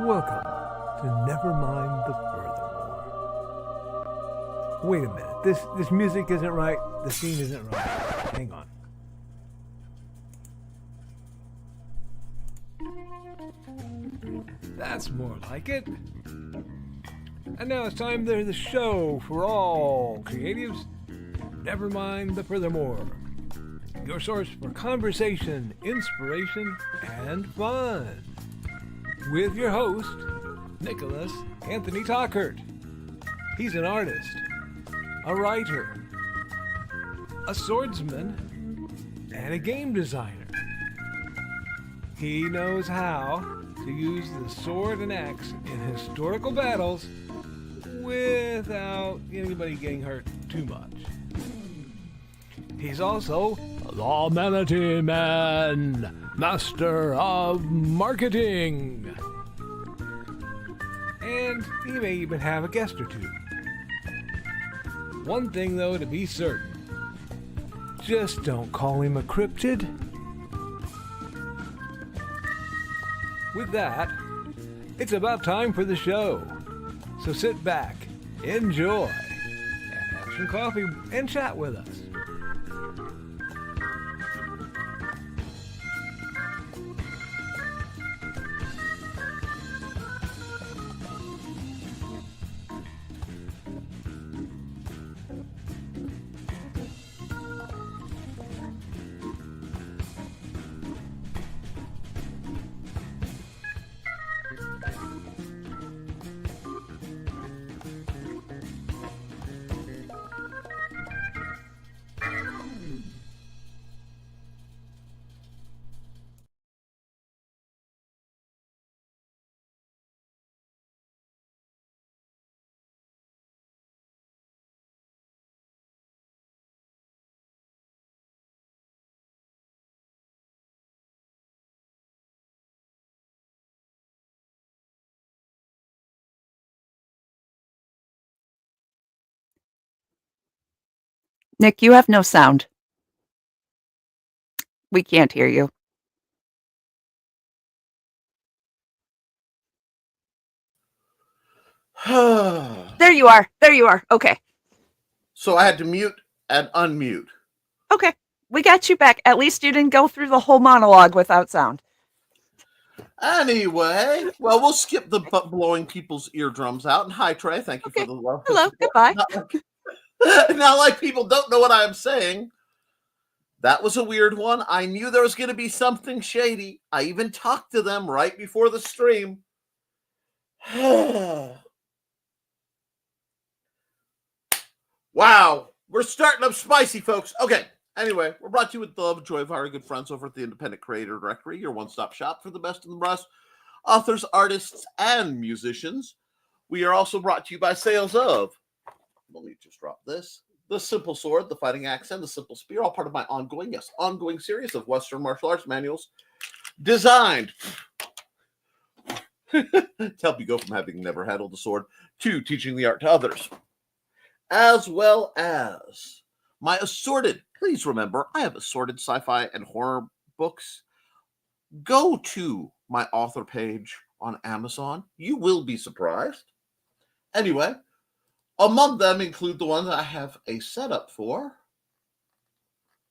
Welcome to Nevermind the Furthermore. Wait a minute. This music isn't right. The scene isn't right. Hang on. That's more like it. And now it's time for the show for all creatives. Nevermind the Furthermore. Your source for conversation, inspiration, and fun. With your host, Nicholas Anthony Tockert. He's an artist, a writer, a swordsman, and a game designer. He knows how to use the sword and axe in historical battles without anybody getting hurt too much. He's also the Manatee Man, master of marketing. And he may even have a guest or two. One thing, though, to be certain. Just don't call him a cryptid. With that, it's about time for the show. So sit back, enjoy, and have some coffee and chat with us. Nick, you have no sound. We can't hear you. There you are. There you are. Okay. So I had to mute and unmute. Okay. We got you back. At least you didn't go through the whole monologue without sound. Anyway, well, we'll skip the blowing people's eardrums out. And hi, Trey. Thank you for the love. Hello. Goodbye. Not like people don't know what I'm saying. That was a weird one. I knew there was going to be something shady. I even talked to them right before the stream. Wow. We're starting up spicy, folks. Okay. Anyway, we're brought to you with the love and joy of our good friends over at the Independent Creator Directory, your one-stop shop for the best of the best authors, artists, and musicians. We are also brought to you by sales of, let me just drop this, the Simple Sword, the Fighting Axe, and the Simple Spear, all part of my ongoing series of Western martial arts manuals designed to help you go from having never handled a sword to teaching the art to others, as well as my assorted, please remember, I have assorted sci-fi and horror books. Go to my author page on Amazon. You will be surprised. Anyway, among them include the ones I have a setup for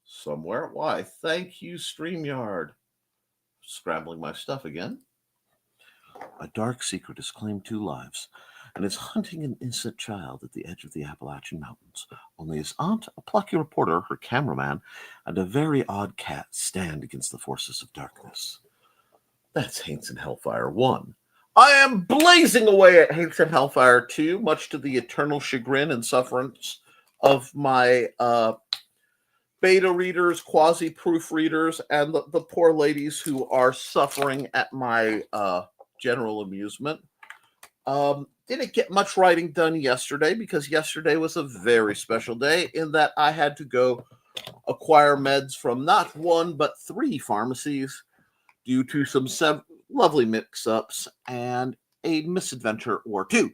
somewhere. Why? Thank you, StreamYard. Scrambling my stuff again. A dark secret has claimed 2 lives and is hunting an innocent child at the edge of the Appalachian Mountains. Only his aunt, a plucky reporter, her cameraman, and a very odd cat stand against the forces of darkness. That's Haints and Hellfire 1. I am blazing away at Haints and Hellfire 2, much to the eternal chagrin and sufferance of my beta readers, quasi-proofreaders, and the poor ladies who are suffering at my general amusement. Didn't get much writing done yesterday because yesterday was a very special day in that I had to go acquire meds from not 1 but 3 pharmacies due to some lovely mix-ups and a misadventure or 2.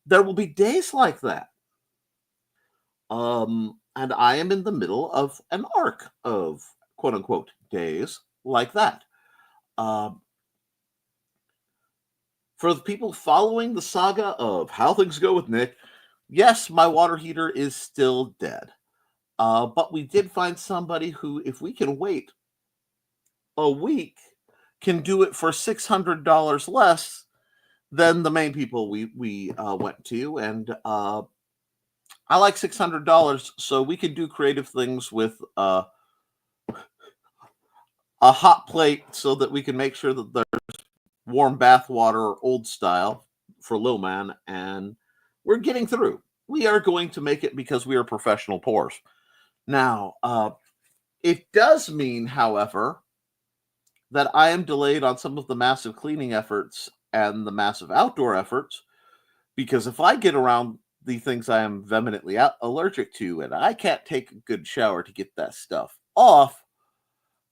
There will be days like that. And I am in the middle of an arc of quote-unquote days like that. For the people following the saga of how things go with Nick, yes, my water heater is still dead. But we did find somebody who, if we can wait a week, can do it for $600 less than the main people we went to. And I like $600, so we can do creative things with a hot plate so that we can make sure that there's warm bath water, old style, for Lil Man, and we're getting through. We are going to make it because we are professional pours. Now, it does mean, however, that I am delayed on some of the massive cleaning efforts and the massive outdoor efforts, because if I get around the things I am vehemently allergic to and I can't take a good shower to get that stuff off,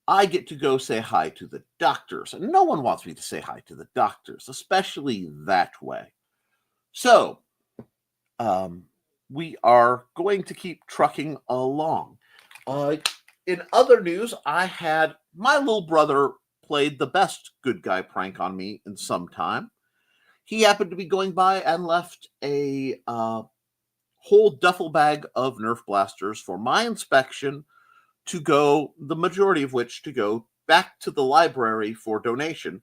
I get to go say hi to the doctors. And no one wants me to say hi to the doctors, especially that way. So, we are going to keep trucking along. In other news, I had my little brother played the best good guy prank on me in some time. He happened to be going by and left a whole duffel bag of Nerf blasters for my inspection to go, the majority of which to go back to the library for donation.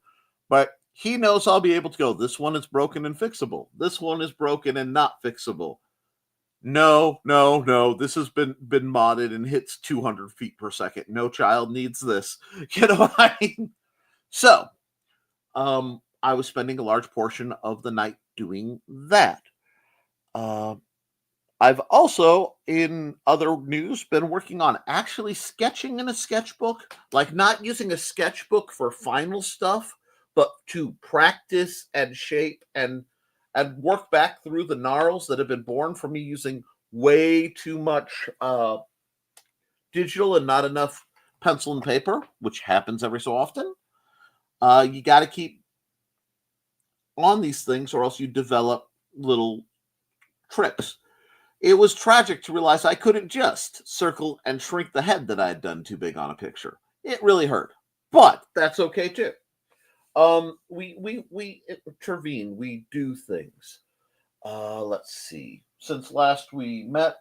But he knows I'll be able to go, this one is broken and fixable. This one is broken and not fixable. No, this has been modded and hits 200 feet per second. No child needs this. You know what I mean? So, I was spending a large portion of the night doing that. I've also, in other news, been working on actually sketching in a sketchbook, like not using a sketchbook for final stuff, but to practice and shape and work back through the gnarls that have been born from me using way too much digital and not enough pencil and paper, which happens every so often. You got to keep on these things or else you develop little tricks. It was tragic to realize I couldn't just circle and shrink the head that I had done too big on a picture. It really hurt, but that's okay too. We intervene. We do things. Let's see. Since last we met,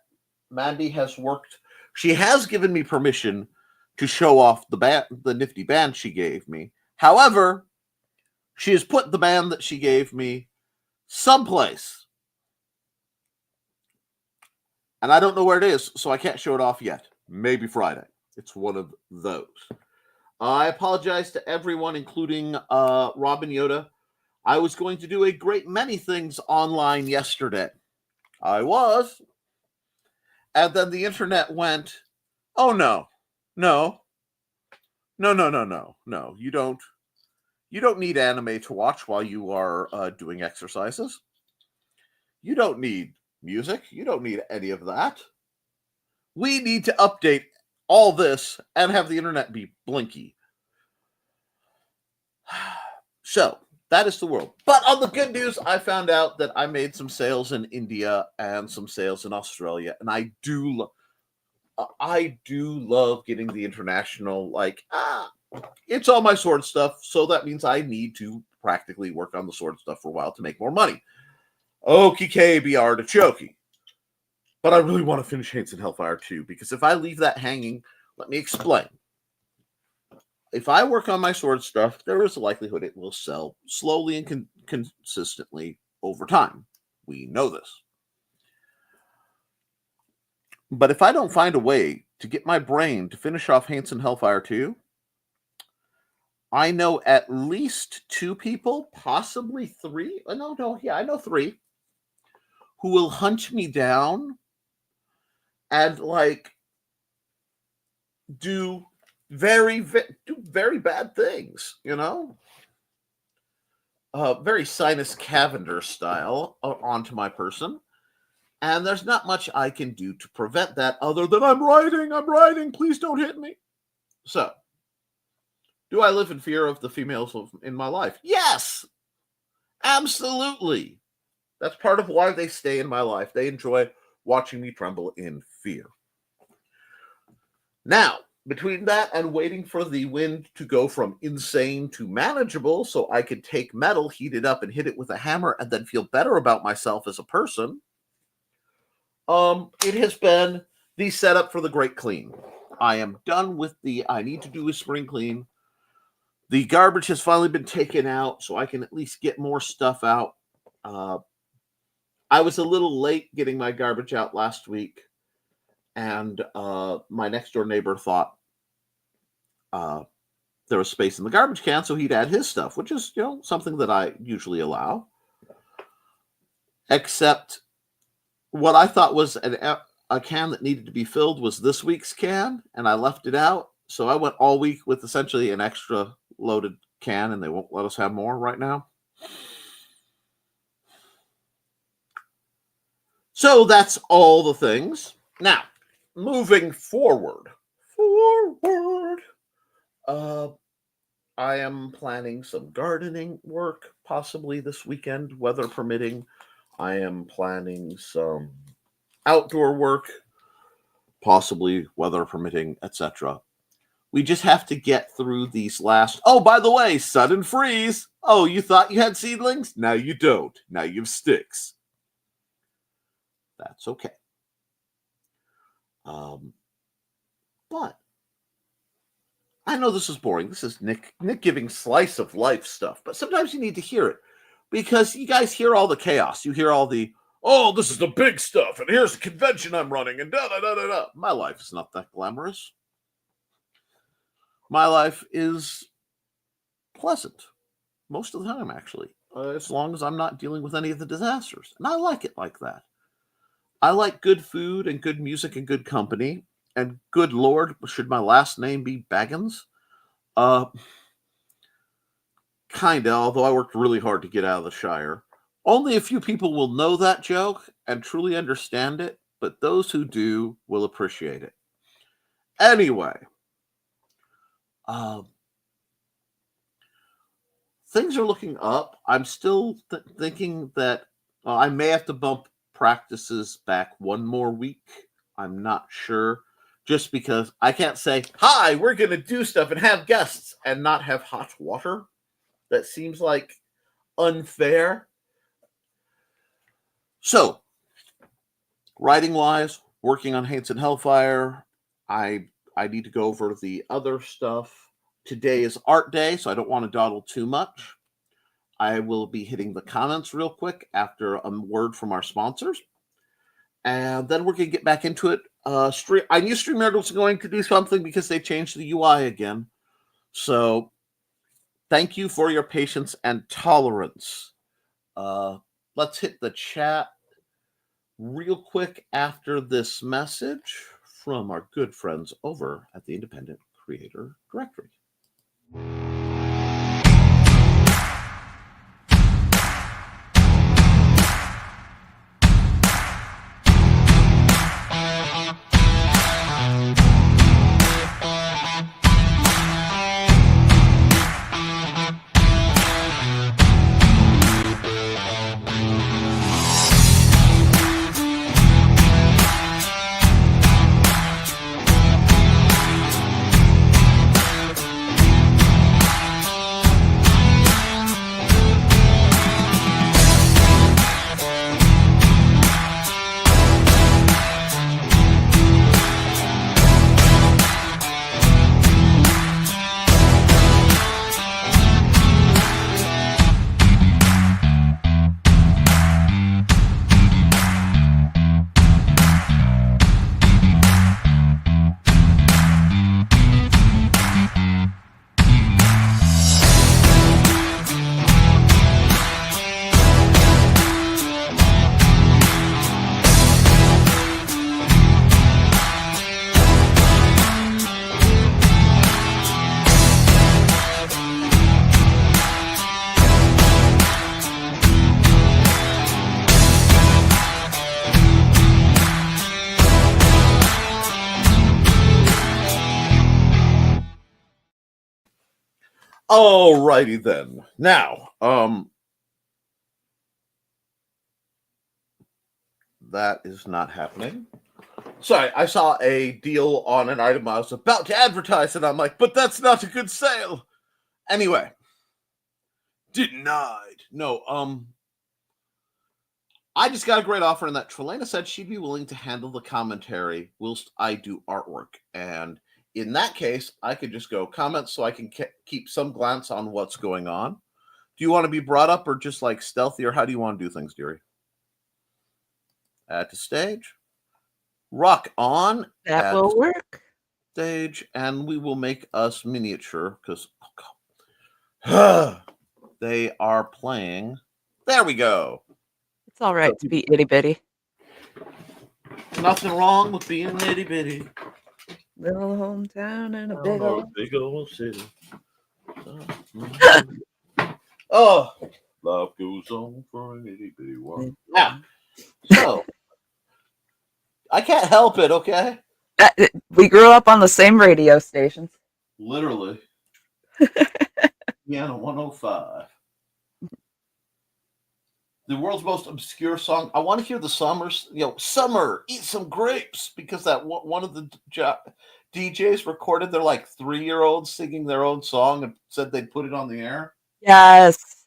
Mandy has worked. She has given me permission to show off the nifty band she gave me. However, she has put the band that she gave me someplace. And I don't know where it is, so I can't show it off yet. Maybe Friday. It's one of those. I apologize to everyone, including Robin Yoda. I was going to do a great many things online yesterday. I was. And then the internet went, oh, no. You don't need anime to watch while you are doing exercises. You don't need music. You don't need any of that. We need to update all this and have the internet be blinky. So, that is the world. But on the good news, I found out that I made some sales in India and some sales in Australia. And I do love getting the international, it's all my sword stuff. So that means I need to practically work on the sword stuff for a while to make more money. Okay, be artichoke. But I really want to finish Hates and Hellfire 2, because if I leave that hanging, let me explain. If I work on my sword stuff, there is a likelihood it will sell slowly and consistently over time. We know this. But if I don't find a way to get my brain to finish off Hates and Hellfire 2, I know at least 2 people, possibly 3. I know 3 who will hunt me down and do very bad things, very Sinus Cavender style onto my person. And there's not much I can do to prevent that other than I'm writing, please don't hit me. So, do I live in fear of the females in my life? Yes, absolutely. That's part of why they stay in my life. They enjoy watching me tremble in fear. Now, between that and waiting for the wind to go from insane to manageable so I could take metal, heat it up, and hit it with a hammer and then feel better about myself as a person, it has been the setup for the great clean. I am done with I need to do a spring clean. The garbage has finally been taken out, so I can at least get more stuff out. I was a little late getting my garbage out last week, and my next door neighbor thought there was space in the garbage can, so he'd add his stuff, which is, something that I usually allow. Except what I thought was a can that needed to be filled was this week's can, and I left it out. So I went all week with essentially an extra loaded can, and they won't let us have more right now. So that's all the things. Now, moving forward, I am planning some gardening work, possibly this weekend, weather permitting. I am planning some outdoor work, possibly weather permitting, etc. We just have to get through these last... Oh, by the way, sudden freeze. Oh, you thought you had seedlings? Now you don't. Now you have sticks. That's okay. But I know this is boring. This is Nick giving slice of life stuff, but sometimes you need to hear it because you guys hear all the chaos. You hear all the, oh, this is the big stuff, and here's the convention I'm running, and da-da-da-da-da. My life is not that glamorous. My life is pleasant most of the time, actually, as long as I'm not dealing with any of the disasters. And I like it like that. I like good food and good music and good company. And good Lord, should my last name be Baggins? Kinda, although I worked really hard to get out of the Shire. Only a few people will know that joke and truly understand it, but those who do will appreciate it. Anyway, things are looking up. I'm still thinking that I may have to bump practices back one more week. I'm not sure. Just because I can't say, hi, we're going to do stuff and have guests and not have hot water. That seems like unfair. So, writing-wise, working on Hates and Hellfire. I need to go over the other stuff. Today is art day, so I don't want to dawdle too much. I will be hitting the comments real quick after a word from our sponsors. And then we're going to get back into it. I knew StreamYard was going to do something because they changed the UI again. So thank you for your patience and tolerance. Let's hit the chat real quick after this message from our good friends over at the Independent Creator Directory. Alrighty then. Now, that is not happening. Sorry, I saw a deal on an item I was about to advertise, and I'm like, but that's not a good sale. Anyway, denied. No, I just got a great offer, and that Trelena said she'd be willing to handle the commentary whilst I do artwork. And in that case, I could just go comments so I can keep some glance on what's going on. Do you want to be brought up or just like stealthy, or how do you want to do things, dearie? At the stage. Rock on. That will work. Stage, and we will make us miniature because they are playing. There we go. It's all right to be itty bitty. Nothing wrong with being itty bitty. Little hometown and a big old city. Oh, life goes on for an itty bitty one. Yeah. So I can't help it, okay? We grew up on the same radio stations. Literally. Piano 105. The world's most obscure song. I want to hear the summer, eat some grapes, because that one of the DJs recorded their like 3-year-olds singing their own song and said they'd put it on the air. Yes.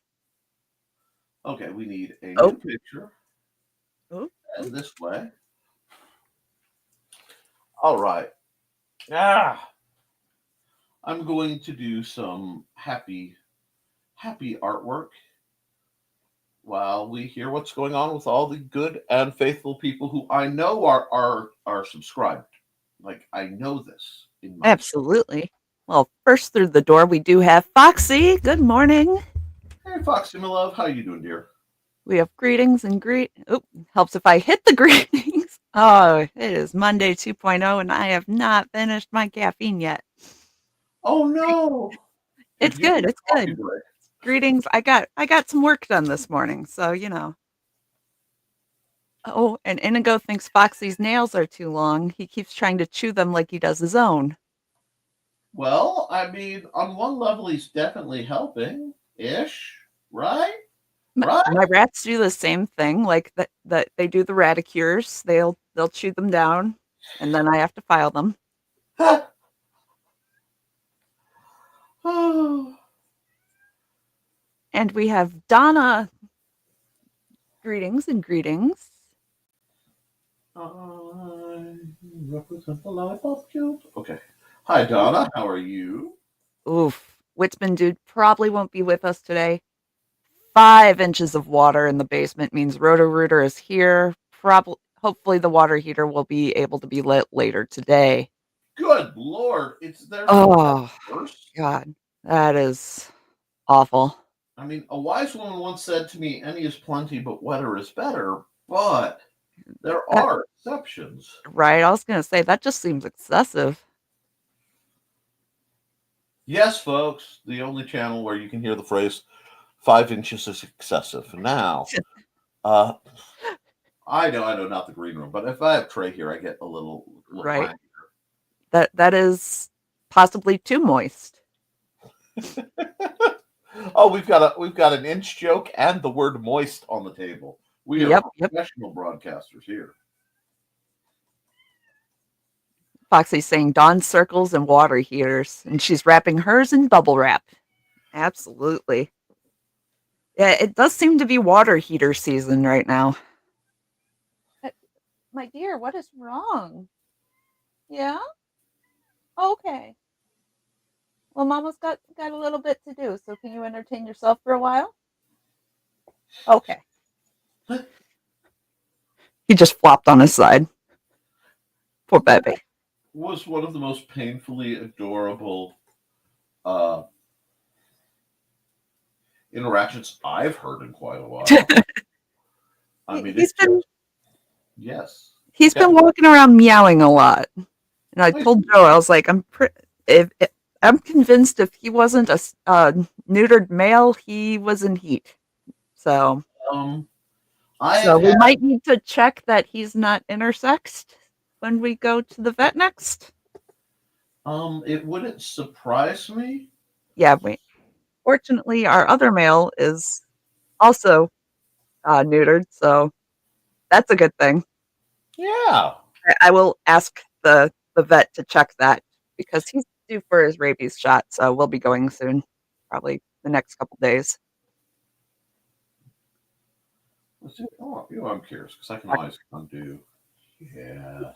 Okay, we need a new picture. Oh. And this way. All right. I'm going to do some happy artwork while we hear what's going on with all the good and faithful people who I know are subscribed. Like, I know this. Absolutely. Well, first through the door, we do have Foxy. Good morning. Hey, Foxy, my love. How you doing, dear? We have greetings and helps if I hit the greetings. Oh, it is Monday 2.0, and I have not finished my caffeine yet. Oh, no. It's good. It's good. Greetings. I got some work done this morning, so, you know. Oh, and Inigo thinks Foxy's nails are too long. He keeps trying to chew them like he does his own. Well, I mean, on one level, he's definitely helping-ish, right? My rats do the same thing. Like that they do the raticures. They'll chew them down, and then I have to file them. And we have Donna. Greetings and greetings. I represent the life of Cube. Okay. Hi, Donna. How are you? Oof. Whitman dude probably won't be with us today. 5 inches of water in the basement means Roto-Rooter is here. Hopefully the water heater will be able to be lit later today. Good Lord. It's there. Oh, God. That is awful. I mean, a wise woman once said to me, any is plenty, but wetter is better. But there are exceptions. Right. I was going to say, that just seems excessive. Yes, folks. The only channel where you can hear the phrase 5 inches is excessive. Now, I know, not the green room, but if I have Trey here, I get a little right. That is possibly too moist. Oh, we've got an inch joke and the word moist on the table. We are professional broadcasters here. Foxy's saying Dawn circles and water heaters, and she's wrapping hers in bubble wrap. Absolutely. Yeah, it does seem to be water heater season right now. My dear, what is wrong? Yeah? Okay. Well, Mama's got a little bit to do, so can you entertain yourself for a while? Okay. He just flopped on his side. Poor baby. Was one of the most painfully adorable interactions I've heard in quite a while. I mean, yes. He's been walking around meowing a lot. And I told Joe, I was like, I'm convinced if he wasn't a neutered male, he was in heat. So, we might need to check that he's not intersexed when we go to the vet next. It wouldn't surprise me. Yeah, fortunately, our other male is also neutered, so that's a good thing. Yeah. I will ask the vet to check that because he's due for his rabies shot, so we'll be going soon, probably the next couple days. Let's see. Oh, I'm curious because I can always undo. Yes.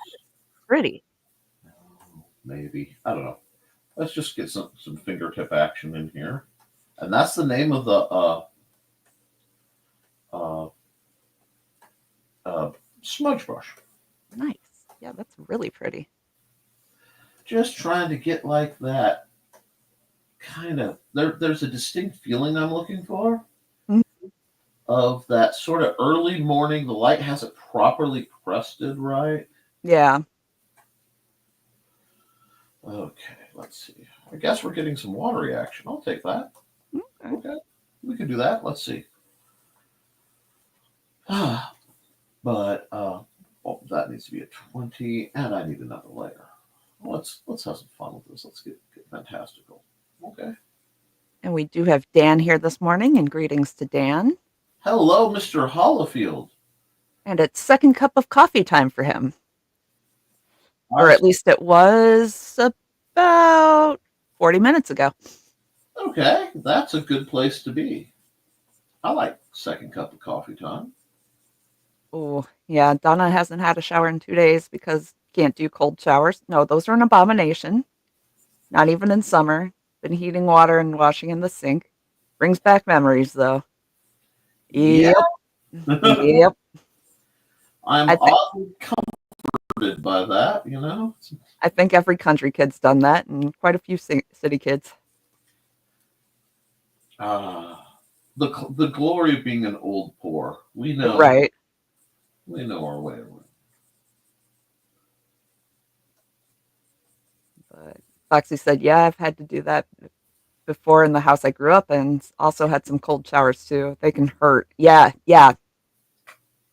Pretty. Maybe. I don't know. Let's just get some fingertip action in here. And that's the name of the smudge brush. Nice. Yeah, that's really pretty. Just trying to get like that kind of there's a distinct feeling I'm looking for of that sort of early morning. The light hasn't properly crusted right. Yeah. Okay, let's see. I guess we're getting some watery action. I'll take that. Okay. We can do that. Let's see. But that needs to be a 20, and I need another layer. Let's have some fun with this. Let's get fantastical. Okay. And we do have Dan here this morning, and greetings to Dan. Hello, Mr. Hollifield. And it's second cup of coffee time for him. Or at least it was about 40 minutes ago. Okay, that's a good place to be. I like second cup of coffee time. Oh, yeah. Donna hasn't had a shower in 2 days because can't do cold showers. No, those are an abomination. Not even in summer. Been heating water and washing in the sink. Brings back memories, though. Yep. Yep. I'm oddly comforted by that, you know? I think every country kid's done that, and quite a few city kids. The glory of being an old poor. We know. Right. We know our way around. But Foxy said, yeah, I've had to do that before in the house I grew up in. Also had some cold showers, too. They can hurt. Yeah.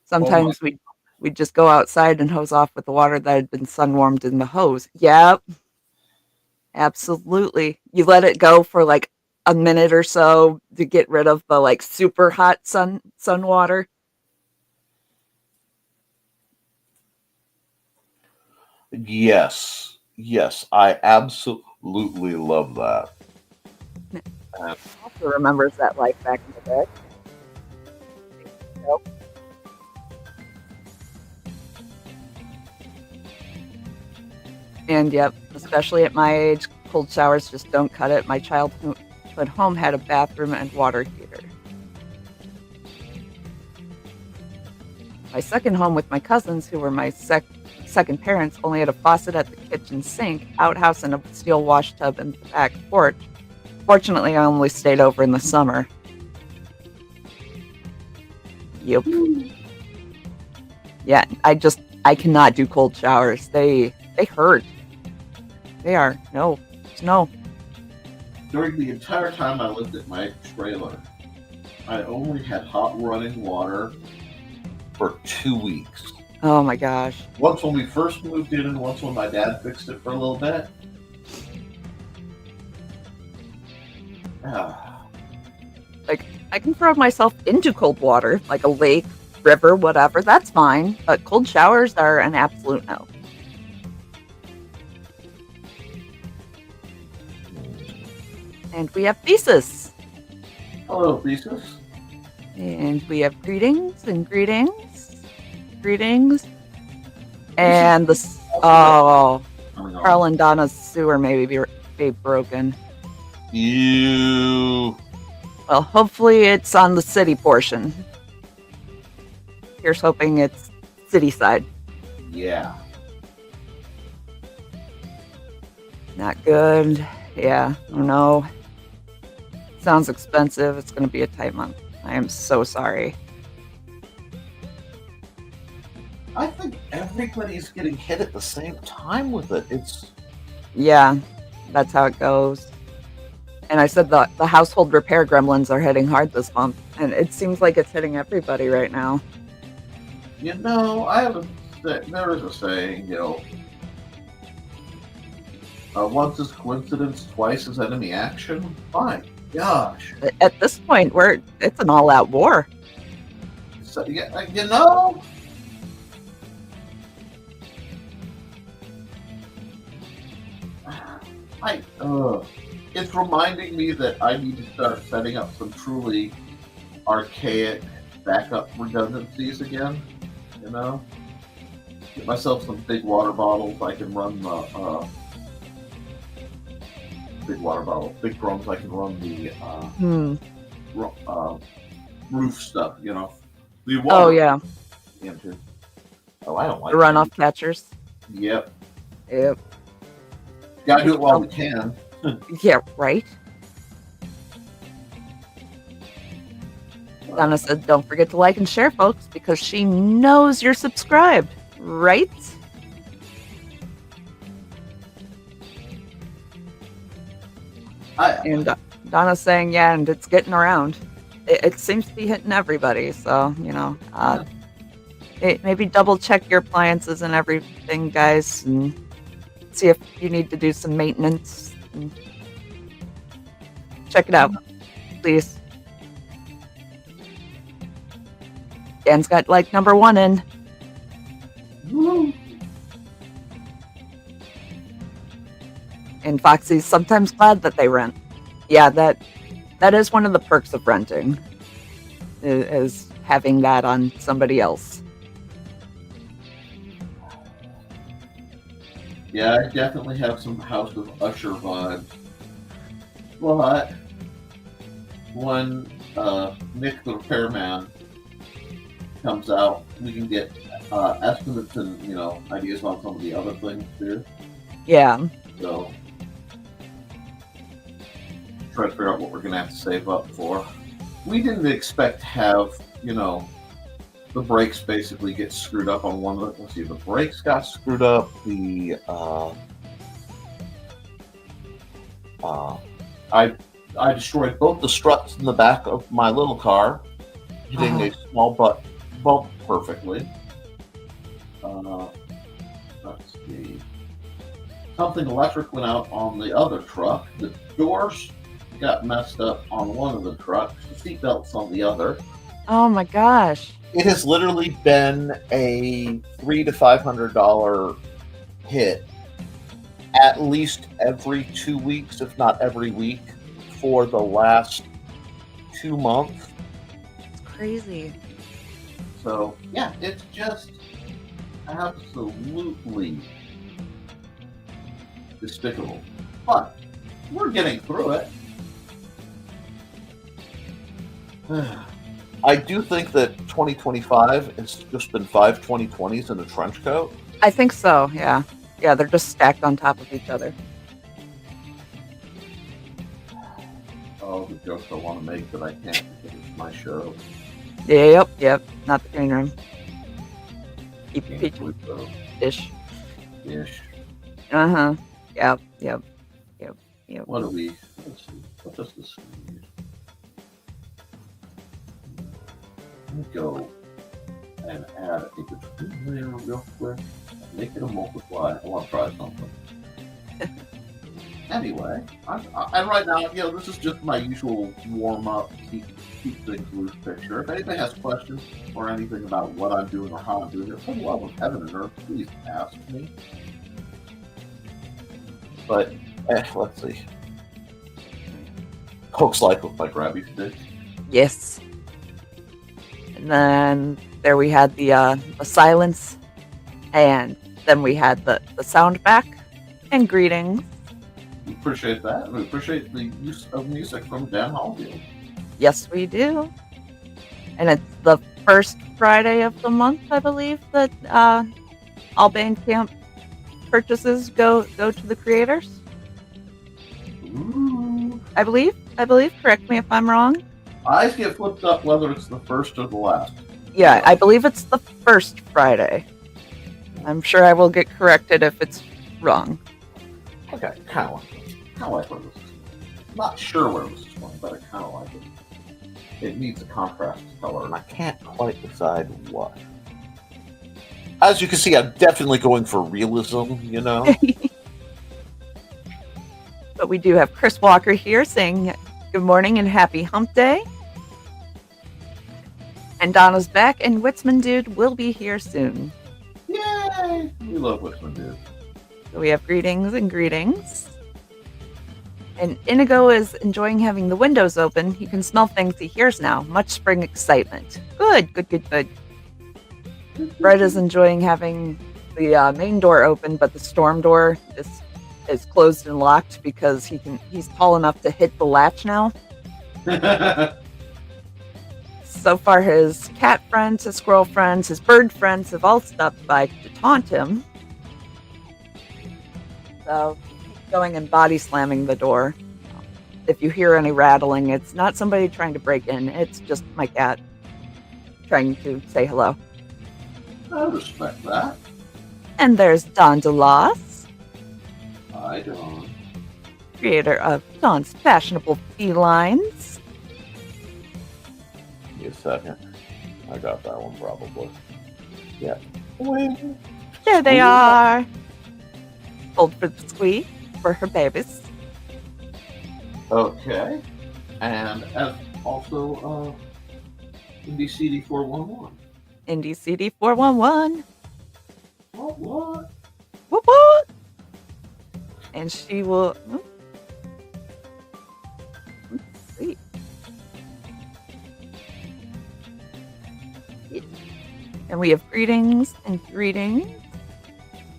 Sometimes we'd just go outside and hose off with the water that had been sun-warmed in the hose. Yep. Absolutely. You let it go for like a minute or so to get rid of the like super hot sun water. Yes, I absolutely love that. Also remembers that life back in the day. Nope. And yep, especially at my age, cold showers just don't cut it. My childhood home had a bathroom and water heater. My second home with my cousins, who were my second parents, only had a faucet at the kitchen sink, outhouse, and a steel wash tub in the back porch. Fortunately, I only stayed over in the summer. Yep. Yeah, I cannot do cold showers. They hurt. They are. No. During the entire time I lived at my trailer, I only had hot running water for 2 weeks. Oh my gosh. Once when we first moved in and once when my dad fixed it for a little bit. Like, I can throw myself into cold water, like a lake, river, whatever. That's fine. But cold showers are an absolute no. And we have Thesis. Hello, Thesis. And we have greetings. And Carl and Donna's sewer may be broken. Ew. Well, hopefully it's on the city portion. Here's hoping it's city side. Yeah. Not good. Yeah. Oh no. Sounds expensive. It's going to be a tight month. I am so sorry. I think everybody's getting hit at the same time with it. Yeah, that's how it goes. And I said the household repair gremlins are hitting hard this month, and it seems like it's hitting everybody right now. You know, there is a saying, once is coincidence, twice is enemy action. My gosh. At this point, it's an all-out war. So, yeah, It's reminding me that I need to start setting up some truly archaic backup redundancies again. You know, get myself some big water bottles. I can run the big water bottles, big drums. I can run the roof stuff. You know, the water. Oh yeah, Into. Oh, I don't like the runoff catchers. Yep. Yep. Gotta do it while we can. Yeah, right. Donna said, "Don't forget to like and share, folks, because she knows you're subscribed, right?" And Donna's saying, "Yeah, and it's getting around. It seems to be hitting everybody. So maybe double check your appliances and everything, guys, and see if you need to do some maintenance. And check it out, please." Dan's got like number 1 in. Woo. And Foxy's sometimes glad that they rent. Yeah, that is one of the perks of renting, is having that on somebody else. Yeah, I definitely have some House of Usher vibes. But when Nick the repairman comes out, we can get estimates and ideas on some of the other things too. Yeah. So try to figure out what we're gonna have to save up for. We didn't expect to have the brakes basically get screwed up on one of the. Let's see, the brakes got screwed up. I destroyed both the struts in the back of my little car, hitting a small bump perfectly. Let's see. Something electric went out on the other truck. The doors got messed up on one of the trucks. The seatbelts on the other. Oh my gosh. It has literally been a $300 to $500 hit at least every 2 weeks, if not every week, for the last 2 months. It's crazy. So yeah, it's just absolutely despicable. But we're getting through it. I do think that 2025 has just been 5 2020s in a trench coat. I think so, yeah. Yeah, they're just stacked on top of each other. Oh, the jokes I want to make that I can't because it's my show. Yep. Not the green room. Keep it peachy. Ish. Uh-huh. Yep. What do we... Let's see. What does this need? Let me go and add a between layer real quick. Make it a multiply. I want to try something. Anyway, and right now, this is just my usual warm-up, keep things loose picture. If anybody has questions or anything about what I'm doing or how I'm doing it, for the love of heaven and earth, please ask me. But, let's see. Pokes like with my grabby stick. Yes. And then there we had the silence, and then we had the sound back and greetings. We appreciate that. We appreciate the use of music from Dan Hallfield. Yes, we do. And it's the first Friday of the month, I believe, that all Bandcamp purchases go to the creators. Ooh. I believe. Correct me if I'm wrong. Eyes get flipped up whether it's the first or the last. Yeah, I believe it's the first Friday. I'm sure I will get corrected if it's wrong. Okay, kind of like where this is. Not sure where this is going, but I kind of like it. It needs a contrast color, and I can't quite decide what. As you can see, I'm definitely going for realism, But we do have Chris Walker here saying good morning and happy hump day. And Donna's back, and Witzman Dude will be here soon. Yay! We love Witzman Dude. So we have greetings and greetings. And Inigo is enjoying having the windows open. He can smell things he hears now. Much spring excitement. Good, good, good, good. Fred is enjoying having the main door open, but the storm door is closed and locked because he's tall enough to hit the latch now. So far, his cat friends, his squirrel friends, his bird friends have all stopped by to taunt him. So he's going and body slamming the door. If you hear any rattling, it's not somebody trying to break in. It's just my cat trying to say hello. I respect that. And there's Don DeLoss, Hi, Dawn. creator of Don's Fashionable Felines. Give me a second. I got that one probably. Yeah. Wait. There they are. Hold for the squeak for her babies. Okay. And also Indie CD 411. Indie CD 411. What? Whoop whoop. And she will. Let's see. And we have greetings and greetings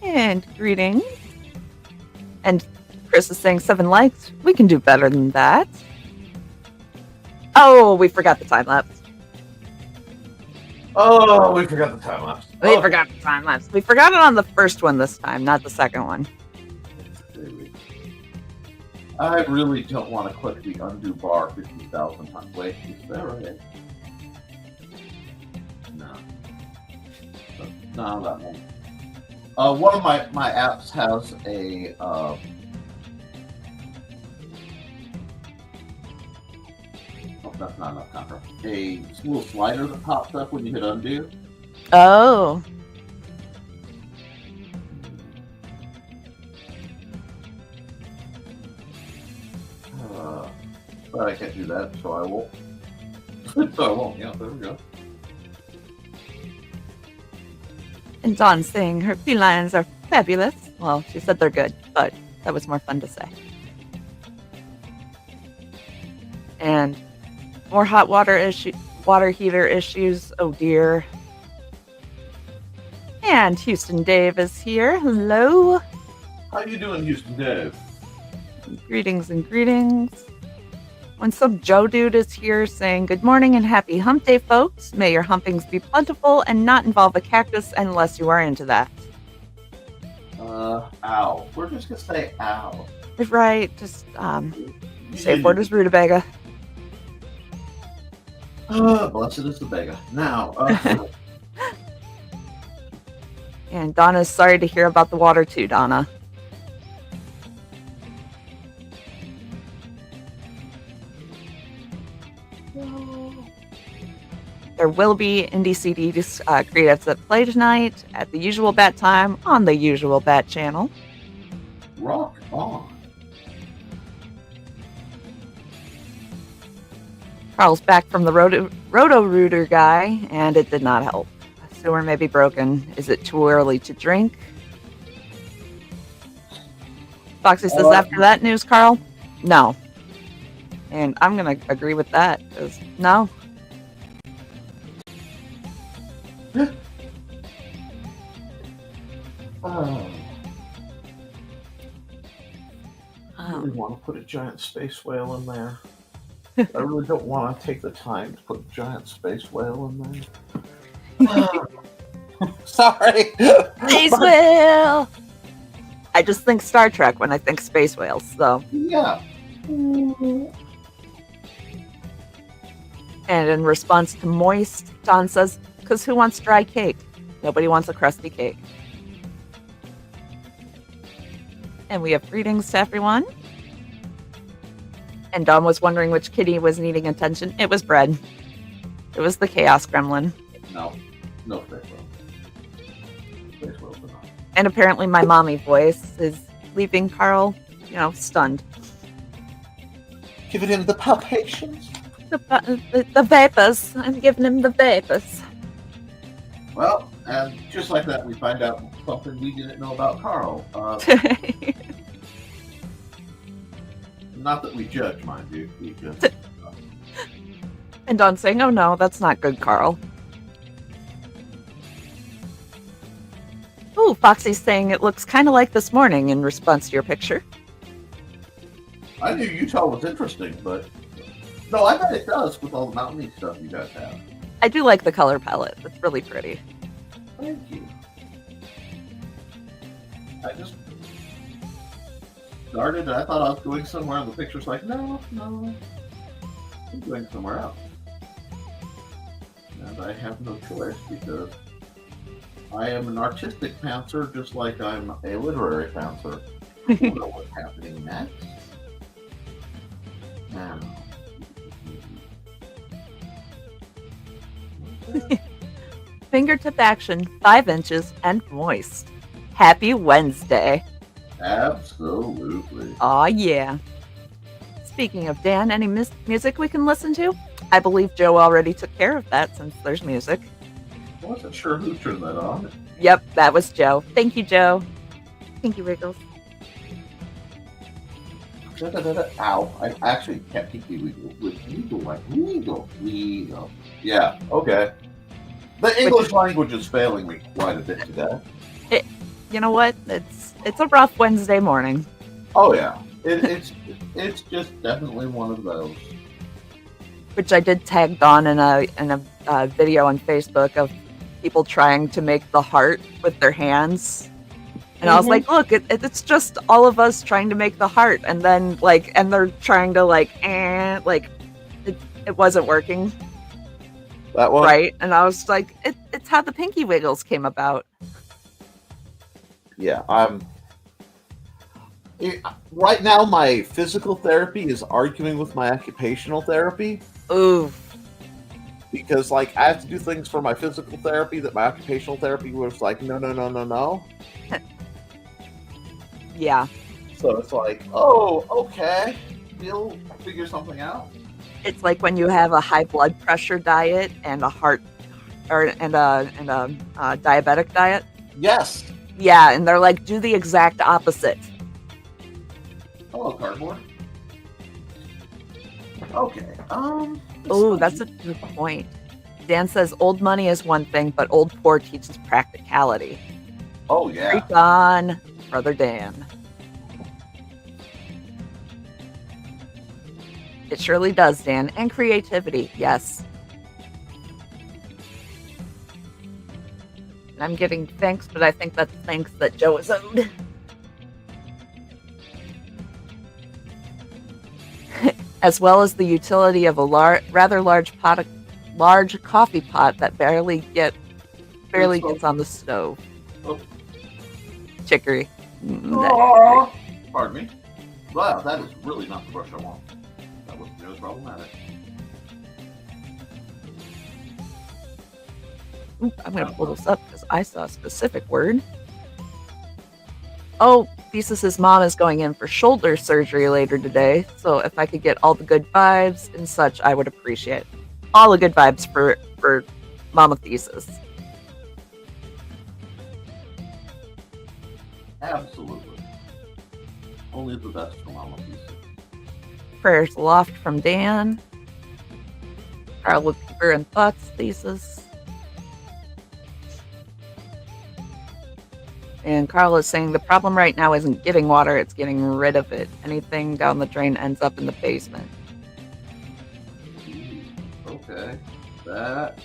and greetings. And Chris is saying 7 likes. We can do better than that. Oh, we forgot the time lapse. Oh, we forgot the time lapse. We forgot the time lapse. We forgot it on the first one this time, not the second one. I really don't want to click the undo bar 50,000 times. Wait, is that right? No. No, that won't. One of my apps has a oh, that's not enough cover. A little slider that pops up when you hit undo. Oh. But I can't do that, so I won't. So I won't. Yeah, there we go. And Dawn saying her felines are fabulous. Well, she said they're good, but that was more fun to say. And more hot water heater issues. Oh dear. And Houston Dave is here. Hello. How you doing, Houston Dave? Greetings and greetings. When some Joe dude is here saying good morning and happy hump day, folks. May your humpings be plentiful and not involve a cactus unless you are into that. Ow. We're just gonna say ow. Right, just safe word is rutabaga. Blessed is the beggar. Now, And Donna's sorry to hear about the water too, Donna. There will be Indie CD creatives that play tonight at the usual bat time on the usual bat channel. rock on. Carl's back from the Roto-Rooter guy, and it did not help. A sewer may be broken. Is it too early to drink? Foxy says, after that news, Carl, no. And I'm going to agree with that, because no. I really want to put a giant space whale in there. I really don't want to take the time to put a giant space whale in there. Sorry. Space whale! I just think Star Trek when I think space whales, so. Yeah. And in response to moist, Don says, because who wants dry cake? Nobody wants a crusty cake. And we have greetings to everyone. And Don was wondering which kitty was needing attention. It was Bread. It was the Chaos Gremlin. No space whale. Space whales are not. And apparently my mommy voice is leaving Carl, stunned. Giving him the palpations. The vapors. I'm giving him the vapors. Well, and just like that, we find out something we didn't know about Carl. Not that we judge, mind you. We just... And Dawn saying, "Oh no, that's not good, Carl." Ooh, Foxy's saying it looks kind of like this morning in response to your picture. I knew Utah was interesting, but... No, I bet it does with all the mountainy stuff you guys have. I do like the color palette. It's really pretty. Thank you. I just started, I thought I was going somewhere, and the picture's like, no, I'm going somewhere else. And I have no choice because I am an artistic pantser just like I'm a literary pantser. I don't know what's happening next. Fingertip action, 5 inches and moist. Happy Wednesday. Absolutely. Aw, yeah. Speaking of Dan, any music we can listen to? I believe Joe already took care of that since there's music. I wasn't sure who turned that on. Yep, that was Joe. Thank you, Joe. Thank you, Wriggles. Ow. I actually kept thinking legal. Yeah, okay. The English language is failing me quite a bit today. You know what? It's a rough Wednesday morning. Oh yeah, it's just definitely one of those. Which I did tag Dawn in a video on Facebook of people trying to make the heart with their hands. And I was like, look, it's just all of us trying to make the heart, and then and they're trying to it wasn't working. That one, right? And I was like, it's how the Pinky Wiggles came about. Yeah, right now my physical therapy is arguing with my occupational therapy. Ooh. Because I have to do things for my physical therapy that my occupational therapy was like, no. Yeah. So it's like, oh, okay, we'll figure something out. It's like when you have a high blood pressure diet and a heart, and a diabetic diet. Yes. Yeah, and they're like, do the exact opposite. Hello, cardboard. Okay. Oh, that's a good point. Dan says old money is one thing, but old poor teaches practicality. Oh yeah. Preach on, Brother Dan. It surely does, Dan. And creativity, yes. And I'm giving thanks, but I think that's thanks that Joe is owed. As well as the utility of a rather large coffee pot that barely gets on the stove. Oh. Chicory. Pardon me. Wow, that is really not the brush I want. That was really problematic. Oop, I'm going to pull this up because I saw a specific word. Oh, Thesis' mom is going in for shoulder surgery later today, so if I could get all the good vibes and such, I would appreciate it. All the good vibes for Mama Thesis. Absolutely. Only the best for Mama Thesis. Prayers aloft from Dan. Carla Cooper and thoughts, Thesis. And Carla is saying the problem right now isn't getting water, it's getting rid of it. Anything down the drain ends up in the basement. Okay. That.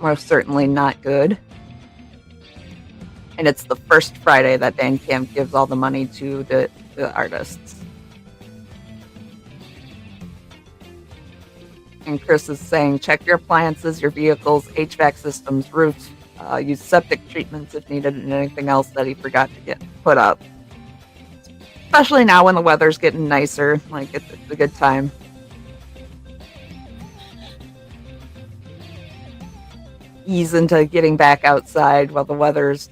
Most certainly not good. And it's the first Friday that Dan Camp gives all the money to the artists. And Chris is saying, check your appliances, your vehicles, HVAC systems, roofs, use septic treatments if needed, and anything else that he forgot to get put up. Especially now when the weather's getting nicer, it's a good time. Ease into getting back outside while the weather's,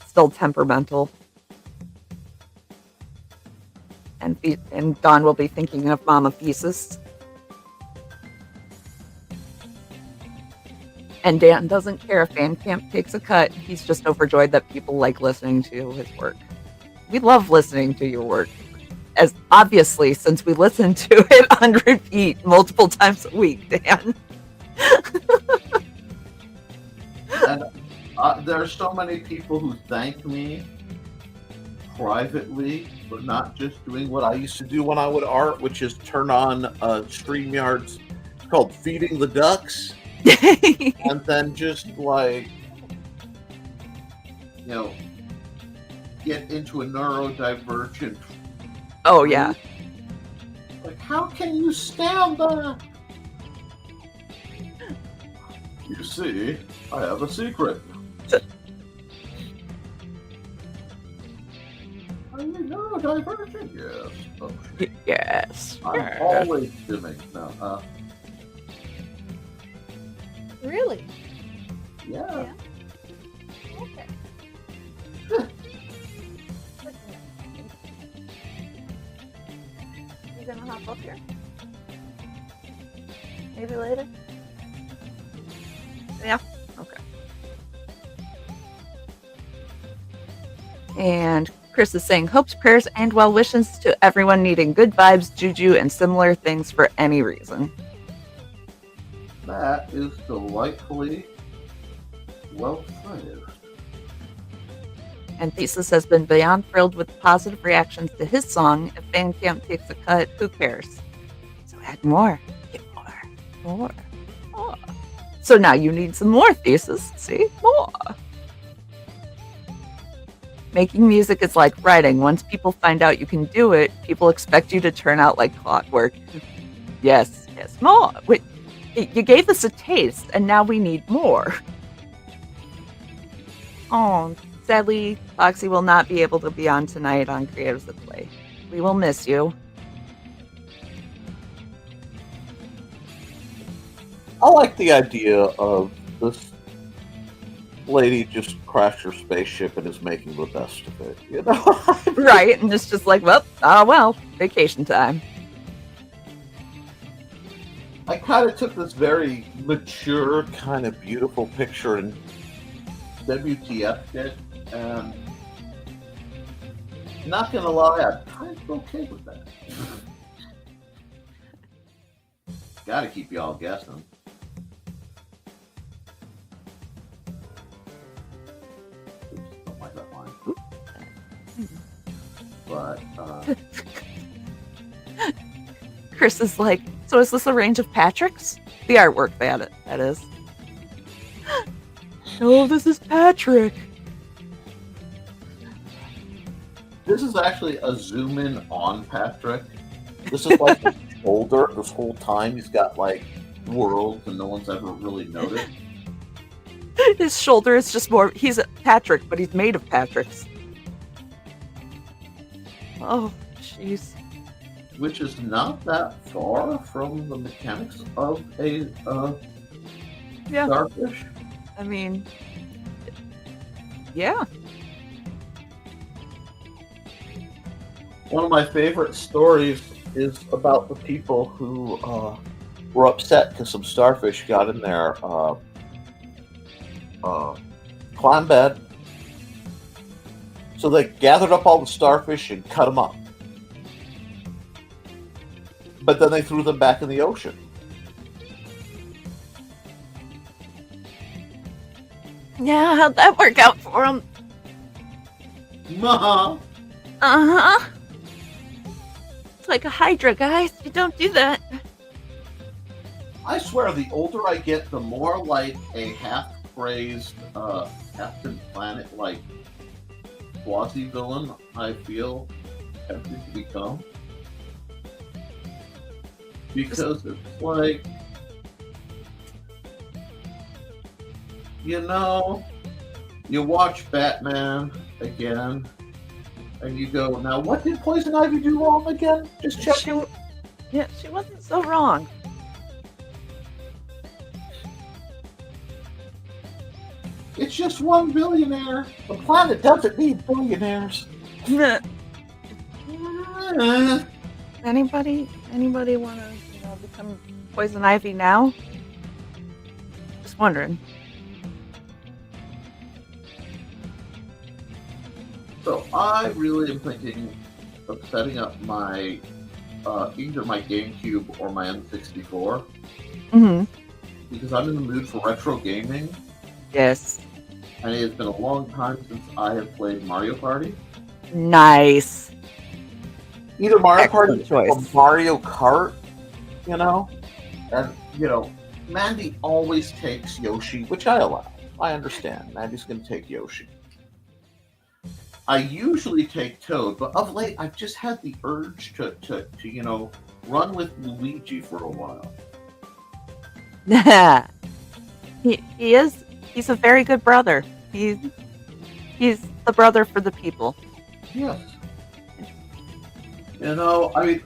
still temperamental. And Dawn will be thinking of Mama Thesis. And Dan doesn't care if Fan Camp takes a cut. He's just overjoyed that people like listening to his work. We love listening to your work. As obviously, since we listen to it on repeat multiple times a week, Dan. And there are so many people who thank me privately for not just doing what I used to do when I would art, which is turn on StreamYard's called Feeding the Ducks, and then just like, get into a neurodivergent. Oh, yeah. Like, how can you stand that? You see, I have a secret. Are you neurodivergent? Yes. Oh, Yes. I'm always dimming. No, Really? yeah. Okay. You gonna hop up here? Maybe later? Yeah. Okay. And Chris is saying hopes, prayers, and well wishes to everyone needing good vibes, juju, and similar things for any reason. That is delightfully well phrased. And Thesis has been beyond thrilled with the positive reactions to his song. If Fan Camp takes a cut, who cares? So add more. Get more. So now you need some more, Thesis. See? More. Making music is like writing. Once people find out you can do it, people expect you to turn out like clockwork. Yes, more. Wait, you gave us a taste, and now we need more. Oh, sadly, Foxy will not be able to be on tonight on Creatives at Play. We will miss you. I like the idea of this lady just crashed her spaceship and is making the best of it, you know? Right, and it's just like, well, vacation time. I kind of took this very mature, kind of beautiful picture and WTF'd it, and not gonna lie, I'm kind of okay with that. Gotta keep y'all guessing. Don't like that line. But, Chris is like, so is this a range of Patrick's? The artwork, that is. Oh, this is Patrick. this is actually a zoom in on Patrick. This is like his shoulder this whole time. He's got like worlds and no one's ever really noticed. His shoulder is just more, he's a Patrick, but he's made of Patrick's. Oh, jeez. Which is not that far from the mechanics of a starfish. I mean, yeah. One of my favorite stories is about the people who were upset because some starfish got in their clam bed. So they gathered up all the starfish and cut them up. But then they threw them back in the ocean. Yeah, how'd that work out for him? Uh-huh. Uh-huh. It's like a Hydra, guys. You don't do that. I swear, the older I get, the more like a half-crazed Captain Planet-like quasi-villain I feel tempted to become. Because it's like, you know, you watch Batman again, and you go, now what did Poison Ivy do wrong again? Just checking. Yeah, she wasn't so wrong. It's just one billionaire. The planet doesn't need billionaires. Anybody want to become Poison Ivy now? Just wondering. So I really am thinking of setting up my either my GameCube or my N64 Mm-hmm. because I'm in the mood for retro gaming, Yes. and it has been a long time since I have played Mario Party. Nice. Either Mario Excellent Party or choice. Mario Kart, you know? And, you know, Mandy always takes Yoshi, which I allow. I understand. Mandy's going to take Yoshi. I usually take Toad, but of late I've just had the urge to you know, run with Luigi for a while. He's a very good brother. He's the brother for the people. Yes. You know, I mean,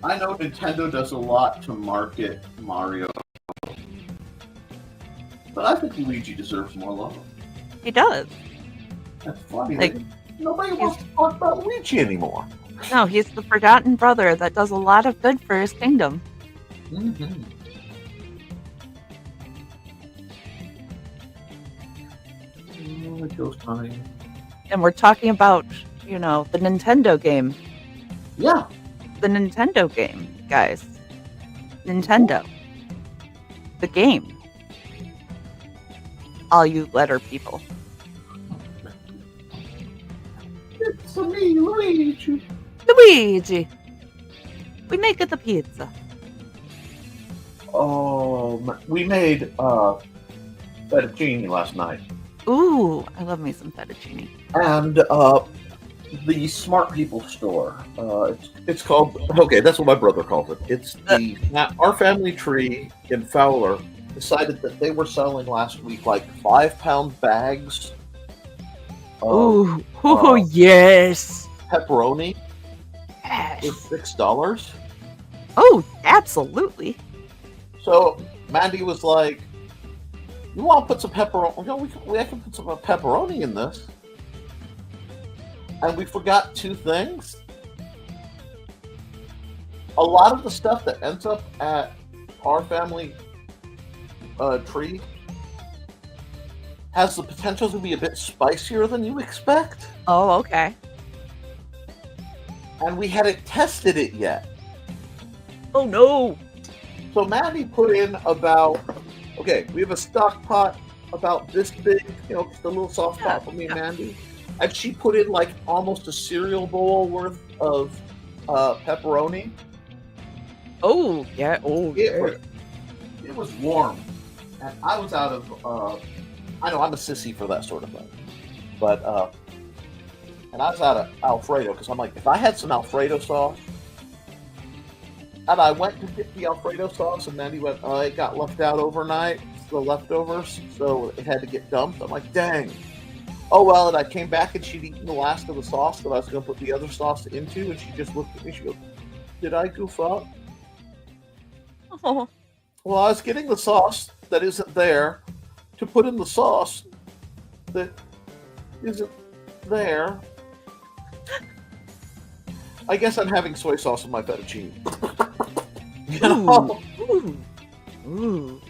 I know Nintendo does a lot to market Mario, but I think Luigi deserves more love. He does. That's funny. Like, Nobody wants to talk about Luigi anymore. No, he's the forgotten brother that does a lot of good for his kingdom. Mm-hmm. Oh, it feels funny. And we're talking about, you know, the Nintendo game. Yeah. The Nintendo game, guys. Nintendo. The game. All you letter people. It's me, Luigi. Luigi! We make it the pizza. Oh, we made fettuccine last night. Ooh, I love me some fettuccine. And the Smart People store. It's called. Okay, that's what my brother calls it. It's our family tree in Fowler decided that they were selling last week like 5-pound bags. Ooh, yes. Pepperoni Yes. for $6. Oh, absolutely. So Mandy was like, "You want to put some pepperoni? You know, I can put some pepperoni in this." And we forgot two things. A lot of the stuff that ends up at our family tree has the potential to be a bit spicier than you expect. Oh, okay. And we hadn't tested it yet. Oh, no. So Mandy put in about, okay, we have a stock pot about this big, you know, just a little soft pot for me and Mandy. And she put in like almost a cereal bowl worth of pepperoni. Oh, yeah. Oh, yeah. It was warm. And I was out of, I know I'm a sissy for that sort of thing. But, and I was out of Alfredo because I'm like, if I had some Alfredo sauce, and I went to get the Alfredo sauce, and Mandy went, "Oh, it got left out overnight, the leftovers, so it had to get dumped." I'm like, "Dang." Oh well, and I came back and she'd eaten the last of the sauce that I was going to put the other sauce into, and she just looked at me. She goes, "Did I goof up?" Oh. Well, I was getting the sauce that isn't there to put in the sauce that isn't there. I guess I'm having soy sauce with my fettuccine. You know? Ooh. Ooh.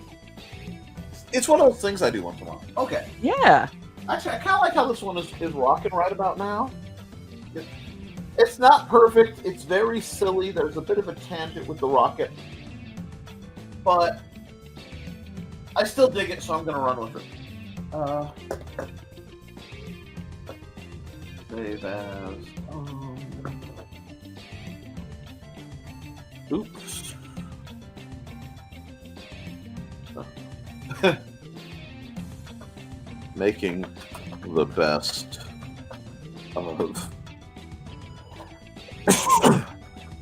It's one of those things I do once in a while. Okay. Yeah. Actually, I kind of like how this one is rocking right about now. It's not perfect. It's very silly. There's a bit of a tangent with the rocket. But I still dig it, so I'm going to run with it. Save as... oops. Making the best of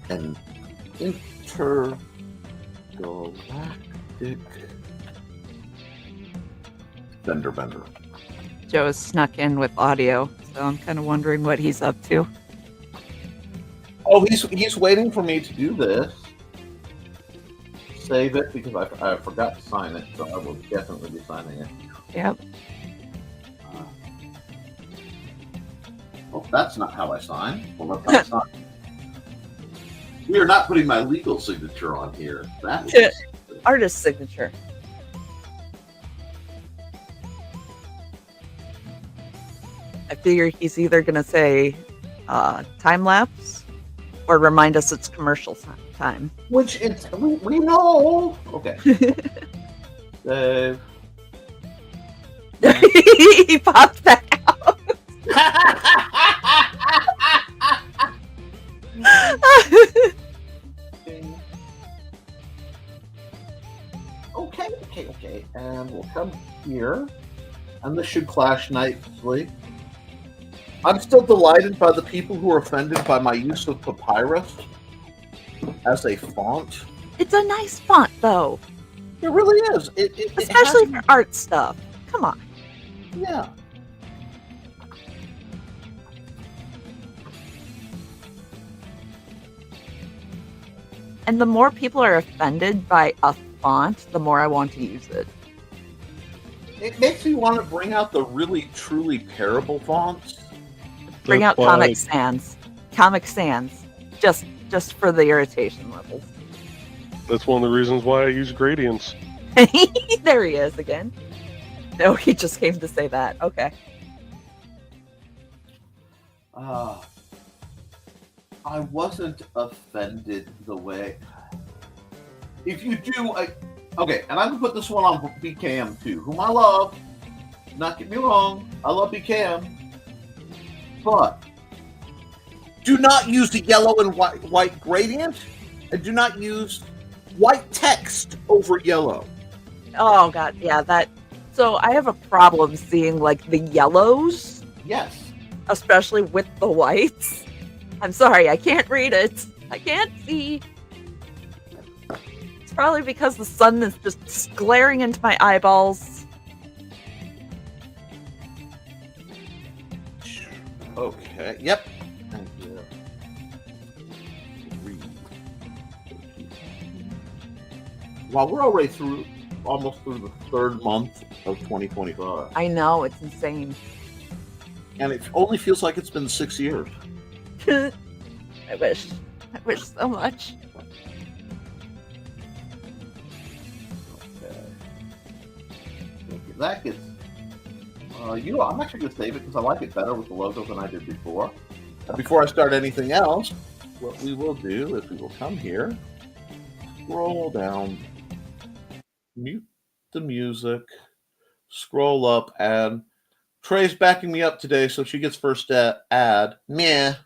an intergalactic fender bender. Joe has snuck in with audio, so I'm kind of wondering what he's up to. Oh, he's waiting for me to do this. Save it because I forgot to sign it, so I will definitely be signing it. Yep. Oh, that's not how I sign. Well, that's not. We are not putting my legal signature on here. That is Artist signature. I figure he's either going to say time lapse or remind us it's commercial time. Which it's we know. Okay. Save. He popped back out. Okay. And we'll come here. And this should clash nicely. I'm still delighted by the people who are offended by my use of papyrus as a font. It's a nice font, though. It really is. Especially for art stuff. Come on. Yeah. And the more people are offended by a font, the more I want to use it. It makes me want to bring out the really, truly terrible fonts. Bring out Comic Sans. Comic Sans. Just for the irritation levels. That's one of the reasons why I use gradients. There he is again. No, he just came to say that. Okay. I wasn't offended the way. If you do, okay, and I'm gonna put this one on BKM too, whom I love. Not get me wrong, I love BKM, but do not use the yellow and white gradient, and do not use white text over yellow. Oh god, yeah, that. So I have a problem seeing like the yellows, Yes. especially with the whites. I'm sorry, I can't read it. I can't see. It's probably because the sun is just glaring into my eyeballs. Okay. Yep. Thank you. Well, we're already almost through the third month of 2025. I know, it's insane. And it only feels like it's been 6 years. I wish so much. Okay. That gets. I'm actually going to save it because I like it better with the logo than I did before. And before I start anything else, what we will do is we will come here, scroll down, mute the music, scroll up, and Trey's backing me up today, so she gets first ad. Meh.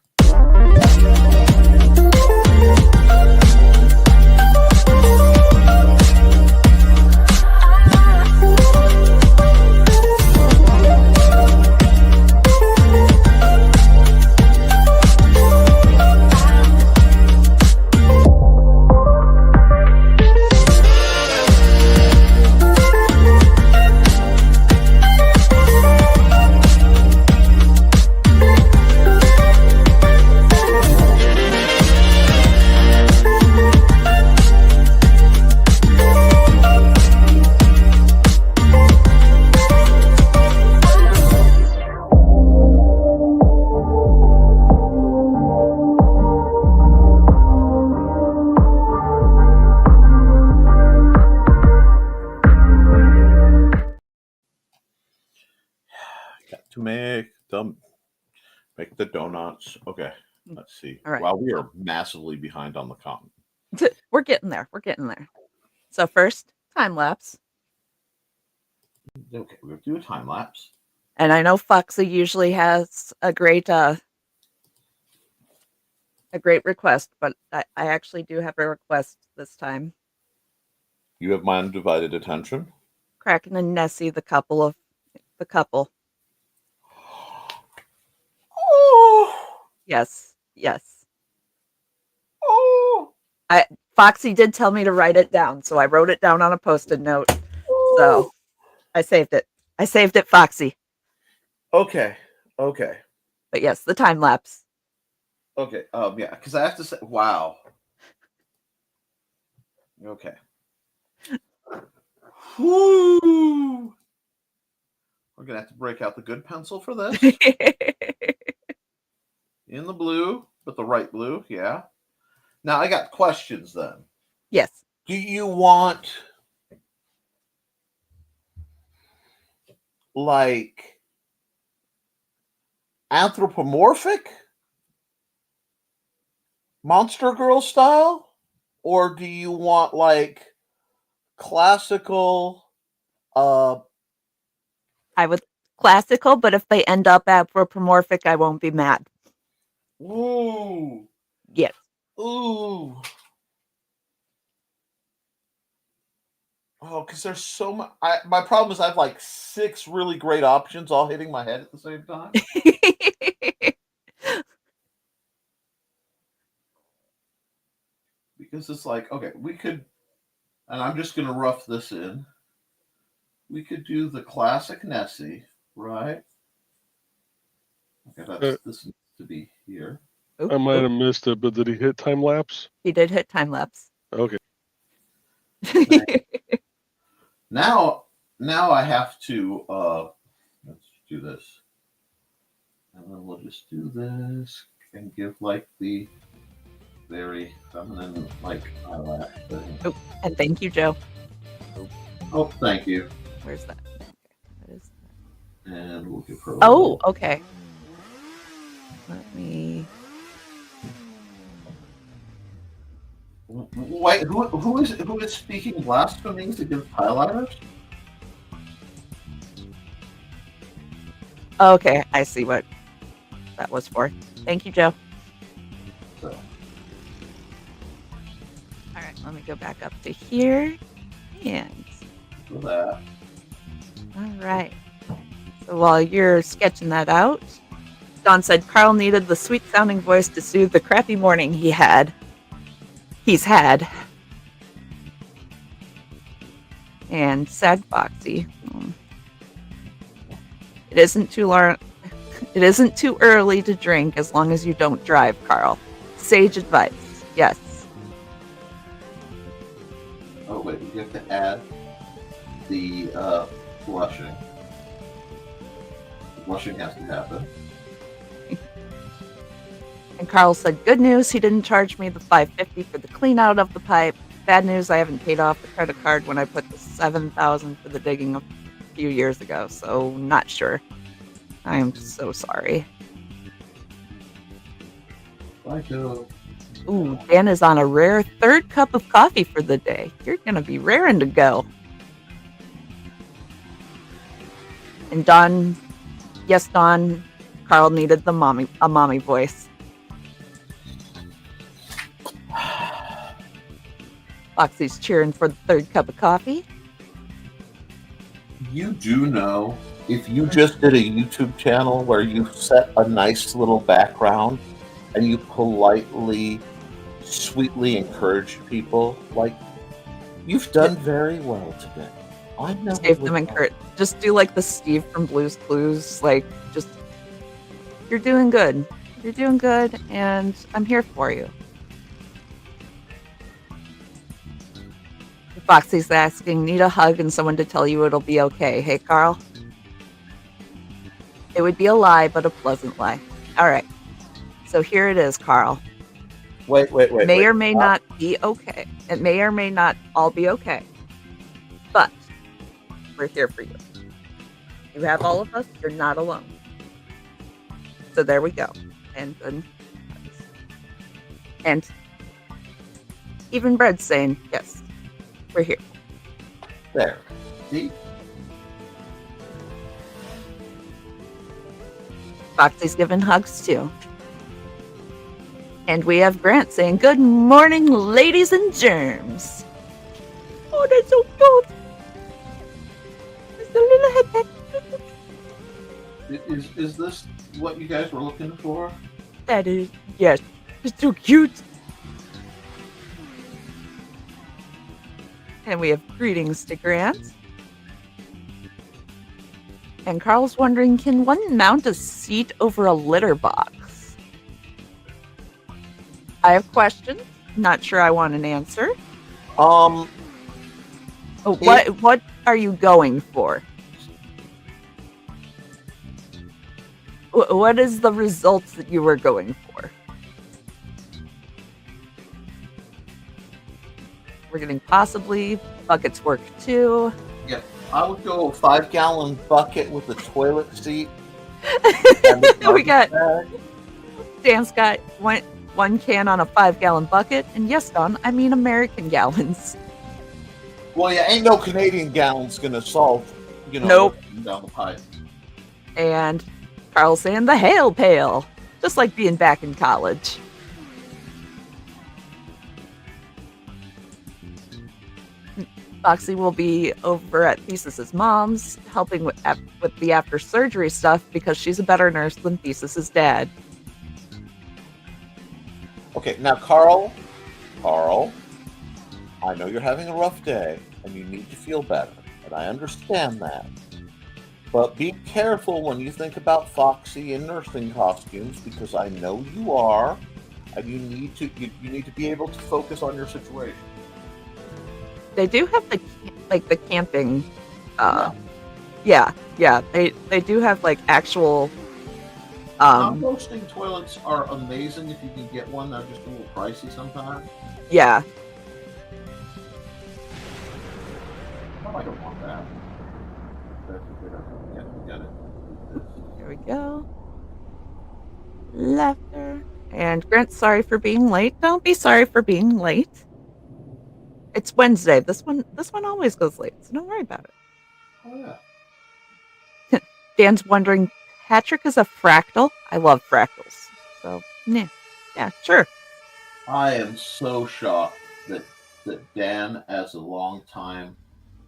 To make the donuts. Okay, let's see. All right. Wow, we are massively behind on the content. We're getting there. So first, time lapse. Okay, we're gonna do a time lapse. And I know Foxy usually has a great request, but I actually do have a request this time. You have my undivided attention. Kraken and Nessie, the couple. Oh, Yes. oh, Foxy did tell me to write it down, so I wrote it down on a post-it note. oh. So I saved it, Foxy. Okay. But yes, the time lapse. Okay. Yeah, because I have to say, wow. Okay. Whoo! We're gonna have to break out the good pencil for this. In the blue, but the right blue, yeah. Now I got questions then. Yes. Do you want like anthropomorphic? Monster Girl style? Or do you want like classical I would classical, but if they end up anthropomorphic, I won't be mad. ooh. Yes. Ooh. Oh, because there's so much. My problem is I have like 6 really great options all hitting my head at the same time. Because it's like, okay, we could, and I'm just going to rough this in. We could do the classic Nessie, right? Okay, this needs to be here. I might have missed it, but did he hit time lapse? He did hit time lapse. Okay. Now I have to let's do this. And then we'll just do this and give like the very feminine like eyelash thing. Oh, and thank you, Joe. Oh, thank you. Where's that? Okay. What is that? And we'll give her Oh, okay. Let me. Wait, who is speaking blasphemies against highlighters? Okay, I see what that was for. Thank you, Joe. So. All right, let me go back up to here. And. For that. All right. So while you're sketching that out, Don said Carl needed the sweet-sounding voice to soothe the crappy morning he's had. And sad Foxy. It isn't too early to drink as long as you don't drive, Carl. Sage advice. Yes. Oh wait, you have to add the flushing. Flushing has to happen. And Carl said, good news, he didn't charge me the $5.50 for the clean out of the pipe. Bad news, I haven't paid off the credit card when I put the $7,000 for the digging a few years ago, so not sure. I'm so sorry. Bye, Joe. Ooh, Dan is on a rare 3rd cup of coffee for the day. You're gonna be raring to go. And Don, yes, Don, Carl needed a mommy voice. Foxy's cheering for the 3rd cup of coffee. You do know, if you just did a YouTube channel where you set a nice little background and you politely, sweetly encourage people, like, you've done very well today. I never Give would them have. encourage. Just do like the Steve from Blue's Clues. Like, just, you're doing good. You're doing good, and I'm here for you. Foxy's asking, need a hug and someone to tell you it'll be okay. Hey, Carl? It would be a lie, but a pleasant lie. All right. So here it is, Carl. Wait. May or may not be okay. It may or may not all be okay. But we're here for you. You have all of us. You're not alone. So there we go. And even Bread's saying, yes, we're here. There. See? Foxy's giving hugs too. And we have Grant saying, good morning, ladies and germs. Oh, that's so cute. It's a little head. Is this what you guys were looking for? That is, yes. It's so cute. And we have greetings to Grant. And Carl's wondering, can one mount a seat over a litter box? I have questions. Not sure I want an answer. Oh, what are you going for? What is the results that you were going for? We're getting possibly buckets work too. Yep. I would go a 5-gallon bucket with a toilet seat We got Dan's got one can on a 5-gallon bucket, and yes, Don, I mean American gallons. Well, yeah, ain't no Canadian gallons gonna solve, Nope. down the pipe. And Carl saying the hail pail, just like being back in college. Foxy will be over at Thesis's mom's, helping with the after surgery stuff because she's a better nurse than Thesis's dad. Okay, now Carl, I know you're having a rough day and you need to feel better, and I understand that. But be careful when you think about Foxy in nursing costumes, because I know you are, and you need to be able to focus on your situation. They do have the camping. Yeah. They do have like actual. Composting toilets are amazing if you can get one. They're just a little pricey sometimes. Yeah. Oh, I don't want that. Yeah, we got it. There we go. Laughter. And Grant, sorry for being late. Don't be sorry for being late. It's Wednesday. This one always goes late, so don't worry about it. Oh yeah. Dan's wondering, Patrick is a fractal? I love fractals. So, yeah, sure. I am so shocked that Dan, as a long-time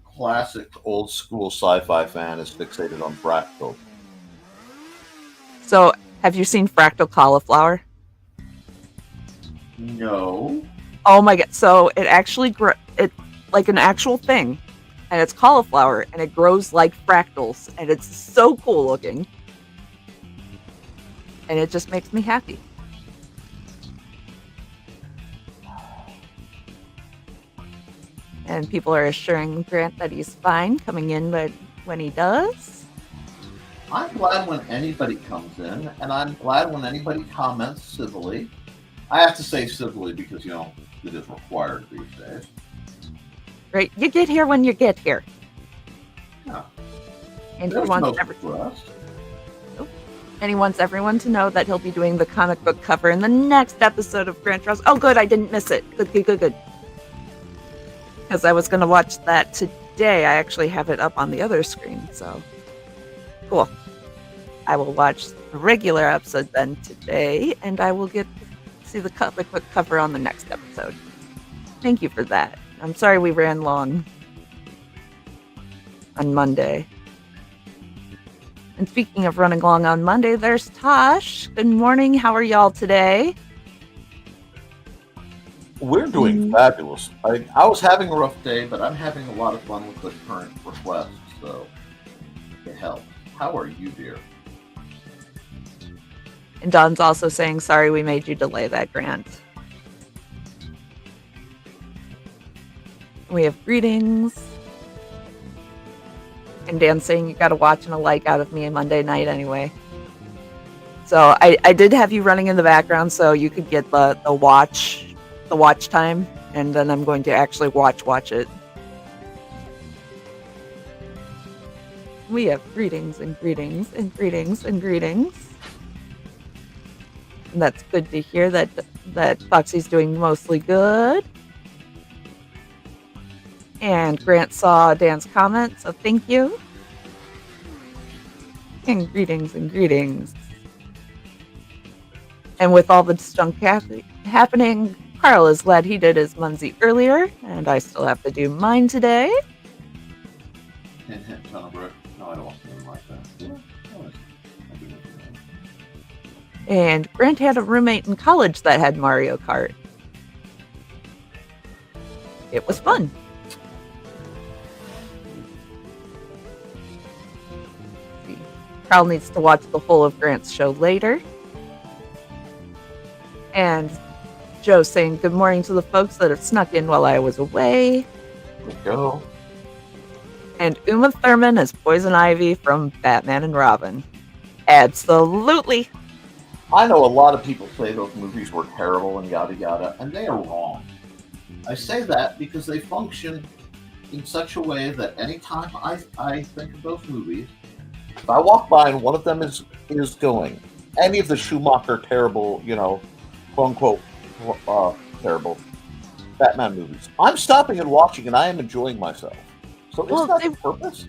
classic old school sci-fi fan, is fixated on fractals. So, have you seen Fractal Cauliflower? No. Oh my god! So it actually it's like an actual thing, and it's cauliflower, and it grows like fractals, and it's so cool looking, and it just makes me happy. And people are assuring Grant that he's fine coming in, but when he does, I'm glad when anybody comes in, and I'm glad when anybody comments civilly. I have to say civilly because it is required these days. Right, you get here when you get here. Yeah. And he wants everyone to know that he'll be doing the comic book cover in the next episode of Grant Draws. Oh, good, I didn't miss it. Good. Because I was going to watch that today. I actually have it up on the other screen, so cool. I will watch the regular episode then today, and I will get to see the comic book cover on the next episode. Thank you for that. I'm sorry we ran long on Monday. And speaking of running long on Monday, there's Tosh. Good morning. How are y'all today? We're doing fabulous. I was having a rough day, but I'm having a lot of fun with the current request, so it helps. How are you, dear? And Don's also saying, sorry we made you delay that, Grant. We have greetings. And Dan's saying you got to watch and a like out of me on Monday night anyway. So I did have you running in the background so you could get the watch time, and then I'm going to actually watch it. We have greetings and greetings and greetings and greetings. And that's good to hear that Foxy's doing mostly good. And Grant saw Dan's comment, so thank you. And greetings and greetings. And with all the junk happening, Carl is glad he did his Munzie earlier, and I still have to do mine today. Hint, tunnel brook. No, I don't want something like that. And Grant had a roommate in college that had Mario Kart. It was fun. Carl needs to watch the whole of Grant's show later. And Joe saying good morning to the folks that have snuck in while I was away. There we go. And Uma Thurman as Poison Ivy from Batman and Robin. Absolutely. I know a lot of people say those movies were terrible and yada yada, and they are wrong. I say that because they function in such a way that anytime I think of those movies, If I walk by and one of them is going, any of the Schumacher terrible, quote unquote, terrible Batman movies, I'm stopping and watching, and I am enjoying myself. So isn't that the purpose?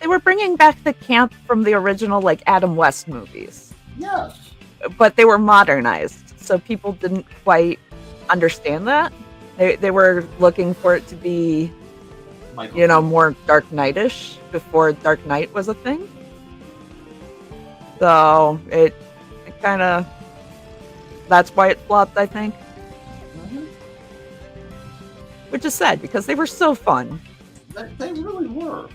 They were bringing back the camp from the original, like, Adam West movies. Yes. But they were modernized, so people didn't quite understand that. They were looking for it to be, more Dark Knight-ish before Dark Knight was a thing. So it kind of, that's why it flopped, I think. Mm-hmm. Which is sad because they were so fun. They really were.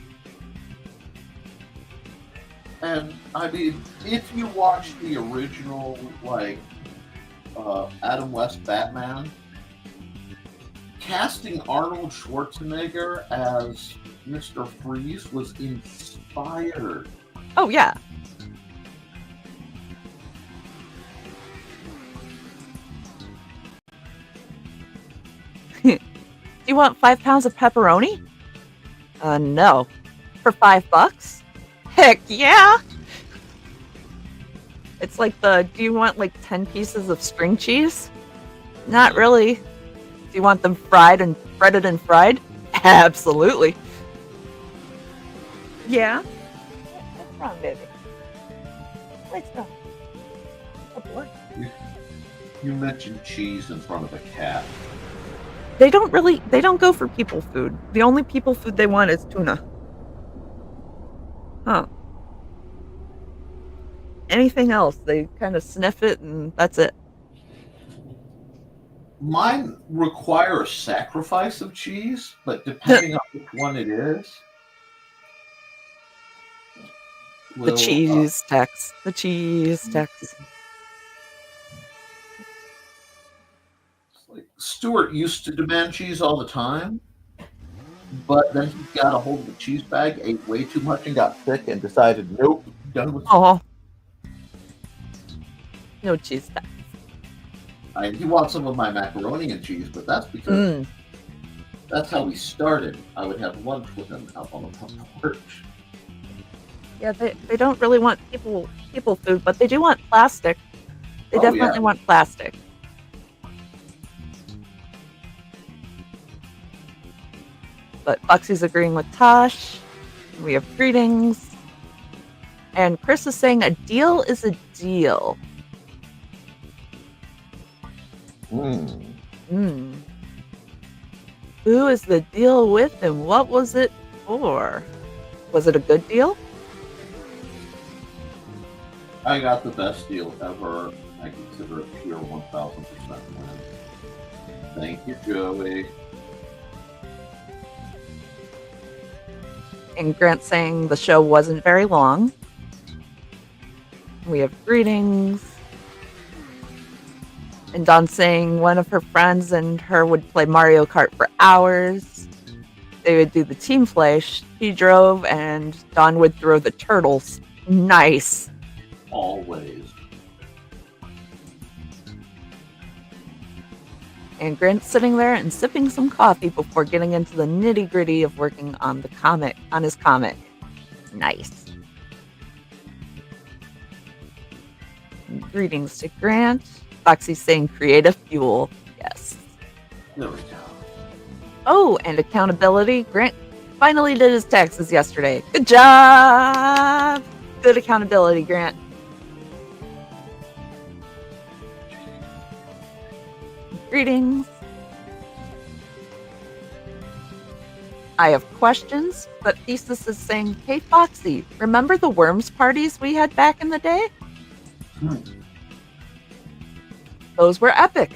And I mean, if you watch the original, Adam West Batman, casting Arnold Schwarzenegger as Mr. Freeze was inspired. Oh, yeah. Do you want 5 pounds of pepperoni? No. For $5? Heck yeah! It's like do you want 10 pieces of string cheese? Not really. Do you want them breaded and fried? Absolutely. Yeah. What's wrong, baby? Let's go. Oh boy. You mentioned cheese in front of a cat. They don't go for people food. The only people food they want is tuna. Huh. Anything else, they kind of sniff it and that's it. Mine require a sacrifice of cheese, but depending on which one it is. The cheese text. The cheese text. Stuart used to demand cheese all the time, but then he got a hold of the cheese bag, ate way too much, and got sick, and decided, nope, done with. Oh, no cheese text. He wants some of my macaroni and cheese, but that's because that's how we started. I would have lunch with him out on the front porch. Yeah, they don't really want people food, but they do want plastic. They definitely want plastic. But Foxy's agreeing with Tosh. We have greetings. And Chris is saying a deal is a deal. Who is the deal with and what was it for? Was it a good deal? I got the best deal ever. I consider it pure 1000%. Thank you, Joey. And Grant saying the show wasn't very long. We have greetings. And Dawn saying one of her friends and her would play Mario Kart for hours. They would do the team play. She drove and Dawn would throw the turtles. Nice. Always. And Grant's sitting there and sipping some coffee before getting into the nitty-gritty of working on his comic. Nice. Greetings to Grant. Foxy's saying creative fuel. Yes. There we go. Oh, and accountability. Grant finally did his taxes yesterday. Good job! Good accountability, Grant. Greetings. I have questions, but Thesis is saying, hey, Foxy, remember the worms parties we had back in the day? Those were epic.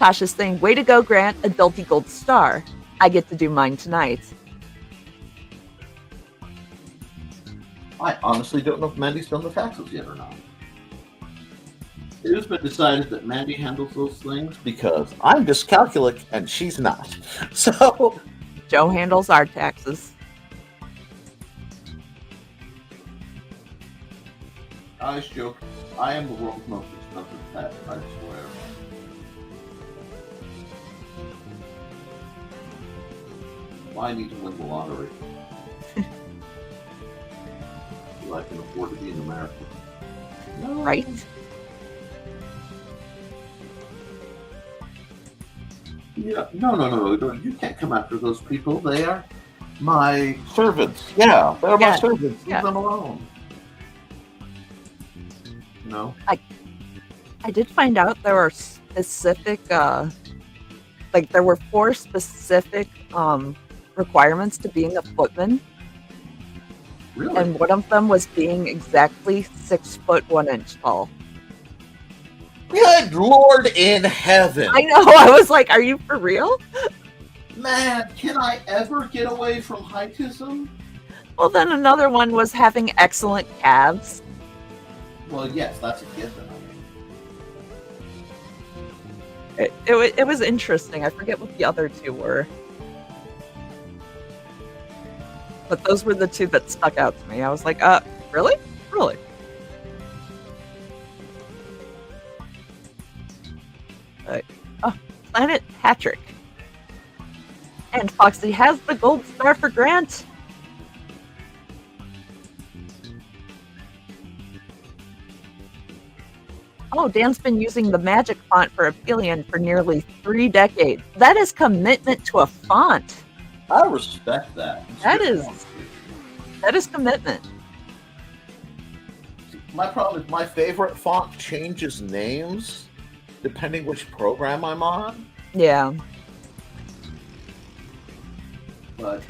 Tasha's saying, way to go, Grant, Adulty Gold Star. I get to do mine tonight. I honestly don't know if Mandy's done the taxes yet or not. It has been decided that Mandy handles those things because I'm dyscalculic and she's not. So Joe handles our taxes. Nice joke. I am the world's most expensive pet, I swear. I need to win the lottery. So I can afford to be in America. No. Right? Yeah, no. You can't come after those people. They are my servants. Yeah, they're my Yeah, servants. Leave yeah. them alone. No. I did find out there are specific, there were 4 specific requirements to being a footman, Really? and one of them was being exactly 6 foot 1 inch tall. Good Lord in heaven. I know. I was like, "Are you for real?" Man, can I ever get away from heightism? Well, then another one was having excellent calves. Well, yes, that's a given. It was interesting. I forget what the other 2 were. But those were the 2 that stuck out to me. I was like, really? Really? Planet Patrick. And Foxy has the gold star for Grant. Oh, Dan's been using the magic font for Aphelion for nearly 3 decades. That is commitment to a font. I respect that. That is commitment. My problem is my favorite font changes names depending which program I'm on. Yeah. But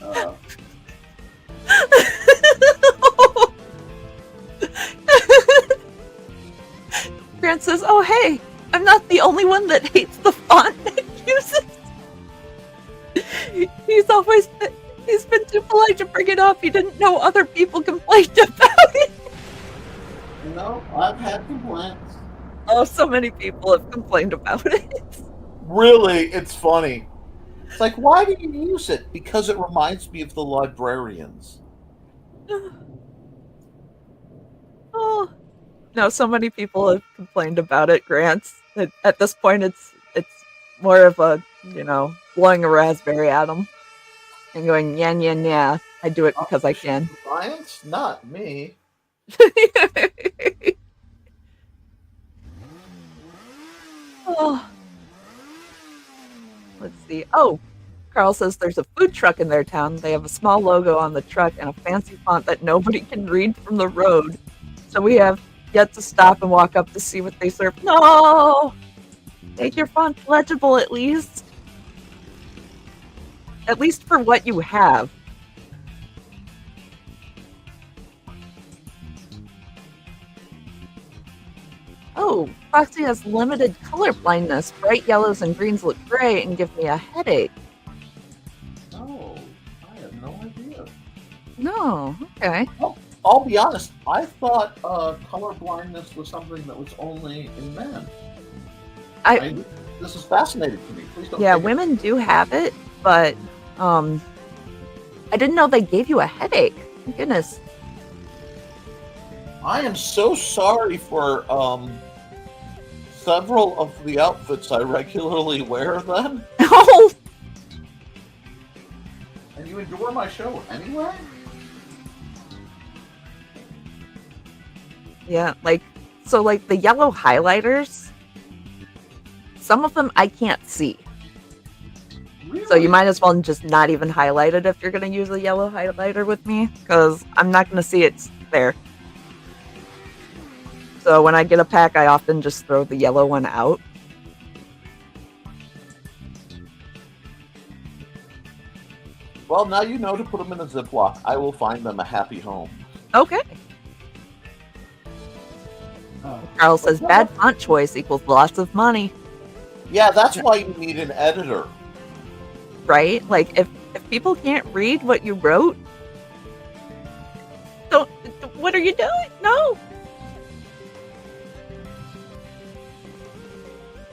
Grant says, "Oh, hey, I'm not the only one that hates the font Nick uses." He's been too polite to bring it up. He didn't know other people complained about it. no, I've had complaints. Oh, so many people have complained about it. Really, it's funny. It's like, why do you use it? Because it reminds me of the librarians. Oh. No, so many people have complained about it, Grant. At this point, it's more of a, blowing a raspberry at them and going, yeah, I do it because I can. Science? Not me. Oh. Let's see. Oh, Carl says there's a food truck in their town. They have a small logo on the truck and a fancy font that nobody can read from the road. So we have yet to stop and walk up to see what they serve. No! Make your font legible at least. At least for what you have. Oh, Foxy has limited color blindness. Bright yellows and greens look gray and give me a headache. Oh, I have no idea. No, okay. I'll be honest, I thought color blindness was something that was only in men. This is fascinating to me. Please don't. Yeah, women do have it, but I didn't know they gave you a headache. My goodness. I am so sorry for several of the outfits I regularly wear then. Oh! And you endure my show anyway? Yeah, the yellow highlighters, some of them I can't see. Really? So you might as well just not even highlight it if you're going to use a yellow highlighter with me, because I'm not going to see it's there. So when I get a pack, I often just throw the yellow one out. Well, now you know to put them in a Ziploc. I will find them a happy home. Okay. Carl says bad font choice equals lots of money. Yeah, that's why you need an editor. Right? Like, if people can't read what you wrote, what are you doing? No.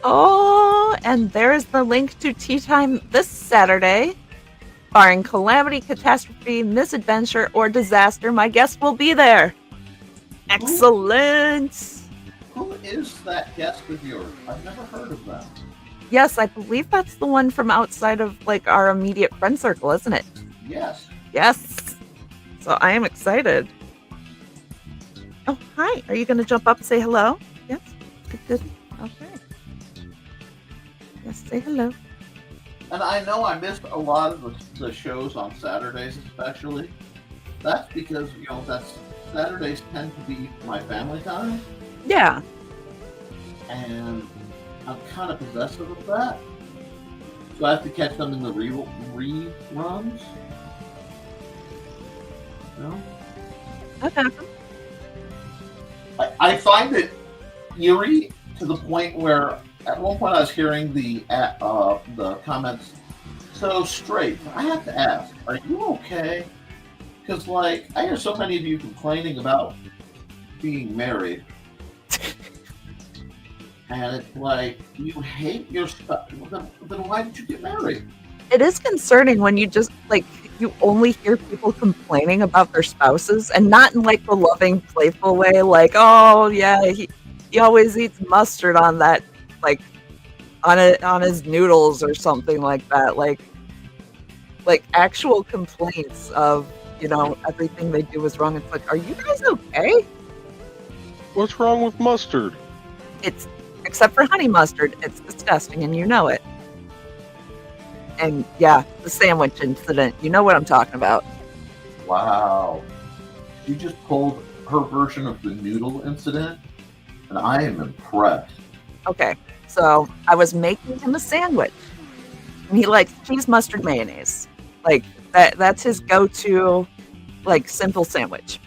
Oh, and there's the link to tea time this Saturday. Barring calamity, catastrophe, misadventure, or disaster, my guest will be there. Excellent. Who is that guest of yours? I've never heard of them. Yes, I believe that's the one from outside of our immediate friend circle, isn't it? Yes. Yes. So I am excited. Oh, hi. Are you going to jump up and say hello? Yes. Good. Okay. Yes, say hello. And I know I missed a lot of the shows on Saturdays, especially. That's because, Saturdays tend to be my family time, Yeah. and I'm kind of possessive of that. So I have to catch them in the reruns. No? Okay. I find it eerie to the point where at one point I was hearing the comments so straight. I have to ask, are you okay? Because I hear so many of you complaining about being married, and it's like you hate your spouse. Then why did you get married? It is concerning when you just you only hear people complaining about their spouses, and not in the loving, playful way, oh yeah, he always eats mustard on that, on his noodles or something like that. Like actual complaints of everything they do is wrong. It's like, are you guys okay? What's wrong with mustard? It's except for honey mustard, it's disgusting, and you know it. And yeah, the sandwich incident, you know what I'm talking about. Wow. She just pulled her version of the noodle incident, and I am impressed. Okay, so I was making him a sandwich, and he likes cheese, mustard, mayonnaise. That's his go-to, simple sandwich.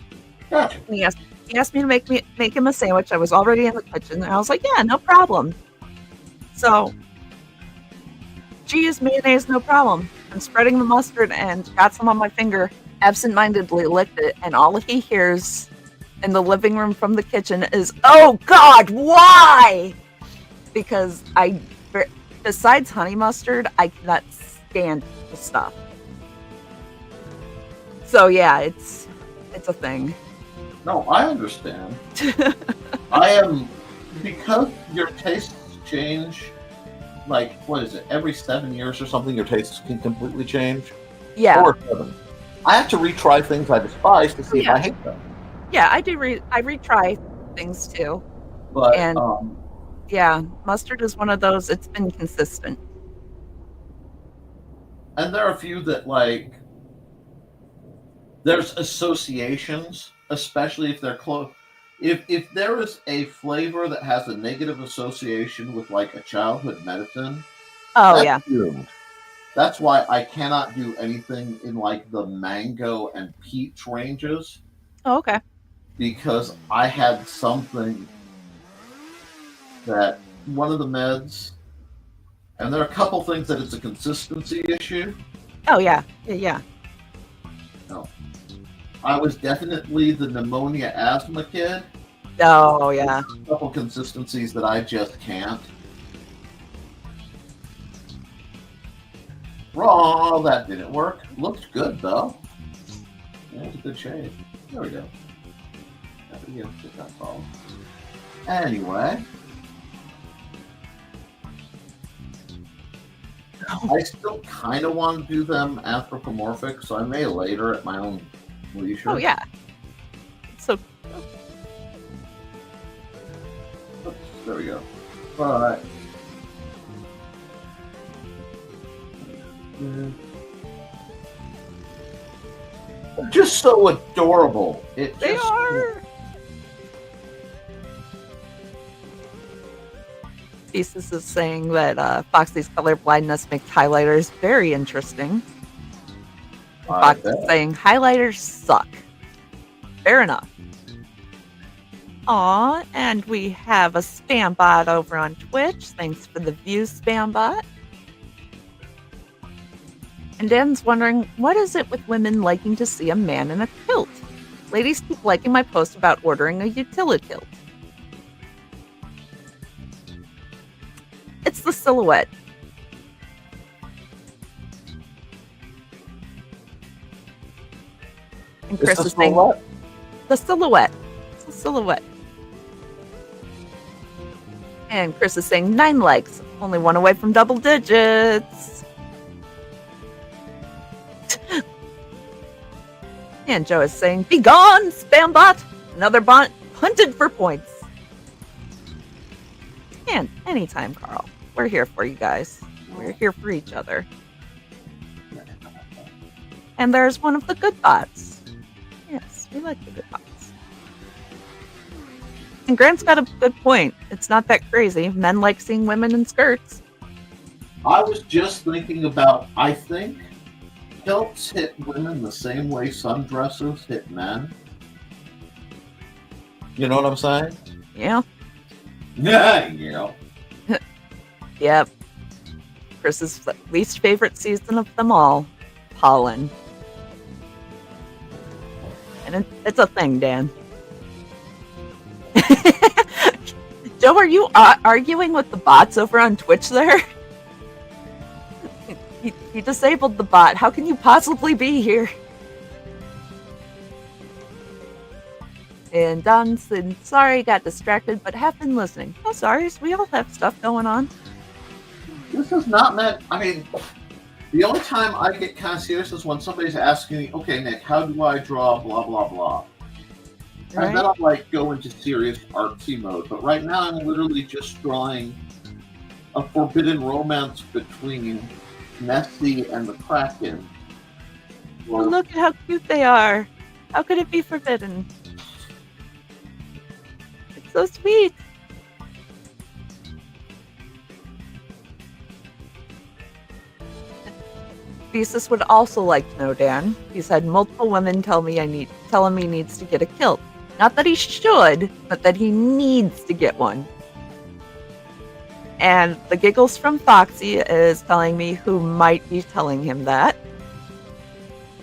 Gotcha. And he asked me to make him a sandwich. I was already in the kitchen, and I was like, yeah, no problem. So cheese, mayonnaise, no problem. I'm spreading the mustard and got some on my finger, absentmindedly licked it, and all he hears in the living room from the kitchen is, "Oh God, why?" Because besides honey mustard, I cannot stand the stuff. So yeah, it's a thing. No, I understand. Because your tastes change, what is it, every 7 years or something, your tastes can completely change? Yeah. Or 7. I have to retry things I despise to see if I hate them. Yeah, I do. I retry things too. But, yeah, mustard is one of those. It's been consistent. And there are a few that, there's associations, especially if they're close. If there is a flavor that has a negative association with a childhood medicine, that's doomed. That's why I cannot do anything in the mango and peach ranges. Oh, okay. Because I had something that one of the meds, and there are a couple things that it's a consistency issue. Oh yeah. No. I was definitely the pneumonia asthma kid. Oh, yeah. There's a couple consistencies that I just can't. Raw, that didn't work. Looked good, though. Yeah, it's a good shade. There we go. Get that solved. Anyway. I still kind of want to do them anthropomorphic, so I may later at my own leisure. Oh, yeah. So. Oops, there we go. But. Just so adorable. They are. Thesis is saying that Foxy's color blindness makes highlighters very interesting. Fox is saying highlighters suck. Fair enough. Aw, and we have a spam bot over on Twitch. Thanks for the view, spam bot. And Dan's wondering, what is it with women liking to see a man in a kilt? Ladies keep liking my post about ordering a utility kilt. It's the silhouette. And Chris is saying, the silhouette. It's the silhouette. And Chris is saying 9 likes, only one away from double digits. And Joe is saying, "Be gone, spam bot! Another bot hunted for points." And anytime, Carl. We're here for you guys. We're here for each other. And there's one of the good bots. Yes, we like the good bots. And Grant's got a good point. It's not that crazy. Men like seeing women in skirts. I was just thinking about, I think kilts hit women the same way sundresses hit men. You know what I'm saying? Yeah. Yeah. Yep. Chris's least favorite season of them all. Pollen. And it's a thing, Dan. Joe, are you arguing with the bots over on Twitch there? He disabled the bot. How can you possibly be here? And Don said, "Sorry, got distracted, but have been listening." No sorries. We all have stuff going on. This is not meant, I mean, the only time I get kind of serious is when somebody's asking me, "Okay, Nick, how do I draw blah, blah, blah?" Right? And then I'll like go into serious artsy mode. But right now I'm literally just drawing a forbidden romance between Nessie and the Kraken. Oh, look at how cute they are. How could it be forbidden? It's so sweet. Thesis would also like to know, Dan. He's had multiple women tell him he needs to get a kilt. Not that he should, but that he needs to get one. And the giggles from Foxy is telling me who might be telling him that.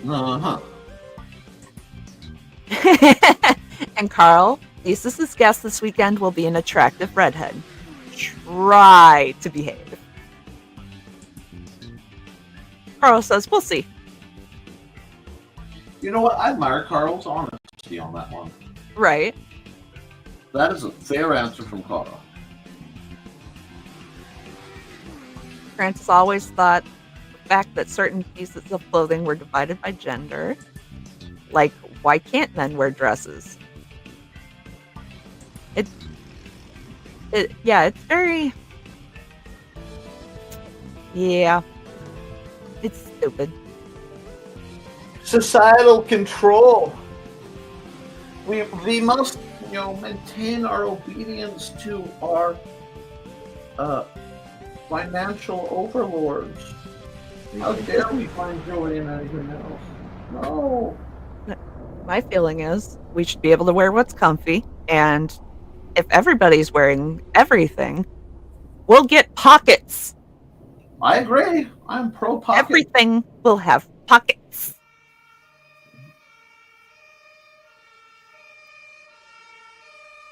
Uh-huh. And Carl, Thesis' guest this weekend will be an attractive redhead. Try to behave. Carl says, "We'll see." You know what? I admire Carl's honesty on that one. Right. That is a fair answer from Carl. Grant has always thought the fact that certain pieces of clothing were divided by gender. Like, why can't men wear dresses? It's very... Yeah. It's stupid. Societal control. We must, maintain our obedience to our financial overlords. How dare we find joy in anything else? No. My feeling is we should be able to wear what's comfy, and if everybody's wearing everything, we'll get pockets. I agree. I'm pro pocket. Everything will have pockets.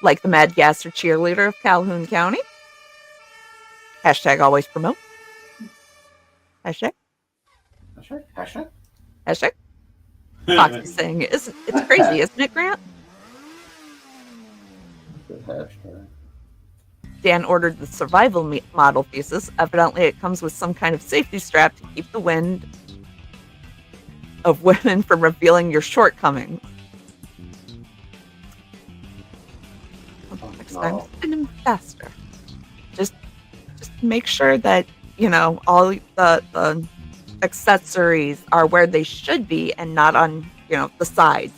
Like the Mad Gasser cheerleader of Calhoun County. Hashtag always promote. Hashtag. Hashtag. Foxy's saying it's crazy, isn't it, Grant? Dan ordered the survival model Thesis. Evidently, it comes with some kind of safety strap to keep the wind of women from revealing your shortcomings. Next time, spin him faster. Just make sure that all the accessories are where they should be and not on the sides.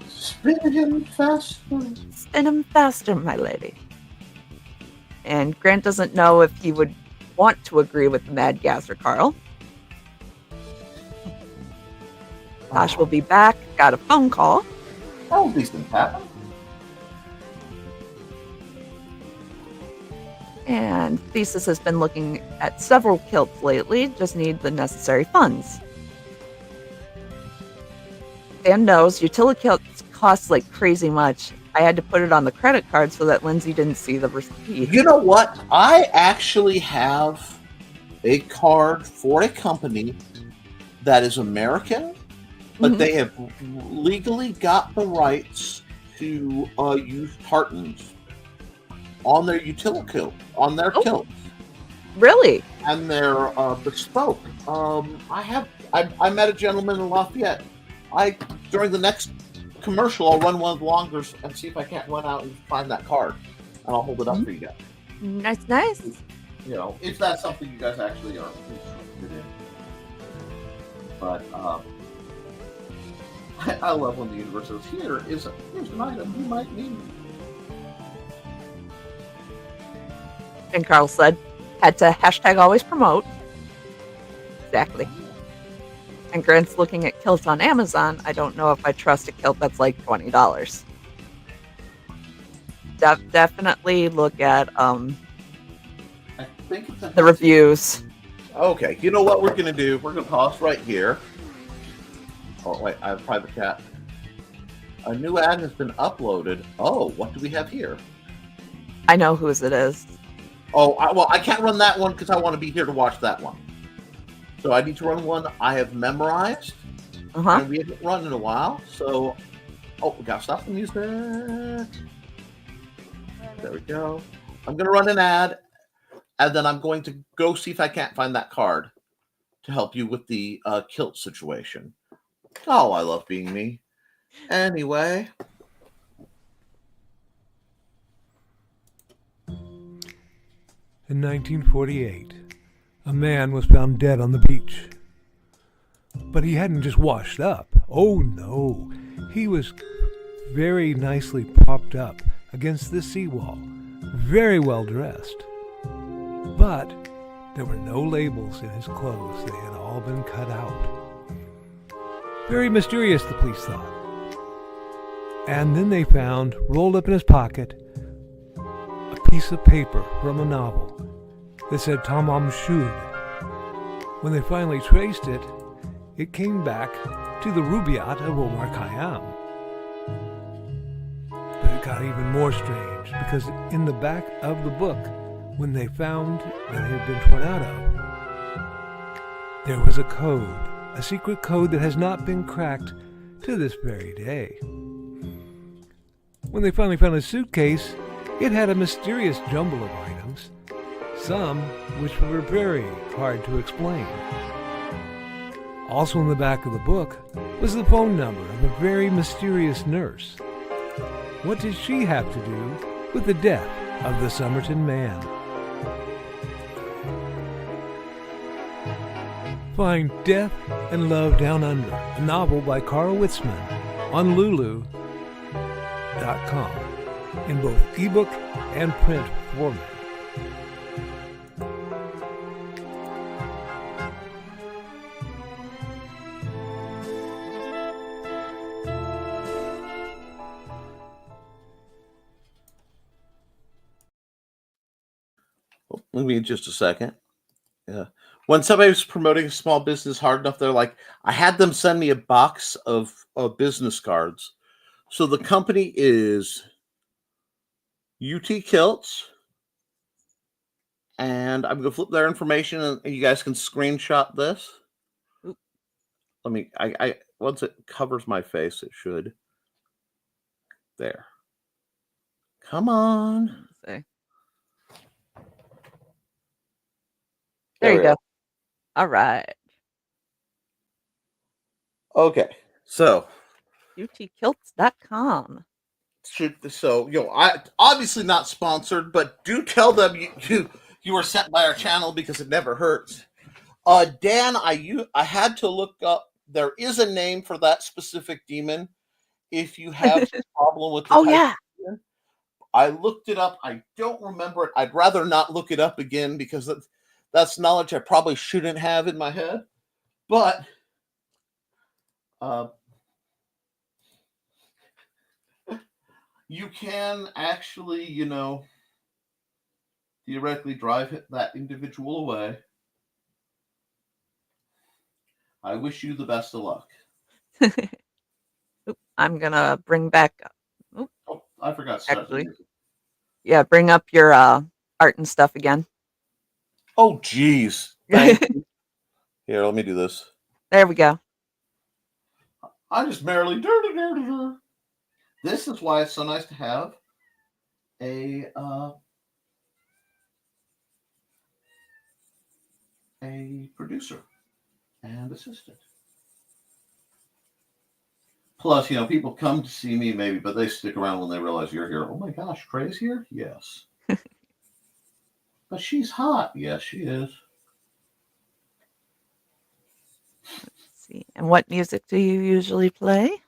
Spin him faster. Spin him faster, my lady. And Grant doesn't know if he would want to agree with the Mad Gasser Carl. Tosh will be back. Got a phone call. All these things happen. And Thesis has been looking at several kilts lately. Just need the necessary funds. Dan knows utility kilts cost like crazy much. I had to put it on the credit card so that Lindsay didn't see the receipt. You know what? I actually have a card for a company that is American, but they have legally got the rights to use tartans on their utility kilt, on their kilts. Really? And they're bespoke. I I met a gentleman in Lafayette. During the next commercial, I'll run one of the longers and see if I can't run out and find that card, and I'll hold it up for you guys. Nice. You know, if that's something you guys actually are interested in. But I love when the universe says, here's an item you might need. And Carl said, had to hashtag always promote. Exactly. And Grant's looking at kilts on Amazon. I don't know if I trust a kilt that's like $20. Definitely look at I think it's the reviews. Okay, you know what we're going to do? We're going to pause right here. Oh, wait, I have private chat. A new ad has been uploaded. Oh, what do we have here? I know whose it is. Oh, I can't run that one because I want to be here to watch that one. So I need to run one I have memorized. And we haven't run in a while. So, we got to stop the music. There we go. I'm going to run an ad. And then I'm going to go see if I can't find that card to help you with the kilt situation. Oh, I love being me. Anyway. In 1948, a man was found dead on the beach. But he hadn't just washed up. Oh no, he was very nicely propped up against the seawall, very well dressed. But there were no labels in his clothes. They had all been cut out. Very mysterious, the police thought. And then they found, rolled up in his pocket, a piece of paper from a novel that said Tamam Shud. When they finally traced it, it came back to the Rubaiyat of Omar Khayyam. But it got even more strange, because in the back of the book, when they found that it had been torn out of, there was a code, a secret code that has not been cracked to this very day. When they finally found his suitcase, it had a mysterious jumble of items, some which were very hard to explain. Also in the back of the book was the phone number of a very mysterious nurse. What did she have to do with the death of the Somerton man? Find Death and Love Down Under, a novel by Carl Witzman, on Lulu.com in both ebook and print format. Let me just a second. Yeah. When somebody's promoting a small business hard enough, they're like, I had them send me a box of business cards. So the company is UT Kilts. And I'm going to flip their information and you guys can screenshot this. Oop. Let me, once it covers my face, it should. There. Come on. There you go. All right. Okay. So. utkilts.com. I obviously not sponsored, but do tell them you were sent by our channel because it never hurts. Dan, I had to look up. There is a name for that specific demon. If you have a problem with the demon, I looked it up. I don't remember it. I'd rather not look it up again because that's knowledge I probably shouldn't have in my head. But you can actually, theoretically drive that individual away. I wish you the best of luck. I'm going to bring back up. Oh, I forgot to start the music. Yeah, bring up your art and stuff again. Oh, geez. Thank you. Here, let me do this. There we go. I just merrily... This is why it's so nice to have a producer and assistant. Plus, people come to see me maybe, but they stick around when they realize you're here. Oh my gosh, Trey's here? Yes. But she's hot. Yes, she is. Let's see. And what music do you usually play?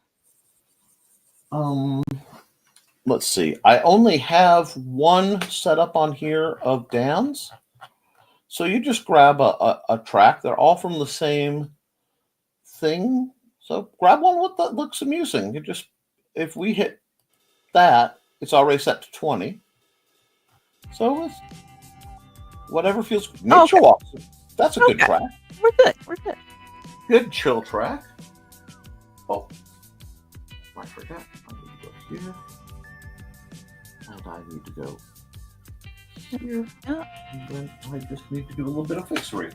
Let's see. I only have one set up on here of Dan's. So you just grab a track. They're all from the same thing. So grab one that looks amusing. If we hit that, it's already set to 20. So it's whatever feels good. Nature Walk. That's a good track. We're good. Good chill track. Oh, I forgot. I need to go here. And I need to go here. Yeah. And then I just need to do a little bit of fixery.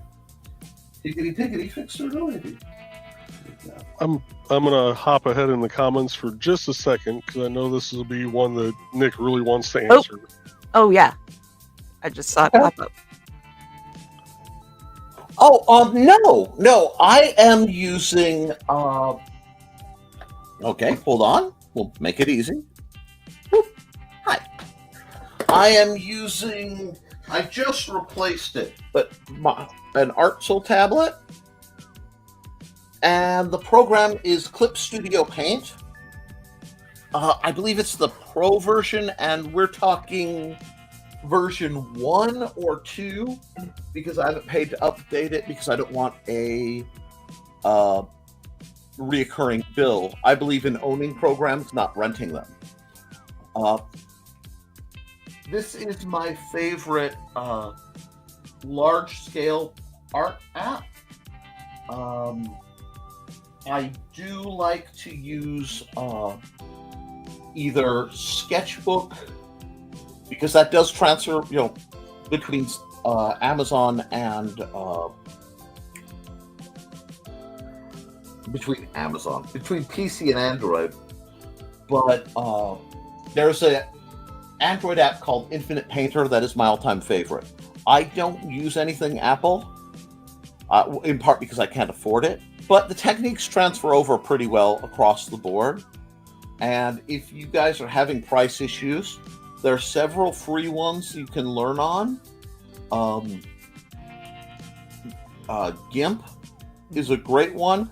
Tickety, fixer, lady. I'm gonna hop ahead in the comments for just a second because I know this will be one that Nick really wants to answer. Oh yeah. I just saw it pop up. No. I am using. Okay, hold on. We'll make it easy. Whoop. Hi. I am using. I just replaced it, but an Artsoul tablet, and the program is Clip Studio Paint. I believe it's the Pro version, and we're talking version 1 or 2 because I haven't paid to update it because I don't want a reoccurring bill. I believe in owning programs, not renting them. This is my favorite large-scale art app. I do like to use either Sketchbook, because that does transfer, between Amazon and between PC and Android. But there's an Android app called Infinite Painter that is my all-time favorite. I don't use anything Apple, in part because I can't afford it. But the techniques transfer over pretty well across the board. And if you guys are having price issues, there are several free ones you can learn on. GIMP is a great one.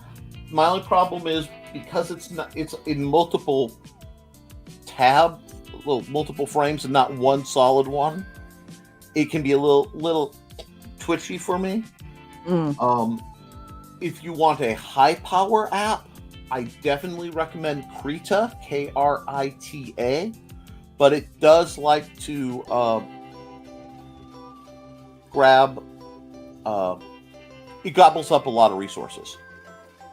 My only problem is because it's in multiple multiple frames and not one solid one. It can be a little twitchy for me. If you want a high power app, I definitely recommend Krita, Krita, but it does like to it gobbles up a lot of resources.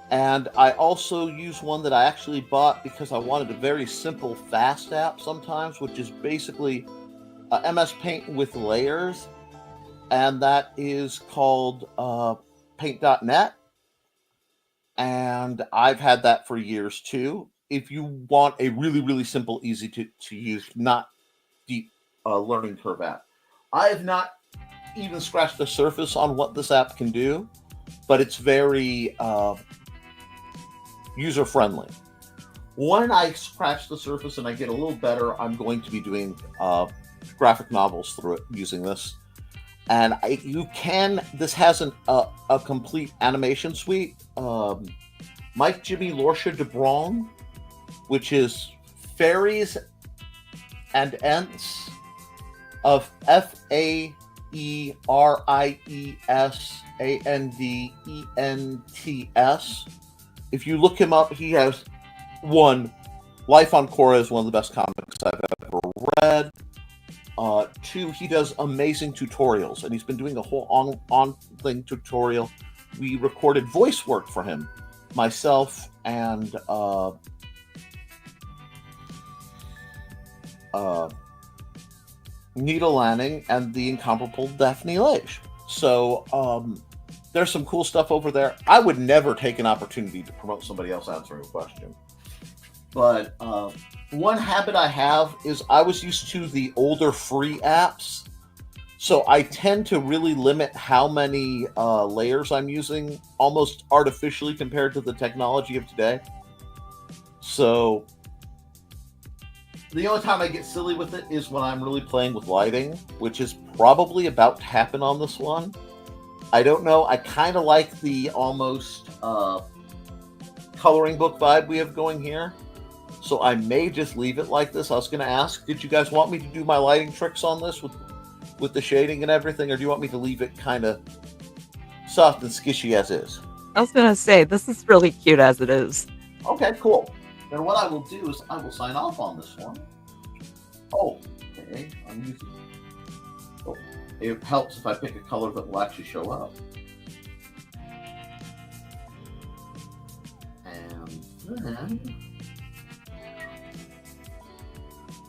And I also use one that I actually bought because I wanted a very simple, fast app sometimes, which is basically MS Paint with layers, and that is called Paint.net. And I've had that for years too. If you want a really, really simple, easy to use, not deep learning curve app. I have not even scratched the surface on what this app can do, but it's very user-friendly. When I scratch the surface and I get a little better, I'm going to be doing graphic novels through it using this. And this has a complete animation suite. Mike Jimmy Lorsha de Braun, which is Fairies and Ents of FAERIESANDENTS. If you look him up, he has Life on Korra is one of the best comics I've ever read. 2, he does amazing tutorials, and he's been doing a whole on-thing tutorial. We recorded voice work for him, myself and Nita Lanning and the incomparable Daphne Leish. So there's some cool stuff over there. I would never take an opportunity to promote somebody else answering a question. But one habit I have is I was used to the older free apps So I tend to really limit how many layers I'm using, almost artificially compared to the technology of today. So the only time I get silly with it is when I'm really playing with lighting, which is probably about to happen on this one. I don't know. I kind of like the almost coloring book vibe we have going here. So I may just leave it like this. I was going to ask, did you guys want me to do my lighting tricks on this with the shading and everything, or do you want me to leave it kind of soft and skishy as is? I was gonna say this is really cute as it is. Okay, cool. Then what I will do is I will sign off on this one. Oh, okay. I'm using. Oh, it helps if I pick a color that will actually show up. And then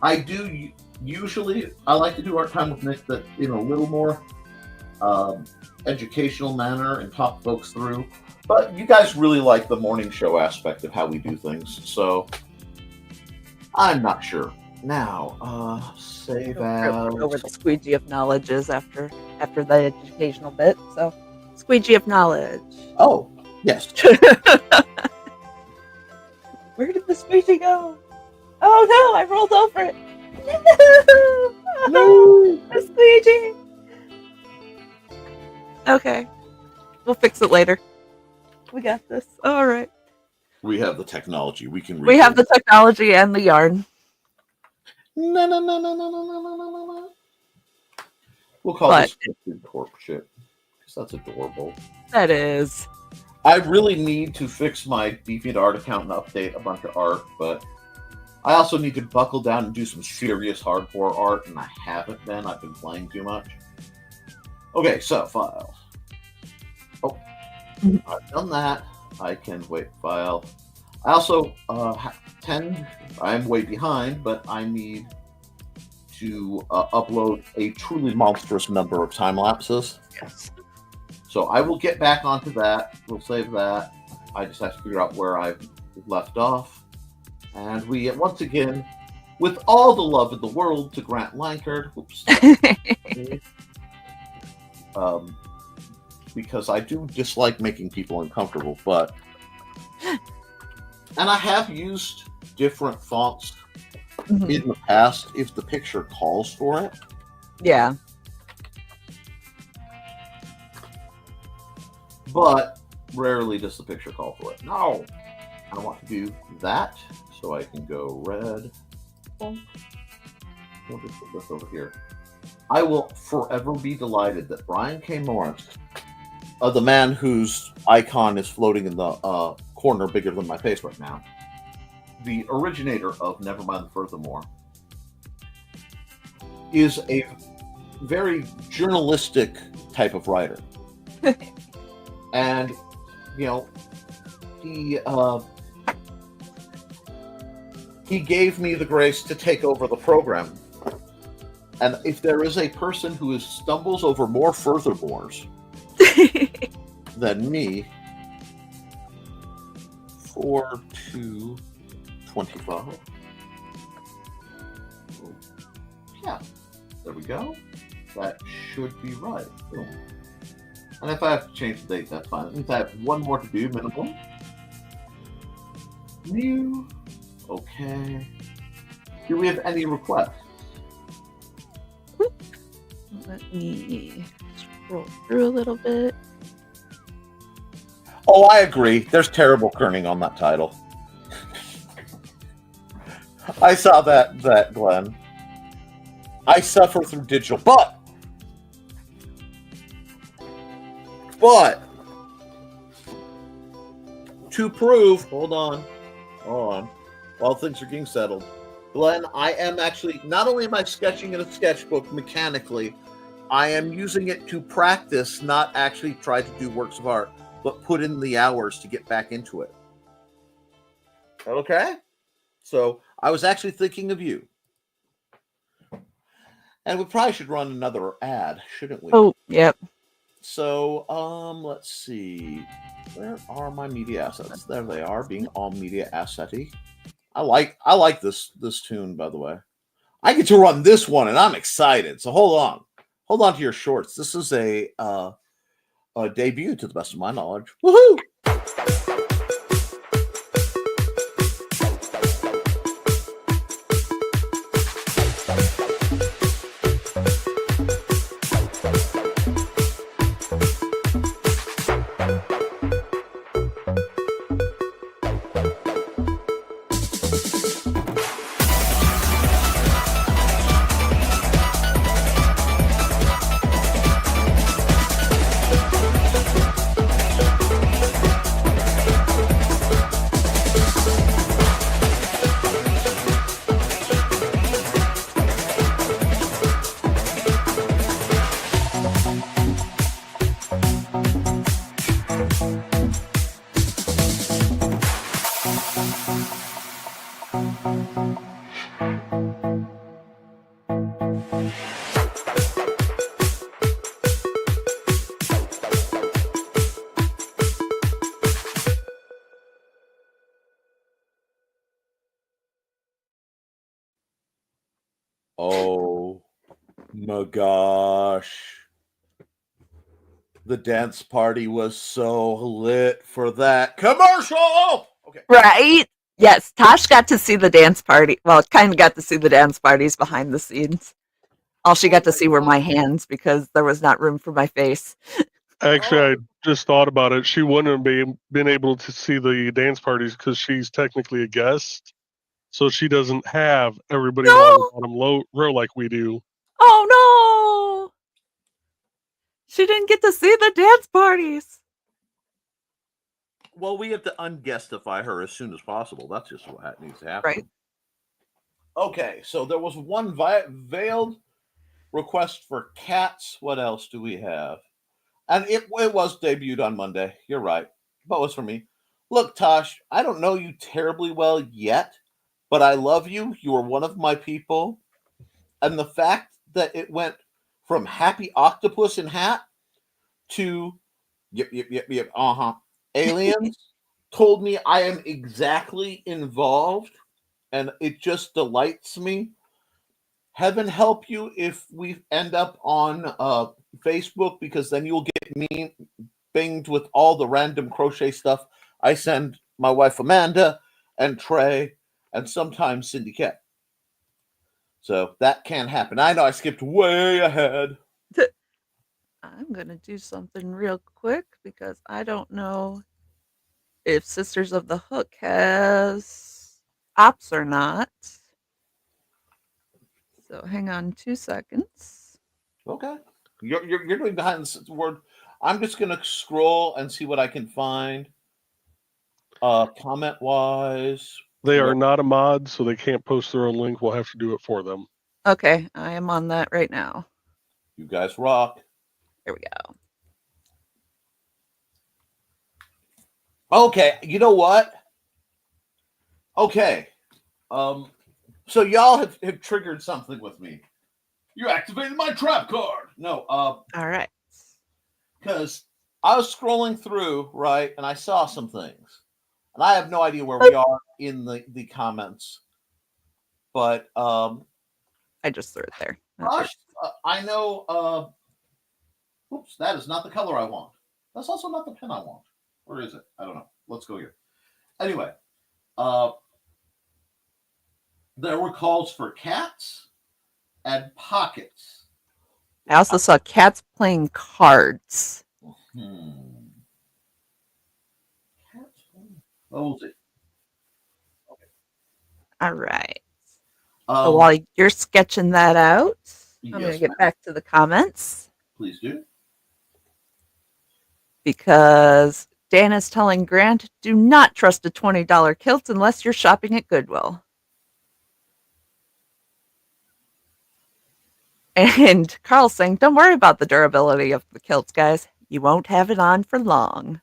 I do usually I like to do art time with Nick that in a little more educational manner and talk folks through. But you guys really like the morning show aspect of how we do things, so I'm not sure. Now, save as Over the squeegee of knowledge is after the educational bit. So, squeegee of knowledge. Oh, yes. Where did the squeegee go? Oh no! I rolled over it. No. The squeegee. Okay, we'll fix it later. We got this. All right. We have the technology. We can. We have the technology and the yarn. No. We'll call But- this Koepp shit because that's adorable. That is. I really need to fix my DeviantArt account and update a bunch of art, but I also need to buckle down and do some serious hardcore art, and I haven't been. I've been playing too much. Okay, so file. Oh, I've done that. I can wait. File. I also I'm way behind, but I need to upload a truly monstrous number of time lapses. Yes. So I will get back onto that. We'll save that. I just have to figure out where I've left off. And we, once again, with all the love in the world to Grant Lankard, because I do dislike making people uncomfortable, but... And I have used different fonts Mhm. in the past if the picture calls for it. Yeah. But rarely does the picture call for it. No, I want to do that, so I can go red. We'll just put this over here. I will forever be delighted that Brian K. Morris, the man whose icon is floating in the corner bigger than my face right now, the originator of Nevermind the Furthermore, is a very journalistic type of writer. And, you know, he gave me the grace to take over the program. And if there is a person who stumbles over more Furthermores than me, 4 to 25. Yeah, there we go. That should be right. Boom. And if I have to change the date, that's fine. That means I have one more to do, minimum. New. Okay. Do we have any requests? Let me scroll through a little bit. Oh, I agree. There's terrible kerning on that title. I saw that, Glenn. I suffer through digital, but to prove, hold on, while things are getting settled, Glenn, I am actually, not only am I sketching in a sketchbook mechanically, I am using it to practice, not actually try to do works of art, but put in the hours to get back into it. Okay? So I was actually thinking of you. And we probably should run another ad, shouldn't we? Oh, yep. So, let's see. Where are my media assets? There they are, being all media asset-y. I like this tune, by the way. I get to run this one, and I'm excited. So hold Hold on to your shorts. This is a debut, to the best of my knowledge. Woohoo! Oh my gosh. The dance party was so lit for that commercial. Okay. Right? Yes, Tosh got to see the dance party. Well, kind of got to see the dance parties behind the scenes. All she got to see were my hands because there was not room for my face. Actually, I just thought about it. She wouldn't have been able to see the dance parties because she's technically a guest. So she doesn't have everybody along the bottom row like we do. Oh no! She didn't get to see the dance parties. Well, we have to unguestify her as soon as possible. That's just what needs to happen. Right. Okay, so there was one veiled request for cats. What else do we have? And it was debuted on Monday. You're right. But was for me. Look, Tosh, I don't know you terribly well yet, but I love you. You are one of my people. And the fact that it went from happy octopus in hat to yep, aliens told me I am exactly involved, and it just delights me. Heaven help you if we end up on Facebook, because then you'll get me binged with all the random crochet stuff I send my wife Amanda and Trey and sometimes Cindy K. So that can't happen. I know I skipped way ahead. I'm going to do something real quick because I don't know if Sisters of the Hook has ops or not. So hang on 2 seconds. Okay. You're doing behind the word. I'm just going to scroll and see what I can find. Comment wise. They are not a mod, so they can't post their own link. We'll have to do it for them. Okay, I am on that right now. You guys rock. Here we go. Okay, you know what? Okay. So y'all have triggered something with me. You activated my trap card. No, all right. Because I was scrolling through, right, and I saw some things. And I have no idea where we are in the comments. But I just threw it there. Gosh, I know oops, that is not the color I want. That's also not the pen I want. Where is it? I don't know. Let's go here. Anyway, there were calls for cats and pockets. I also saw cats playing cards. Cats playing. What was it? Okay. All right. So while you're sketching that out, I'm going to get back to the comments. Please do. Because Dan is telling Grant, do not trust a $20 kilt unless you're shopping at Goodwill. And Carl's saying, don't worry about the durability of the kilts, guys. You won't have it on for long.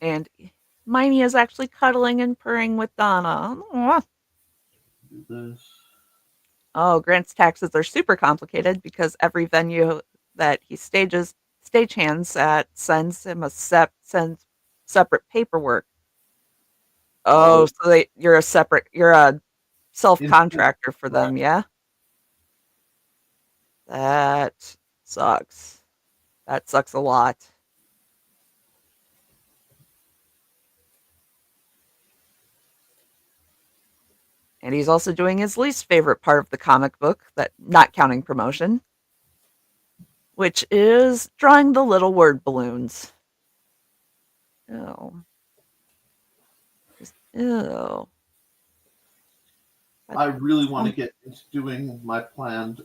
And Miney is actually cuddling and purring with Donna. Do this. Oh, Grant's taxes are super complicated because every venue that he stagehands at sends him separate paperwork. Oh, so you're a Independent. self-contractor for them, Correct. yeah? That sucks. That sucks a lot. And he's also doing his least favorite part of the comic book, that not counting promotion, which is drawing the little word balloons. Oh. Just, ew. I really want to get into doing my planned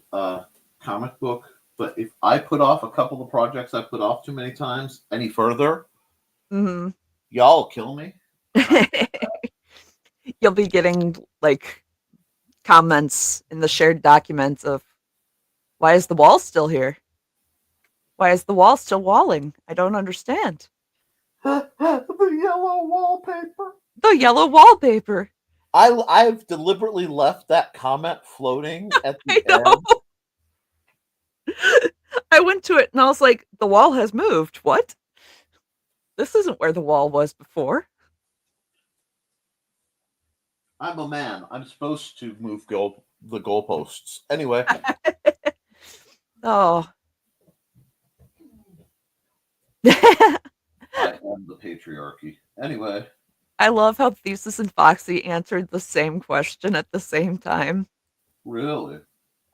comic book, but if I put off a couple of projects I put off too many times any further, Mhm. y'all kill me. You'll be getting like comments in the shared documents of, why is the wall still here? Why is the wall still walling? I don't understand. The yellow wallpaper. The yellow wallpaper. I've deliberately left that comment floating at I the know. end. I went to it and I was like, the wall has moved. What? This isn't where the wall was before. I'm a man. I'm supposed to move the goalposts. Anyway. Oh. I am the patriarchy. Anyway. I love how Thesis and Foxy answered the same question at the same time. Really?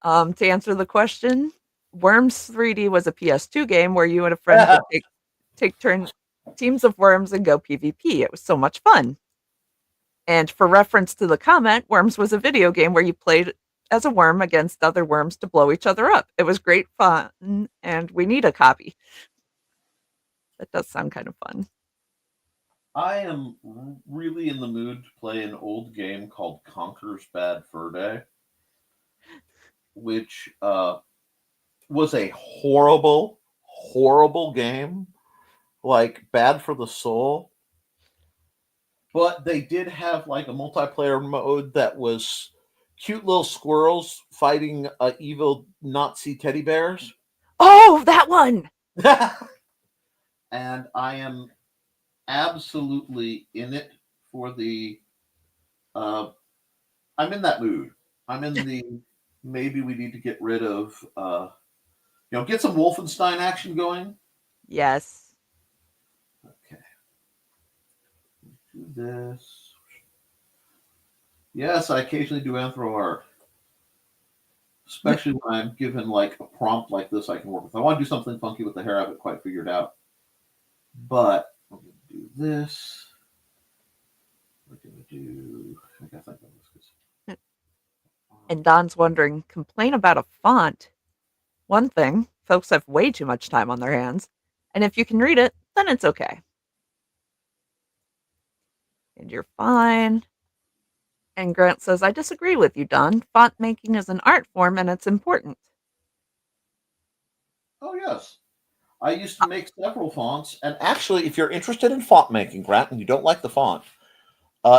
To answer the question, Worms 3D was a PS2 game where you and a friend would take teams of worms and go PvP. It was so much fun. And for reference to the comment, Worms was a video game where you played as a worm against other worms to blow each other up. It was great fun, and we need a copy. That does sound kind of fun. I am really in the mood to play an old game called Conker's Bad Fur Day, which was a horrible, horrible game, like bad for the soul. But they did have like a multiplayer mode that was cute little squirrels fighting evil Nazi teddy bears. Oh, that one! And I am absolutely in it for the. I'm in that mood. I'm in the maybe we need to get rid of. Get some Wolfenstein action going. Yes. Okay. Do this. Yes, I occasionally do anthro art. Especially when I'm given like a prompt like this I can work with. I want to do something funky with the hair. I haven't quite figured out. But we're going to do this. We're going to do. I guess I know this. And Don's wondering, complain about a font. One thing, folks have way too much time on their hands. And if you can read it, then it's okay. And you're fine. And Grant says, I disagree with you, Don. Font making is an art form and it's important. Oh, yes. I used to make several fonts. And actually, if you're interested in font making, Grant, and you don't like the font,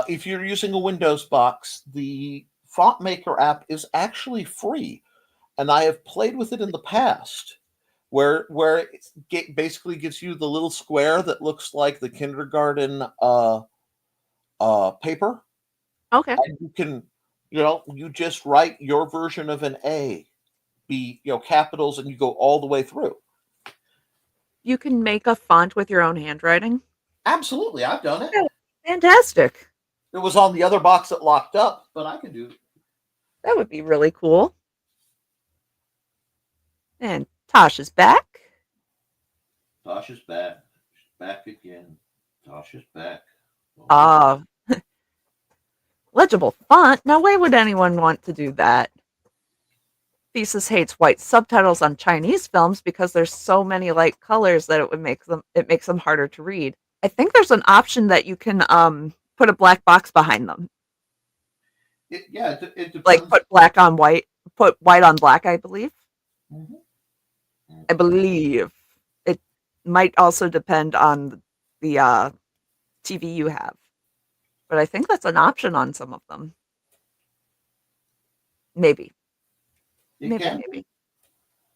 if you're using a Windows box, the Font Maker app is actually free. And I have played with it in the past, where it basically gives you the little square that looks like the kindergarten paper. Okay. And you can, you just write your version of an A, be capitals, and you go all the way through. You can make a font with your own handwriting? Absolutely, I've done it. Oh, fantastic. It was on the other box that locked up, but I can do it. That would be really cool. And Tosh is back. Tosh is back. She's back again. Tosh is back. Legible font? Now, why would anyone want to do that? Thesis hates white subtitles on Chinese films because there's so many light colors that it makes them harder to read. I think there's an option that you can put a black box behind them. It depends. Like put white on black, I believe. Mm-hmm. I believe it might also depend on the TV you have, but I think that's an option on some of them. Maybe. Maybe.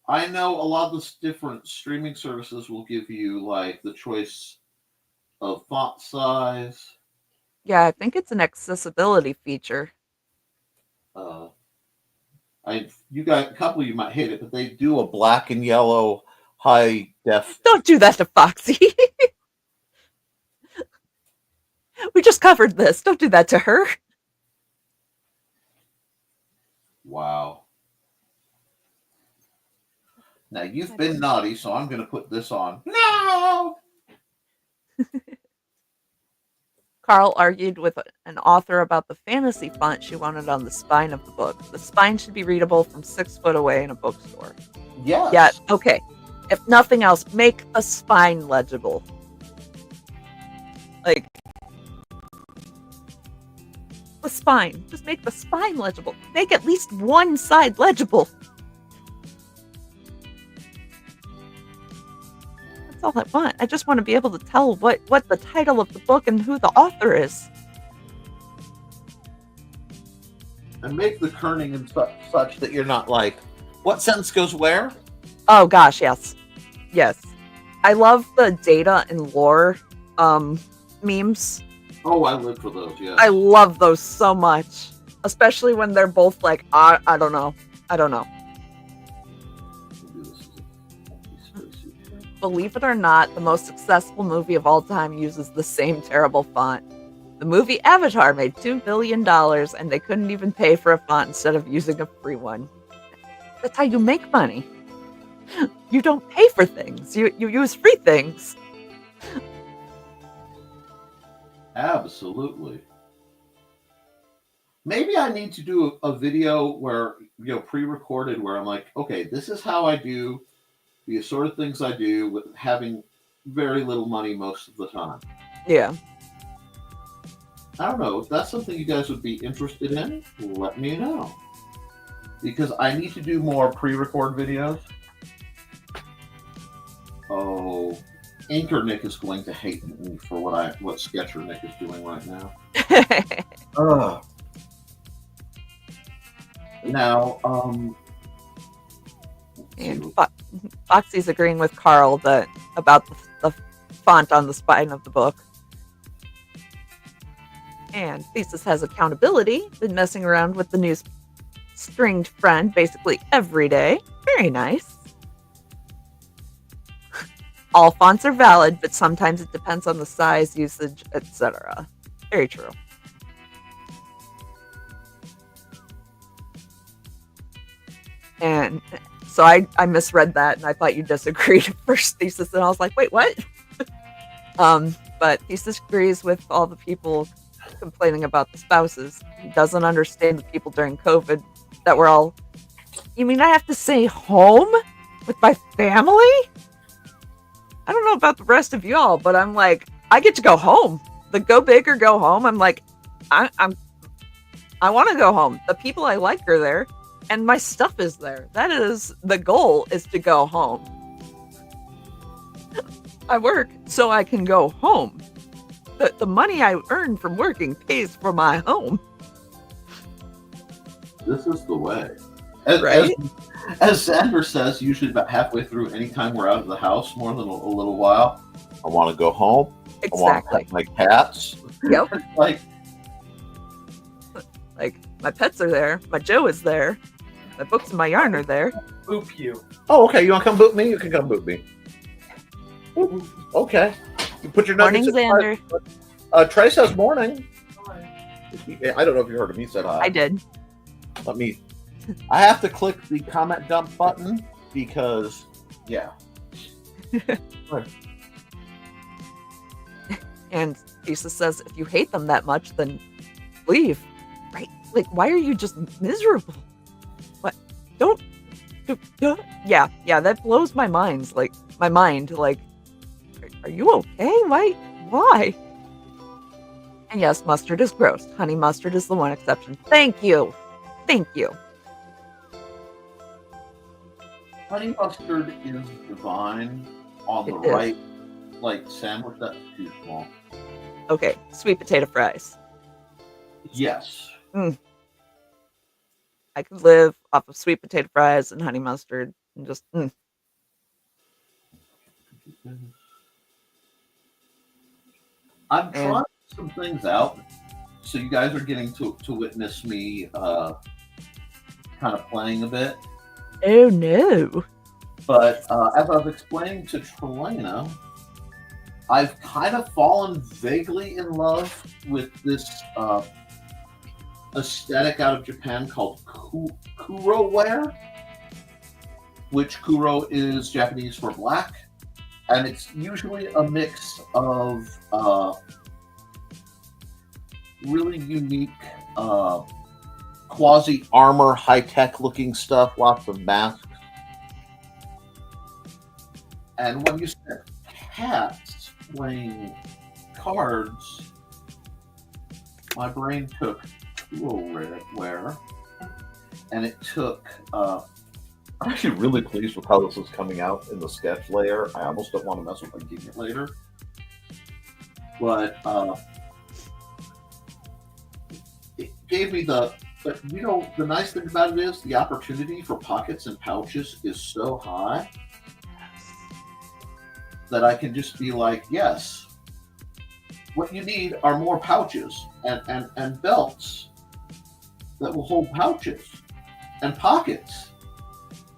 I know a lot of the different streaming services will give you like the choice of font size, Yeah, I think it's an accessibility feature. You got a couple of you might hate it, but they do a black and yellow high def. Don't do that to Foxy. We just covered this. Don't do that to her. Wow. Now you've been naughty, so I'm going to put this on. No. Carl argued with an author about the fantasy font she wanted on the spine of the book. The spine should be readable from 6 foot away in a bookstore. Yes. Yeah, okay. If nothing else, make the spine legible. Like, the spine. Just make the spine legible. Make at least one side legible. That's all I want. I just want to be able to tell what the title of the book and who the author is. And make the kerning and such that you're not like, what sentence goes where? Oh gosh, yes. Yes. I love the data and lore memes. Oh, I live for those, yeah. I love those so much. Especially when they're both like, I don't know. I don't know. Believe it or not, the most successful movie of all time uses the same terrible font. The movie Avatar made $2 billion and they couldn't even pay for a font instead of using a free one. That's how you make money. You don't pay for things. You use free things. Absolutely. Maybe I need to do a video where, pre-recorded where I'm like, okay, this is how I do the sort of things I do with having very little money most of the time. Yeah. I don't know. If that's something you guys would be interested in, let me know. Because I need to do more pre-record videos. Oh, Anchor Nick is going to hate me for what Sketcher Nick is doing right now. Now, and Foxy's agreeing with Carl about the font on the spine of the book. And Thesis has accountability, been messing around with the new stringed friend basically every day. Very nice. All fonts are valid, but sometimes it depends on the size, usage, etc. Very true. And so I misread that, and I thought you disagreed at first, Thesis, and I was like, wait, what? But Thesis agrees with all the people complaining about the spouses. He doesn't understand the people during COVID that were all, you mean I have to stay home with my family? I don't know about the rest of y'all, but I'm like, I get to go home. The go big or go home. I'm like, I want to go home. The people I like are there, and my stuff is there. That is the goal, is to go home. I work so I can go home. The money I earn from working pays for my home. This is the way. Right? As Sandra says, usually about halfway through, anytime we're out of the house more than a little while, I want to go home. Exactly. I want to pet my cats. Yep. Like my pets are there. My Joe is there. My books and my yarn are there. Boop you. oh, okay, you want to come boot me? You can come boot me. Ooh, okay. You put your Morning, nuggets in Xander. Trey says morning. I don't know if you heard me say hi. I did. I have to click the comment dump button because, yeah. And Thesis says, if you hate them that much, then leave. Right? Like, why are you just miserable? What? Don't. Yeah, that blows my mind. Like, are you okay? Why? And yes, mustard is gross. Honey mustard is the one exception. Thank you. Honey mustard is divine on the It is. right, sandwich. That's too small. Okay, sweet potato fries. Yes. I could live off of sweet potato fries and honey mustard and just. I'm trying to some things out. So you guys are getting to witness me kind of playing a bit. Oh no. But as I was explaining to Trelena, I've kind of fallen vaguely in love with this aesthetic out of Japan called Kuro wear, which Kuro is Japanese for black. And it's usually a mix of really unique quasi-armor, high-tech looking stuff, lots of masks. And when you said cats playing cards, my brain took wear, and it took... I'm actually really pleased with how this is coming out in the sketch layer. I almost don't want to mess with inking it later. But it gave me the... But, you know, the nice thing about it is the opportunity for pockets and pouches is so high that I can just be like, yes, what you need are more pouches and belts that will hold pouches and pockets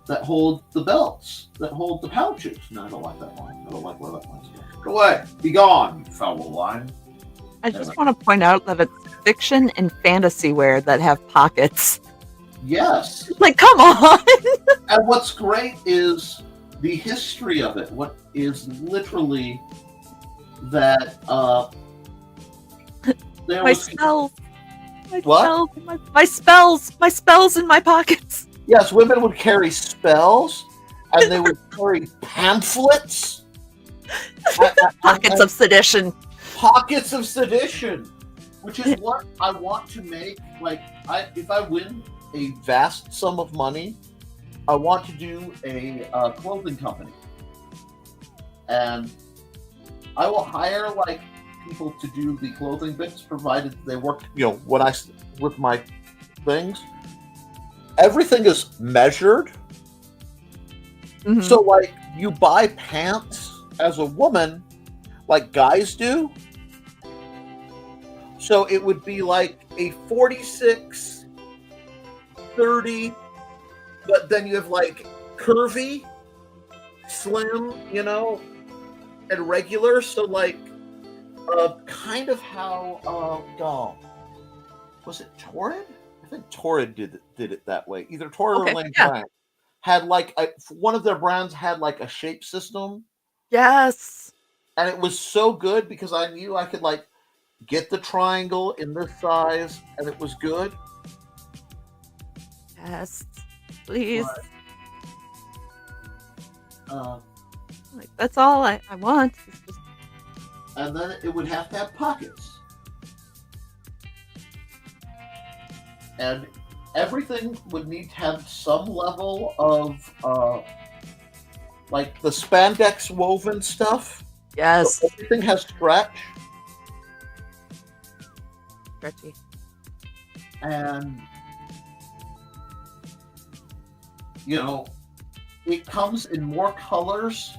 that hold the belts, that hold the pouches. No, I don't like that line. I don't like where that line's going. Go away. Be gone, you foul line. I just want to point out that it's fiction and fantasy wear that have pockets. Yes. Like, come on! And what's great is the history of it. What is literally that there My was... spells. What? My spells in my pockets. Yes, women would carry spells, and they would carry pamphlets. Pockets of sedition. Pockets of sedition, which is what I want to make. Like, if I win a vast sum of money, I want to do a clothing company, and I will hire like people to do the clothing bits, provided they work. You know, when I with my things, everything is measured. Mm-hmm. So, like, you buy pants as a woman, like guys do. So it would be like a 46, 30, but then you have like curvy, slim, you know, and regular. So like, kind of how, was it Torrid? I think Torrid did it that way. Either Torrid or Lane Bryant had like one of their brands had like a shape system. Yes. And it was so good because I knew I could like get the triangle in this size, and it was good. Yes. Please. But, like, that's all I want. It's just... And then it would have to have pockets. And everything would need to have some level of, like the spandex woven stuff. Yes. So everything has stretch. Stretchy. And, you know, it comes in more colors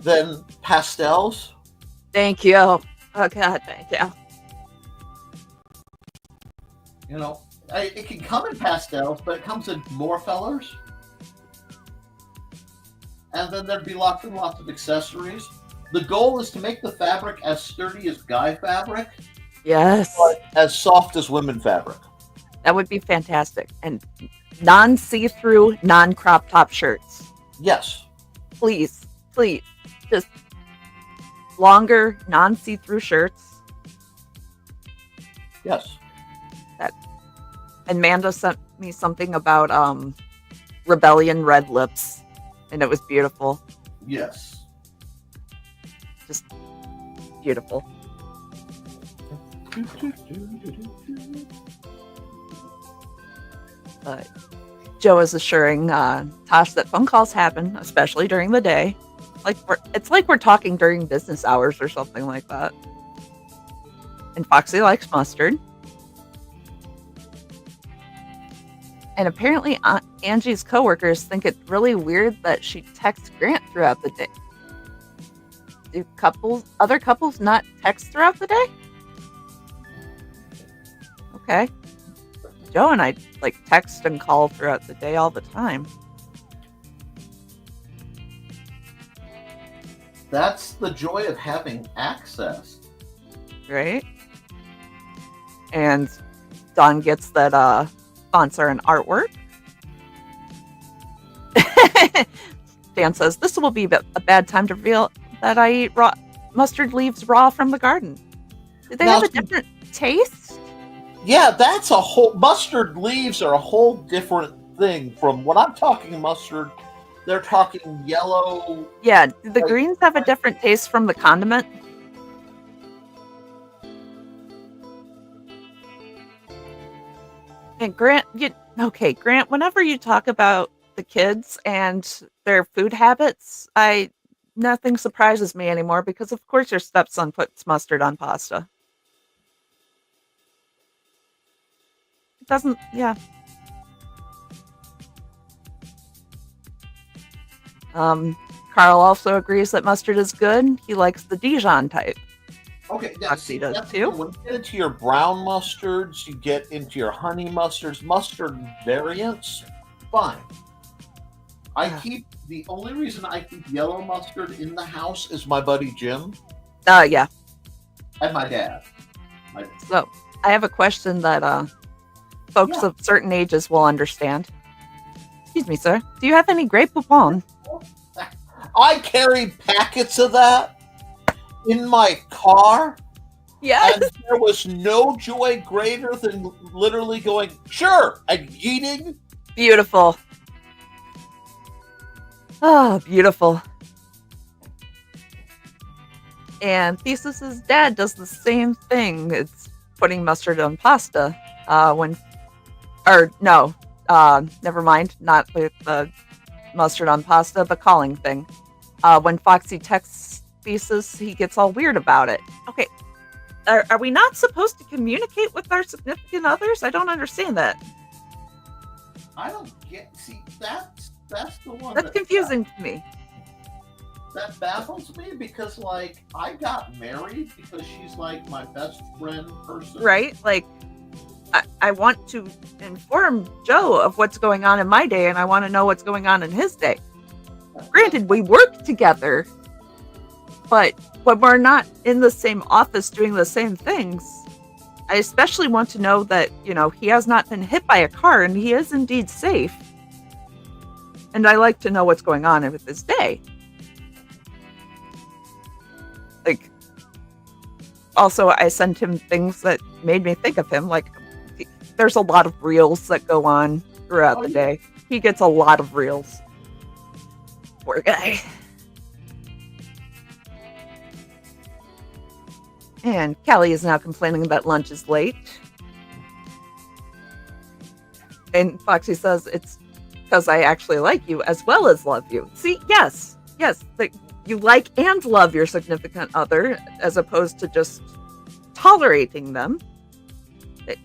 than pastels. Thank you. Oh, God, thank you. You know, it can come in pastels, but it comes in more colors. And then there'd be lots and lots of accessories. The goal is to make the fabric as sturdy as guy fabric. Yes. But as soft as women fabric. That would be fantastic. And non-see-through, non-crop top shirts. Yes. Please. Just longer, non-see-through shirts. Yes. And Manda sent me something about Rebellion red lips. And it was beautiful. Yes. Just beautiful. But Joe is assuring Tosh that phone calls happen, especially during the day. It's like we're talking during business hours or something like that. And Foxy likes mustard. And apparently Angie's coworkers think it really weird that she texts Grant throughout the day. Do other couples not text throughout the day? Okay. Joe and I like text and call throughout the day all the time. That's the joy of having access. Right? And Dawn gets that sponsor and artwork. Dan says, this will be a bad time to reveal that I eat raw mustard leaves raw from the garden. Do they Now, have a different taste? Yeah, that's a whole... Mustard leaves are a whole different thing from what I'm talking mustard. They're talking yellow. Yeah, do the greens have a different taste from the condiment? And Grant, Grant, whenever you talk about the kids and their food habits, nothing surprises me anymore because of course your stepson puts mustard on pasta. It doesn't, yeah. Carl also agrees that mustard is good. He likes the Dijon type. Okay, Foxy does too. When you get into your brown mustards, you get into your honey mustards, mustard variants, fine. The only reason I keep yellow mustard in the house is my buddy Jim. Yeah. And my dad. So, I have a question that folks of certain ages will understand. Excuse me, sir. Do you have any Grey Poupon? I carry packets of that in my car. Yes. And there was no joy greater than literally going, sure, and eating. Beautiful. Oh, beautiful. And Thesis's dad does the same thing. It's putting mustard on pasta. Never mind. Not with the mustard on pasta, the calling thing. When Foxy texts Thesis, he gets all weird about it. Okay. Are we not supposed to communicate with our significant others? I don't understand that. I don't get... See, that's the one That's confusing to me. That baffles me because, like, I got married because she's, like, my best friend person. Right? Like, I want to inform Joe of what's going on in my day, and I want to know what's going on in his day. Granted, we work together, but when we're not in the same office doing the same things, I especially want to know that, he has not been hit by a car and he is indeed safe. And I like to know what's going on with his day. Like, also, I sent him things that made me think of him. Like, there's a lot of reels that go on throughout the day. He gets a lot of reels. Poor guy. And Callie is now complaining that lunch is late. And Foxy says, it's because I actually like you as well as love you. See, yes, that you like and love your significant other as opposed to just tolerating them. I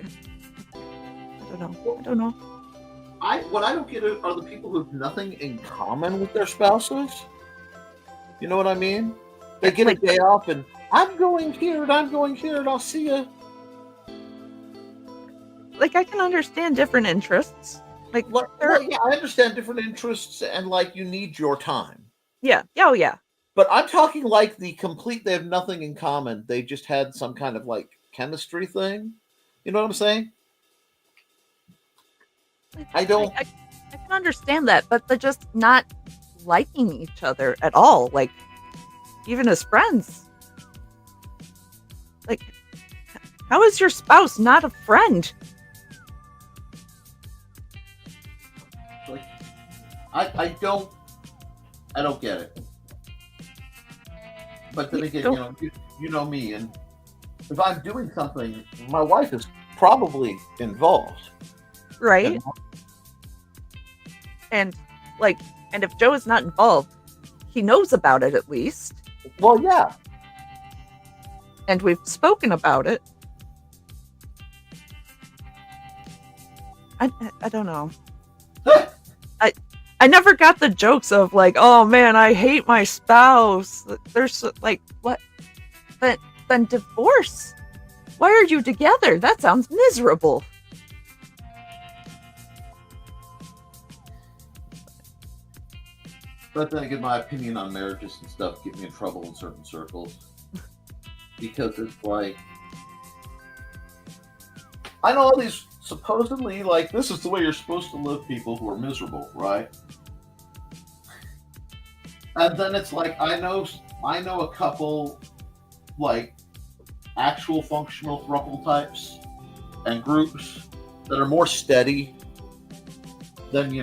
don't know. What I don't get are the people who have nothing in common with their spouses. You know what I mean? They get a day off and I'm going here and I'm going here and I'll see you. Like, I can understand different interests. Like, I understand different interests and, like, you need your time. Yeah. Oh, yeah. But I'm talking like they have nothing in common. They just had some kind of, like, chemistry thing. You know what I'm saying? I can understand that, but they're just not liking each other at all. Like, even as friends. Like, how is your spouse not a friend? Like, I don't get it. But then again, you know me, and if I'm doing something, my wife is probably involved. Right. And if Joe is not involved, he knows about it at least. Well, yeah. And we've spoken about it. I don't know. I never got the jokes of like, oh man, I hate my spouse. There's like, what? Then divorce. Why are you together? That sounds miserable. But then again, my opinion on marriages and stuff get me in trouble in certain circles. Because it's like, I know all these supposedly, like, this is the way you're supposed to live, people who are miserable, right? And then it's like, I know a couple, like, actual functional throuple types and groups that are more steady than,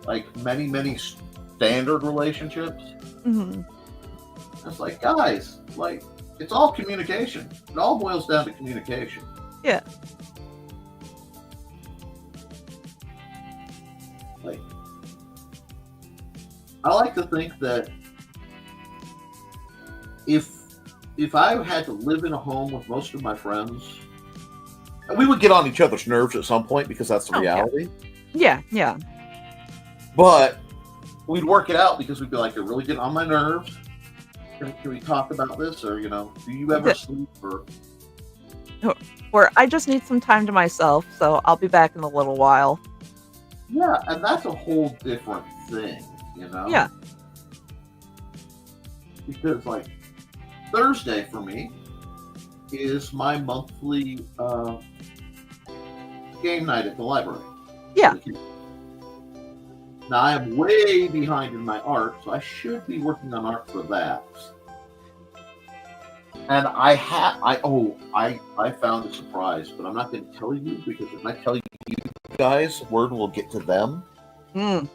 like many standard relationships. Mm-hmm. It's like, guys, like, it's all communication. It all boils down to communication. Yeah. Like, I like to think that if I had to live in a home with most of my friends, and we would get on each other's nerves at some point because that's the reality. Yeah. But we'd work it out because we'd be like, you're really getting on my nerves. Can we talk about this? Or, do you ever sleep? Or I just need some time to myself, so I'll be back in a little while. Yeah, and that's a whole different thing, Yeah. Because, like, Thursday for me is my monthly game night at the library. Yeah. Now, I am way behind in my art, so I should be working on art for that. And I found a surprise, but I'm not going to tell you because if I tell you guys, word will get to them. Mm.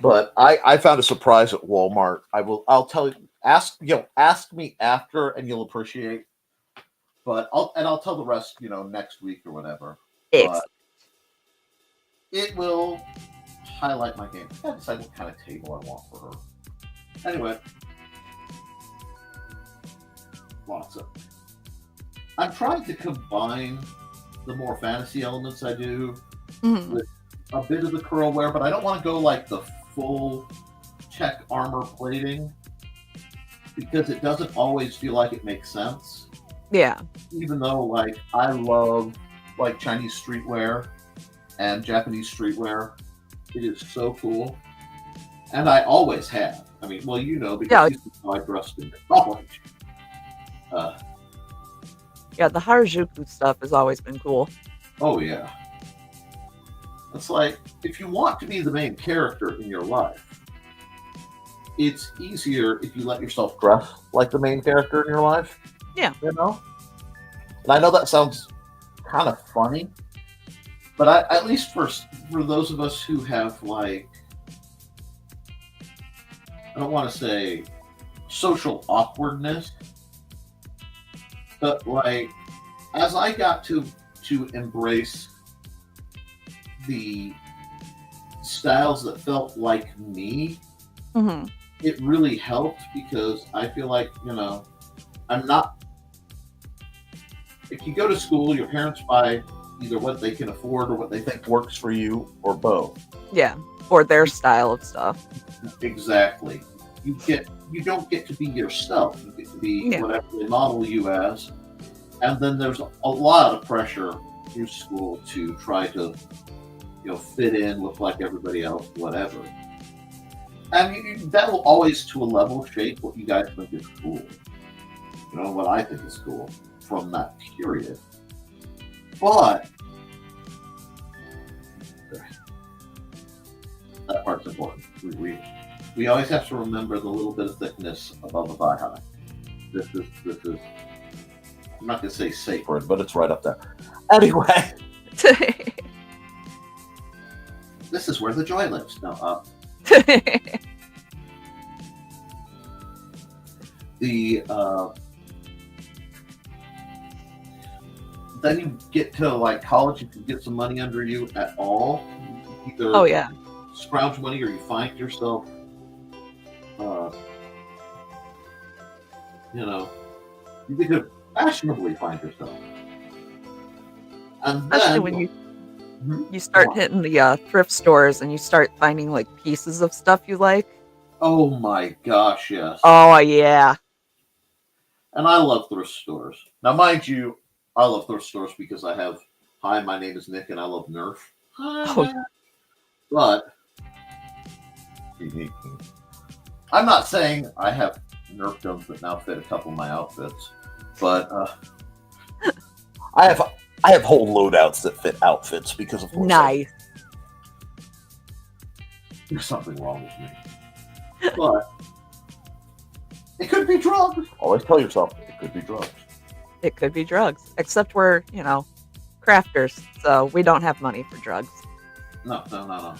But I found a surprise at Walmart. I'll tell you. Ask me after, and you'll appreciate. But I'll tell the rest, next week or whatever. Excellent. But it will highlight my game. I gotta decide what kind of table I want for her. Anyway, I'm trying to combine the more fantasy elements I do with a bit of the curlware, but I don't want to go like the full tech armor plating because it doesn't always feel like it makes sense. Yeah. Even though, like, I love like Chinese streetwear and Japanese streetwear. It is so cool. And I always have. I mean, well, because this is how I dressed in college. Yeah, the Harajuku stuff has always been cool. Oh, yeah. It's like, if you want to be the main character in your life, it's easier if you let yourself dress like the main character in your life. Yeah. And I know that sounds kind of funny, but at least for those of us who have, like, I don't want to say social awkwardness, but, like, as I got to embrace the styles that felt like me, it really helped because I feel like, I'm not. If you go to school, your parents buy either what they can afford or what they think works for you, or both. Yeah, or their style of stuff. Exactly. You don't get to be yourself. You get to be whatever they model you as. And then there's a lot of pressure through school to try to, fit in, look like everybody else, whatever. And that will always, to a level, shape what you guys think is cool. What I think is cool from that period. But that part's important. We always have to remember the little bit of thickness above the thigh high. This is I'm not going to say sacred, but it's right up there. Anyway. This is where the joy lives. No, then you get to, like, college, you can get some money under you at all. Either scrounge money or you find yourself, you get to fashionably find yourself. And especially then, when you start hitting the thrift stores and you start finding, like, pieces of stuff you like. Oh my gosh, yes. Oh, yeah. And I love thrift stores. Now, mind you, I love thrift stores because I have, hi, my name is Nick and I love Nerf. Hi, Oh. Nerf. But I'm not saying I have Nerf guns that now fit a couple of my outfits, but I have whole loadouts that fit outfits because of course Nice. there's something wrong with me. But it could be drugs. Always tell yourself it could be drugs. It could be drugs. Except we're, crafters, so we don't have money for drugs. No.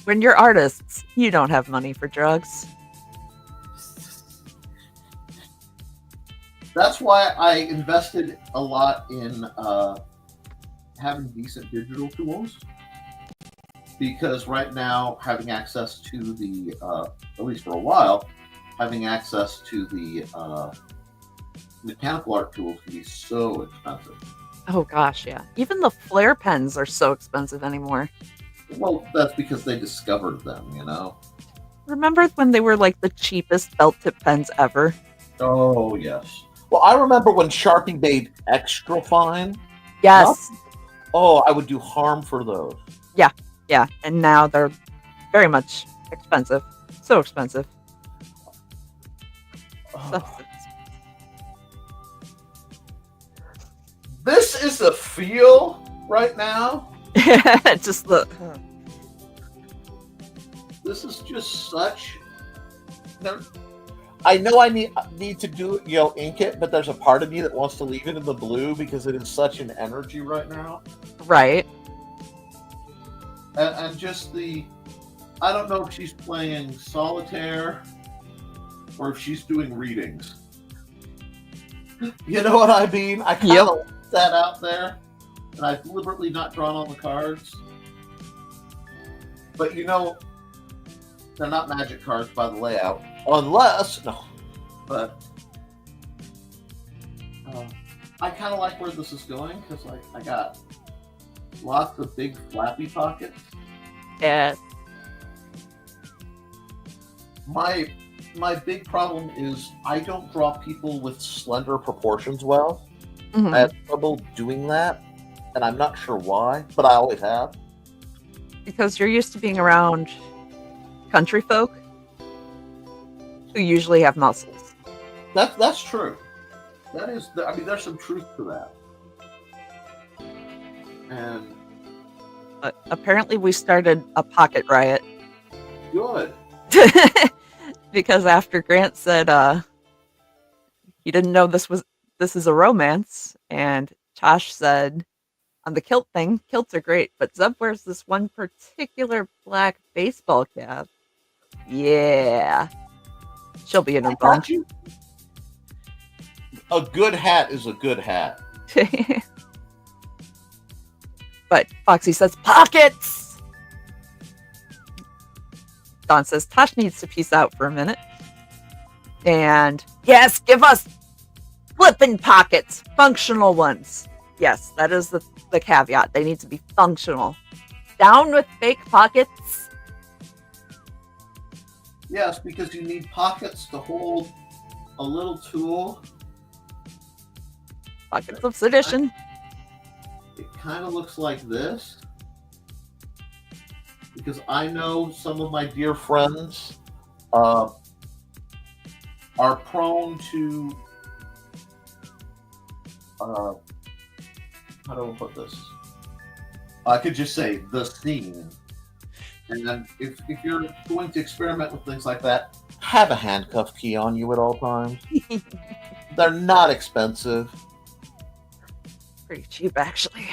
When you're artists, you don't have money for drugs. That's why I invested a lot in having decent digital tools. Because right now, having access to the, at least for a while, having access to the mechanical art tools can be so expensive. Oh gosh, yeah. Even the flare pens are so expensive anymore. Well, that's because they discovered them, Remember when they were like the cheapest felt tip pens ever? Oh, yes. Well, I remember when Sharpie made extra fine. Yes. Oh, I would do harm for those. Yeah, and now they're very much expensive. So expensive. Oh. This is the feel right now. Just the... This is just such. I know I need to do ink it, but there's a part of me that wants to leave it in the blue because it is such an energy right now. Right. And just I don't know if she's playing solitaire or if she's doing readings. You know what I mean? I kind of left that out there, and I've deliberately not drawn all the cards. But they're not magic cards by the layout, unless no. But I kind of like where this is going because I got lots of big flappy pockets. Yeah. My big problem is I don't draw people with slender proportions well. Mhm. I have trouble doing that, and I'm not sure why, but I always have. Because you're used to being around country folk who usually have muscles. That's true. That is, there's some truth to that. And But apparently we started a pocket riot. good. Because after Grant said he didn't know this is a romance, and Tosh said on the kilt thing, kilts are great, but Zeb wears this one particular black baseball cap. Yeah. She'll be in her bone. Got you. A good hat is a good hat. But Foxy says, pockets! Don says, Tosh needs to peace out for a minute. And, yes, give us flippin' pockets. Functional ones. Yes, that is the caveat. They need to be functional. Down with fake pockets. Yes, because you need pockets to hold a little tool. Pockets of sedition. It kind of looks like this. Because I know some of my dear friends are prone to how do I put this? I could just say the scene. And then if you're going to experiment with things like that, have a handcuff key on you at all times. They're not expensive. Pretty cheap, actually.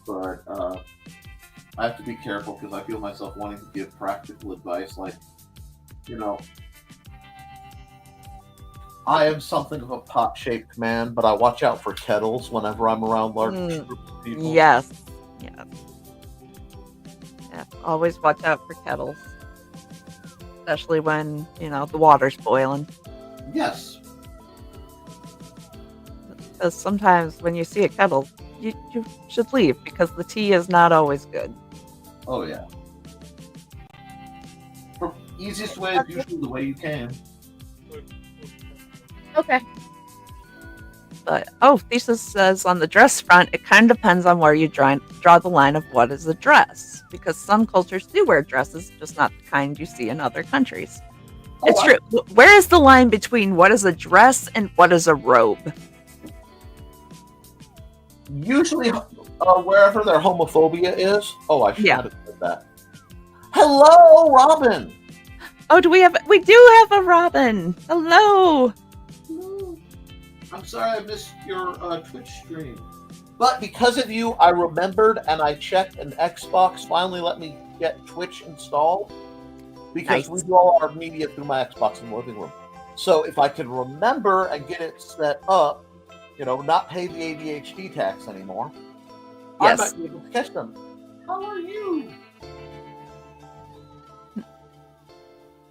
But I have to be careful because I feel myself wanting to give practical advice. Like, I am something of a pot-shaped man, but I watch out for kettles whenever I'm around large groups of people. Yes. Yes. Yeah. Always watch out for kettles. Especially when, the water's boiling. Yes. Because sometimes when you see a kettle, you should leave because the tea is not always good. Oh, yeah. easiest way is usually the way you came. Okay. But Thesis says on the dress front, it kind of depends on where you draw the line of what is a dress, because some cultures do wear dresses, just not the kind you see in other countries. It's true. Where is the line between what is a dress and what is a robe? Usually, wherever their homophobia is. Oh, I should Yeah. have said that. Hello, Robin. Oh, we do have a Robin. Hello. I'm sorry I missed your Twitch stream. But because of you, I remembered and I checked, and Xbox finally let me get Twitch installed. Because Nice. we do all our media through my Xbox in the living room. So if I can remember and get it set up, not pay the ADHD tax anymore, I Yes. might be able to catch them. How are you?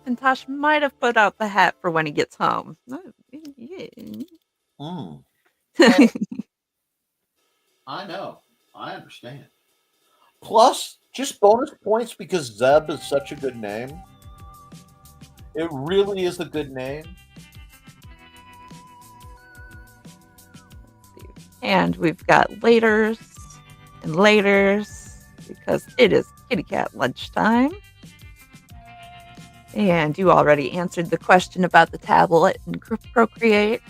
And Tosh might have put out the hat for when he gets home. Mm. I know. I understand. Plus, just bonus points because Zeb is such a good name. It really is a good name. And we've got laters and laters because it is kitty cat lunchtime. And you already answered the question about the tablet and Procreate.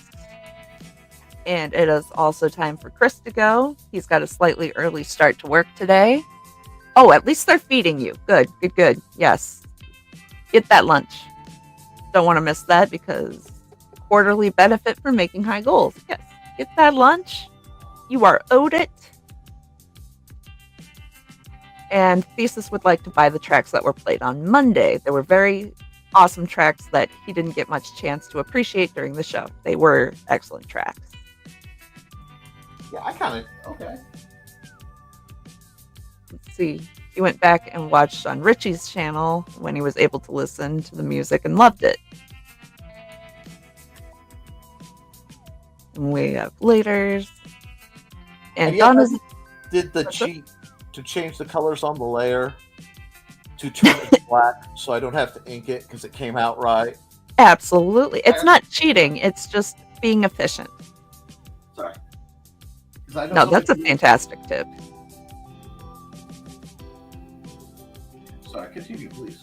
And it is also time for Chris to go. He's got a slightly early start to work today. Oh, at least they're feeding you. Good, good, good. Yes. Get that lunch. Don't want to miss that because quarterly benefit for making high goals. Yes. Get that lunch. You are owed it. And Thesis would like to buy the tracks that were played on Monday. There were very awesome tracks that he didn't get much chance to appreciate during the show. They were excellent tracks. Yeah, I kind of... Okay. Let's see. He went back and watched on Richie's channel when he was able to listen to the music and loved it. And we have laters. And yeah, Donna's... did the cheat to change the colors on the layer to turn it black so I don't have to ink it because it came out right. Absolutely. It's not cheating. It's just being efficient. Sorry. No, that's a fantastic tip. Sorry, continue, please.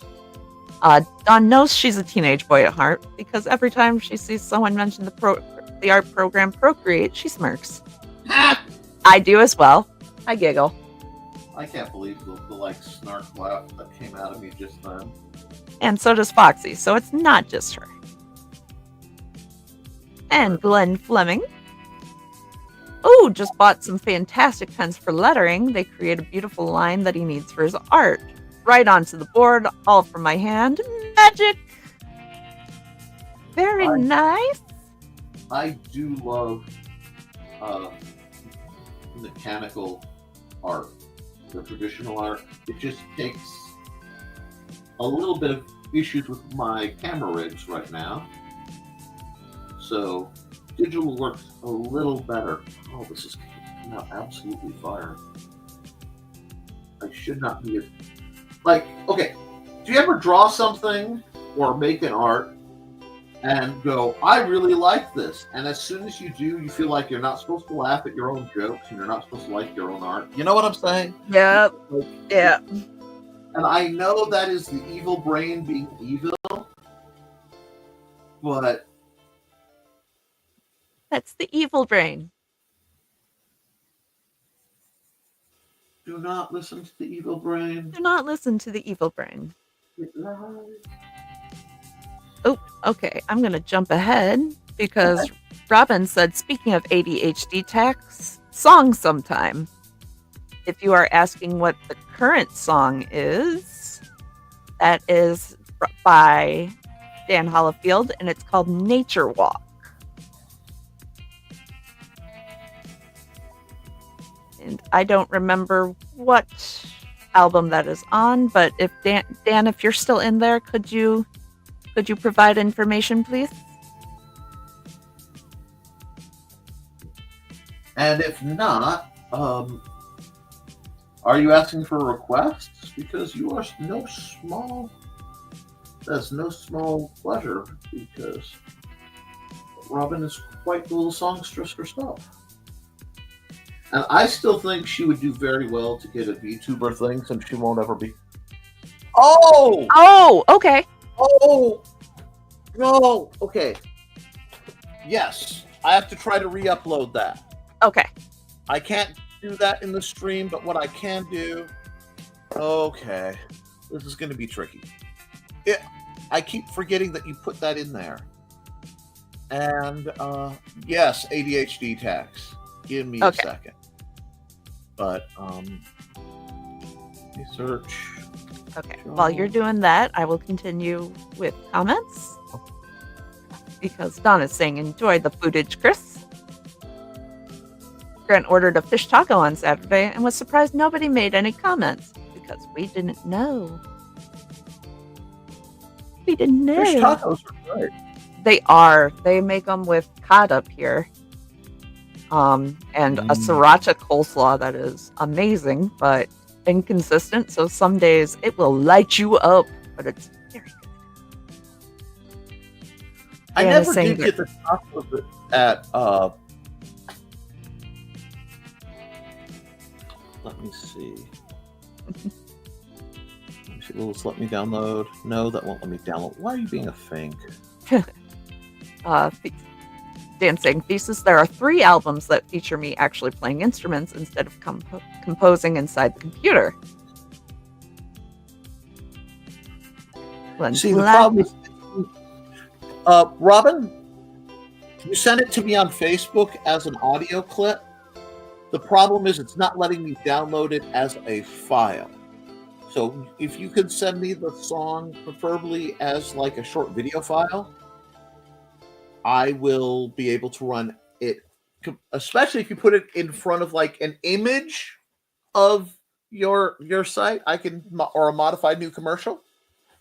Dawn knows she's a teenage boy at heart because every time she sees someone mention the art program Procreate, she smirks. I do as well. I giggle. I can't believe the snark laugh that came out of me just then. And so does Foxy, so it's not just her. And Glenn Fleming. Oh, just bought some fantastic pens for lettering. They create a beautiful line that he needs for his art. Right onto the board, all from my hand. Magic! Very nice. I do love mechanical art, the traditional art. It just takes a little bit of issues with my camera rigs right now. So digital works a little better. Oh, this is coming out absolutely fire. I should not be okay, do you ever draw something or make an art and go, I really like this, and as soon as you do, you feel like you're not supposed to laugh at your own jokes and you're not supposed to like your own art? You know what I'm saying? Yep. Yeah. And I know that is the evil brain being evil, but That's the evil brain. do not listen to the evil brain. Do not listen to the evil brain. It lies. Oh, okay. I'm going to jump ahead because Robin said, speaking of ADHD tax, song sometime. If you are asking what the current song is, that is by Dan Hollifield, and it's called Nature Walk. And I don't remember what album that is on, but if Dan, if you're still in there, could you provide information, please? And if not, are you asking for requests? Because you are no small That's no small pleasure because Robin is quite the little songstress herself. And I still think she would do very well to get a VTuber thing since she won't ever be. Oh! Oh, okay. Oh! No! Okay. Yes. I have to try to re-upload that. Okay. I can't do that in the stream, but what I can do... Okay. This is going to be tricky. I keep forgetting that you put that in there. And, yes, ADHD tax. Give me a second. But, research. Okay. While you're doing that, I will continue with comments. Because Donna's saying, enjoy the footage, Chris. Grant ordered a fish taco on Saturday and was surprised nobody made any comments because we didn't know. We didn't know. Fish tacos are good. They are. They make them with cod up here. And a sriracha coleslaw that is amazing, but inconsistent. So some days it will light you up, but it's very good. I never did get the tacos at let me see. Let me download. No, that won't let me download. Why are you being a fink? Dan saying, thesis, there are 3 albums that feature me actually playing instruments instead of composing inside the computer. See, the problem is, Robin, you sent it to me on Facebook as an audio clip. The problem is it's not letting me download it as a file. So if you could send me the song, preferably as like a short video file, I will be able to run it, especially if you put it in front of like an image of your site. I can, or a modified new commercial,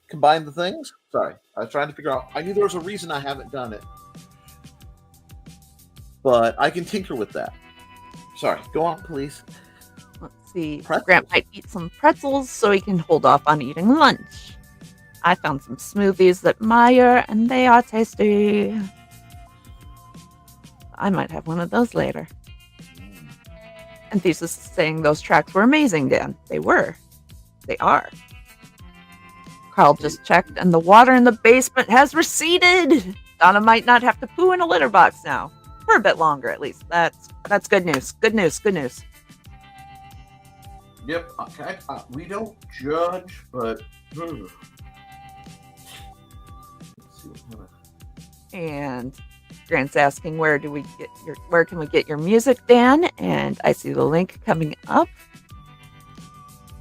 combine the things. Sorry, I was trying to figure out. I knew there was a reason I haven't done it, but I can tinker with that. Sorry, go on, please. Let's see. Pretzels. Grant might eat some pretzels so he can hold off on eating lunch. I found some smoothies that Meyer, and they are tasty. I might have one of those later. And Thesis is saying those tracks were amazing, Dan. They were. They are. Carl just checked, and the water in the basement has receded. Donna might not have to poo in a litter box now. For a bit longer, at least. That's good news. Good news. Good news. Yep. Okay. We don't judge, but let's see what And Grant's asking, where can we get your music, Dan? And I see the link coming up.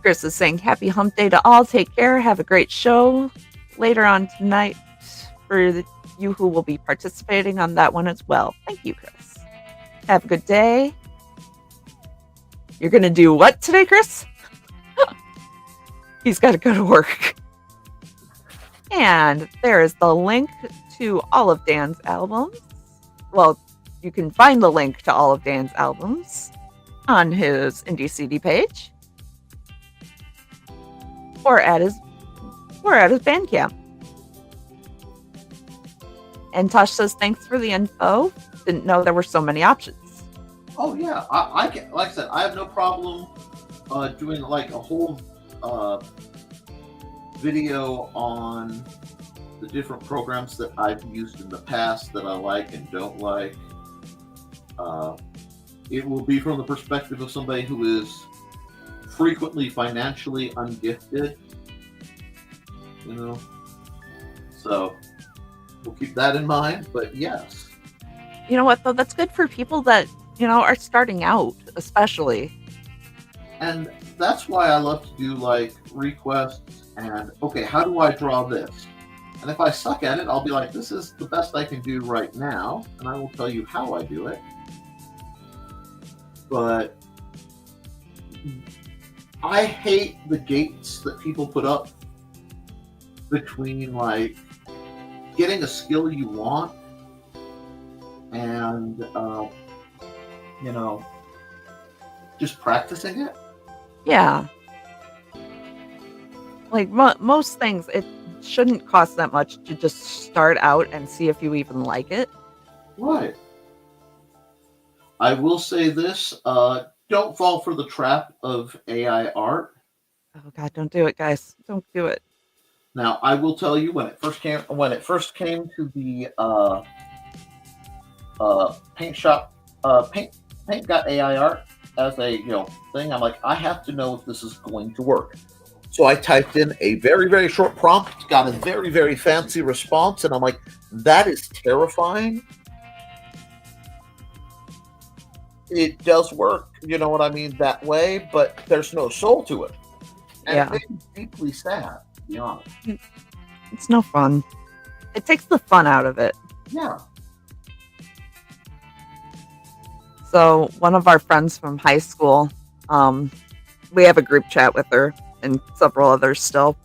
Chris is saying, happy hump day to all. Take care. Have a great show later on tonight for you who will be participating on that one as well. Thank you, Chris. Have a good day. You're going to do what today, Chris? He's got to go to work. And there is the link to all of Dan's albums. Well, you can find the link to all of Dan's albums on his Indie CD page or at his Bandcamp. And Tosh says, thanks for the info. Didn't know there were so many options. Oh yeah, I can. Like I said, I have no problem doing like a whole video on the different programs that I've used in the past that I like and don't like. It will be from the perspective of somebody who is frequently financially ungifted, you know. So we'll keep that in mind. But yes, you know what though, that's good for people that are starting out, especially. And that's why I love to do like requests and okay, how do I draw this? And if I suck at it, I'll be like, this is the best I can do right now, and I will tell you how I do it. But I hate the gates that people put up between like getting a skill you want and just practicing it. Yeah. Like most things, shouldn't cost that much to just start out and see if you even like it. Right. I will say this: don't fall for the trap of AI art. Oh God, don't do it, guys. Don't do it. Now, I will tell you when it first came to the paint shop, paint got AI art as a thing. I'm like, I have to know if this is going to work. So I typed in a very, very short prompt, got a very, very fancy response, and I'm like, that is terrifying. It does work, you know what I mean, that way, but there's no soul to it. And Yeah. it made me deeply sad, to be honest. It's no fun. It takes the fun out of it. Yeah. So one of our friends from high school, we have a group chat with her and several others still.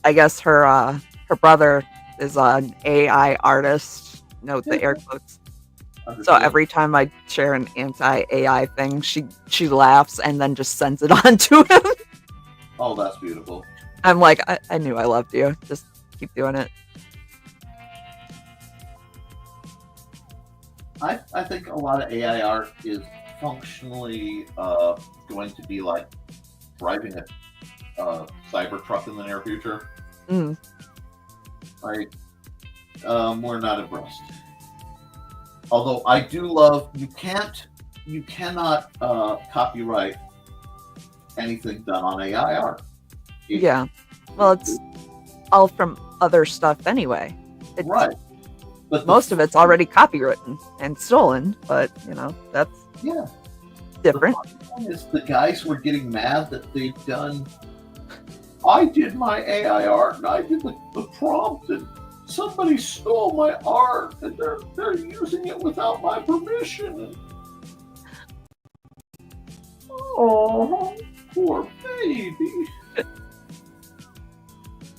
I guess her brother is an AI artist. Note the air quotes. So Understood. every time I share an anti-AI thing, she laughs and then just sends it on to him. Oh, that's beautiful. I'm like, I knew I loved you. Just keep doing it. I think a lot of AI art is functionally going to be like driving a cyber truck in the near future. Mm. Like, we're not abreast. Although I do love, you cannot copyright anything done on AI art. Yeah. Well, it's all from other stuff anyway. It's, Right. But most of it's already copywritten and stolen, but that's yeah. different. The funny thing is the guys were getting mad that they've done. I did my AI art and I did the prompt and somebody stole my art and they're using it without my permission. Oh, poor baby.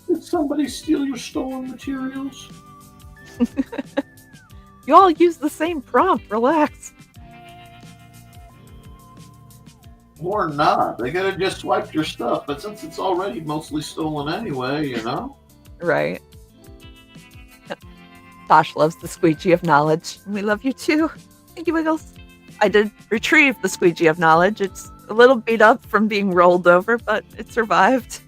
Did somebody steal your stolen materials? You all use the same prompt. Relax. Or not. They could have just swiped your stuff, but since it's already mostly stolen anyway, Right. Tosh loves the squeegee of knowledge. We love you too. Thank you, Wiggles. I did retrieve the squeegee of knowledge. It's a little beat up from being rolled over, but it survived.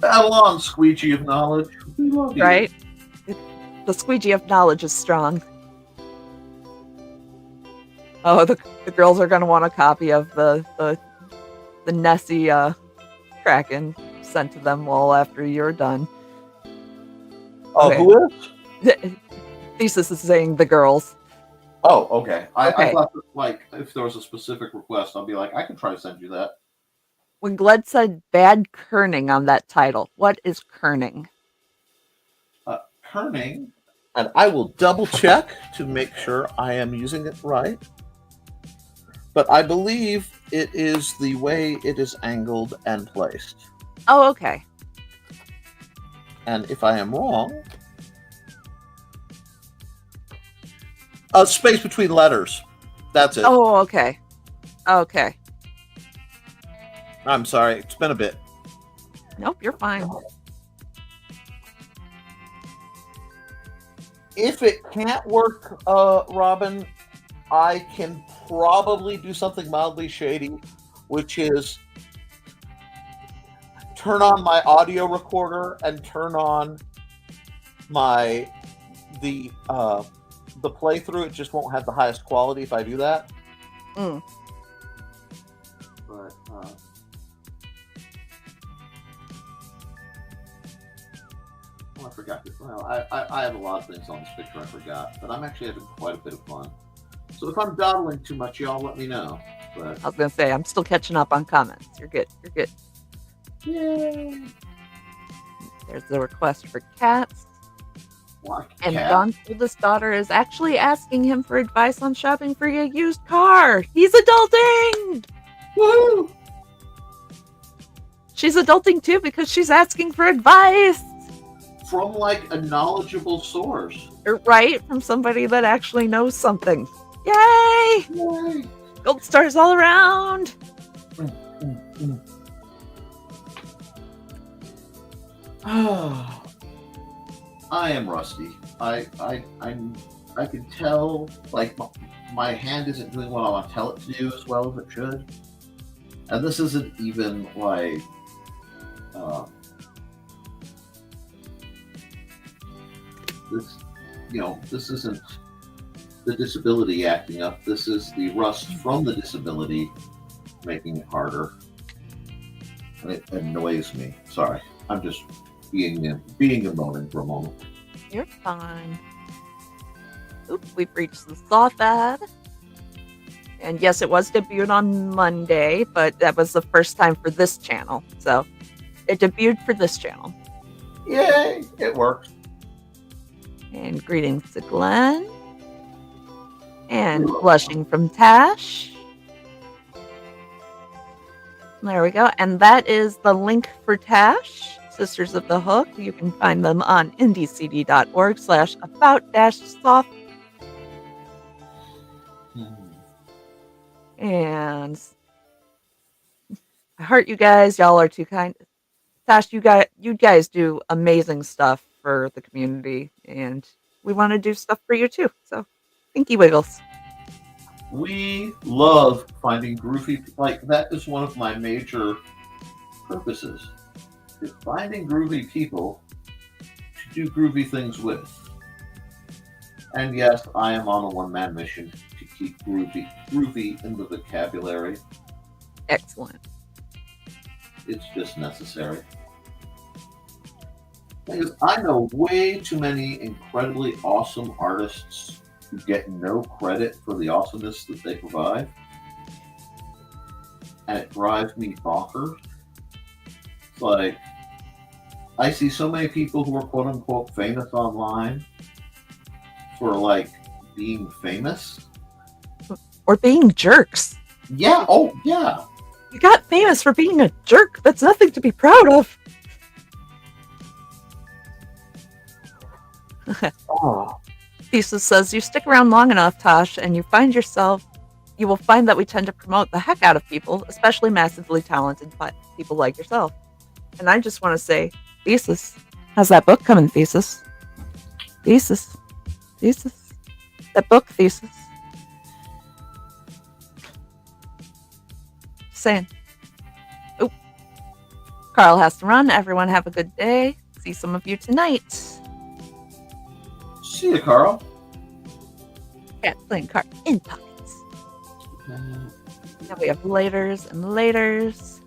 Battle on, squeegee of knowledge. We love you. Right? The squeegee of knowledge is strong. Oh, the girls are going to want a copy of the Nessie Kraken sent to them well after you're done. Oh, Okay. who is? Thesis is saying the girls. Oh, okay. I Okay. thought that, like, if there was a specific request, I'll be like, I can try to send you that. When Gled said bad kerning on that title, what is kerning? Kerning, and I will double check to make sure I am using it right. But I believe it is the way it is angled and placed. Oh, okay. And if I am wrong, a space between letters. That's it. Oh, okay. Okay. I'm sorry. It's been a bit. Nope, you're fine. If it can't work, Robin, I can probably do something mildly shady, which is turn on my audio recorder and turn on the playthrough. It just won't have the highest quality if I do that. Mm. But I forgot. Well, I have a lot of things on this picture I forgot, but I'm actually having quite a bit of fun. So if I'm dawdling too much, y'all let me know. But I was going to say, I'm still catching up on comments. You're good. You're good. yay! There's the request for cats. Like And cat. Don's oldest daughter is actually asking him for advice on shopping for a used car. He's adulting! Woohoo! She's adulting too because she's asking for advice. From like a knowledgeable source. Right? From somebody that actually knows something. Yay! Yay! Gold stars all around. I am rusty. I can tell, like, my hand isn't doing what I want to tell it to do as well as it should. And this isn't even like this. This isn't the disability acting up. This is the rust from the disability making it harder, and it annoys me. Sorry, I'm just being and moaning for a moment. You're fine. Oop, we've reached the soft ad. And yes, it was debuted on Monday, but that was the first time for this channel. So it debuted for this channel. Yay! It worked. And greetings to Glenn. And blushing from Tash. There we go. And that is the link for Tash, Sisters of the Hook. You can find them on indiecd.org/about-soft. And I heart you guys. Y'all are too kind. Tash, you guys do amazing stuff for the community, and we want to do stuff for you too. So, thanky wiggles. We love finding groovy. Like, that is one of my major purposes: is finding groovy people to do groovy things with. And yes, I am on a one-man mission to keep groovy in the vocabulary. Excellent. It's just necessary. Because I know way too many incredibly awesome artists who get no credit for the awesomeness that they provide. And it drives me bonkers. It's like, I see so many people who are quote-unquote famous online for, like, being famous. Or being jerks. Yeah, oh, yeah. You got famous for being a jerk. That's nothing to be proud of. Oh. Thesis says, you stick around long enough, Tosh, and you will find that we tend to promote the heck out of people, especially massively talented people like yourself. And I just want to say, Thesis, how's that book coming, Thesis? Thesis. That book, Thesis. Saying. Oh, Carl has to run. Everyone have a good day. See some of you tonight. See you, Carl. Cat playing card in pockets. Now we have laters and laters.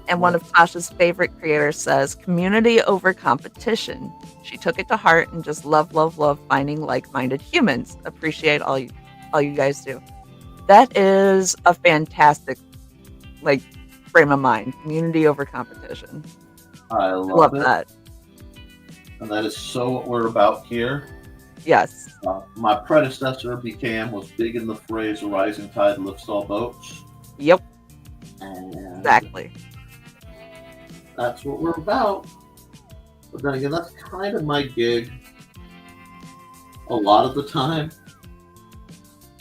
And one of Tasha's favorite creators says, community over competition. She took it to heart and just love finding like-minded humans. Appreciate all you guys do. That is a fantastic, frame of mind. Community over competition. I love it. That. And that is so what we're about here. Yes. My predecessor was big in the phrase, a rising tide lifts all boats. Yep. And exactly. That's what we're about. But then again, that's kind of my gig a lot of the time.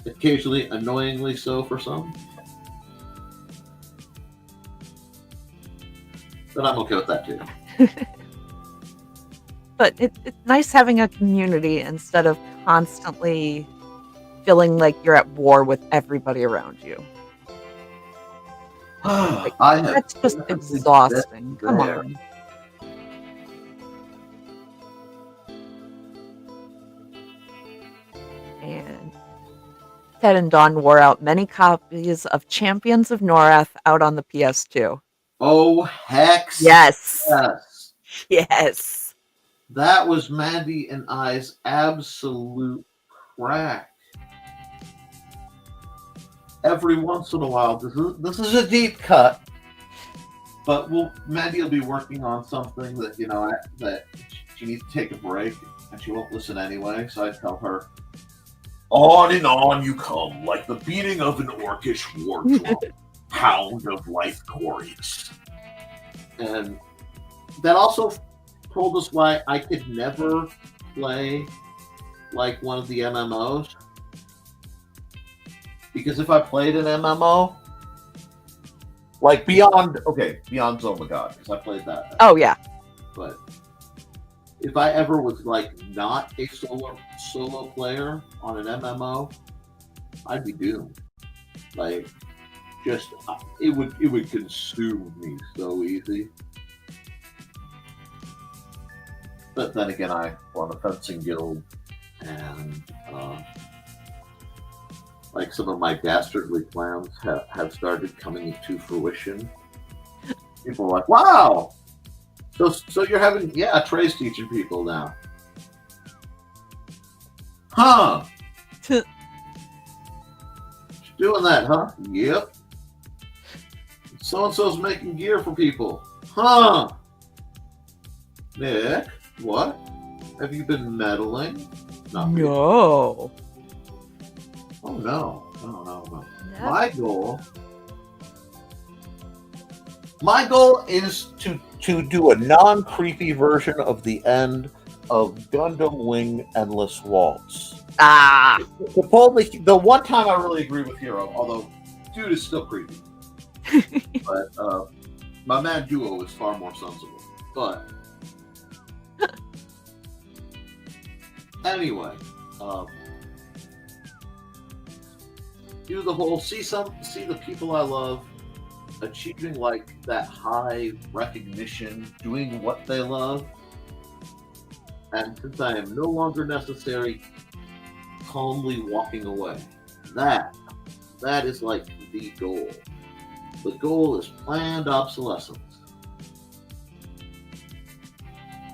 Occasionally, annoyingly so for some. But I'm okay with that too. But it's nice having a community instead of constantly feeling like you're at war with everybody around you. That's just exhausting. Come on. And Ted and Dawn wore out many copies of Champions of Norath out on the PS2. Oh, hex. Yes. Yes. That was Mandy and I's absolute crack. Every once in a while, this is a deep cut, but Mandy will be working on something that that she needs to take a break, and she won't listen anyway. So I tell her, "On and on you come, like the beating of an orcish war drum, pound of life chorus." And that also told us why I could never play like one of the MMOs. Because if I played an MMO, Like Beyond Zoma God, because I played that. Oh yeah. But if I ever was like not a solo player on an MMO, I'd be doomed. Like, just it would consume me so easy. But then again, I run a fencing guild, and like some of my dastardly plans have started coming to fruition. People are like, "Wow, so you're having Trey's teaching people now, huh? Doing that, huh? Yep. So and so's making gear for people, huh? Nick, what? Have you been meddling? Not me. No. Oh no. Yep. My goal is to do a non-creepy version of the end of Gundam Wing Endless Waltz. Ah. The one time I really agree with Hero, although dude is still creepy. But my man Duo is far more sensible. But anyway, do the whole see the people I love achieving like that high recognition, doing what they love, and since I am no longer necessary, calmly walking away. That is like the goal. The goal is planned obsolescence.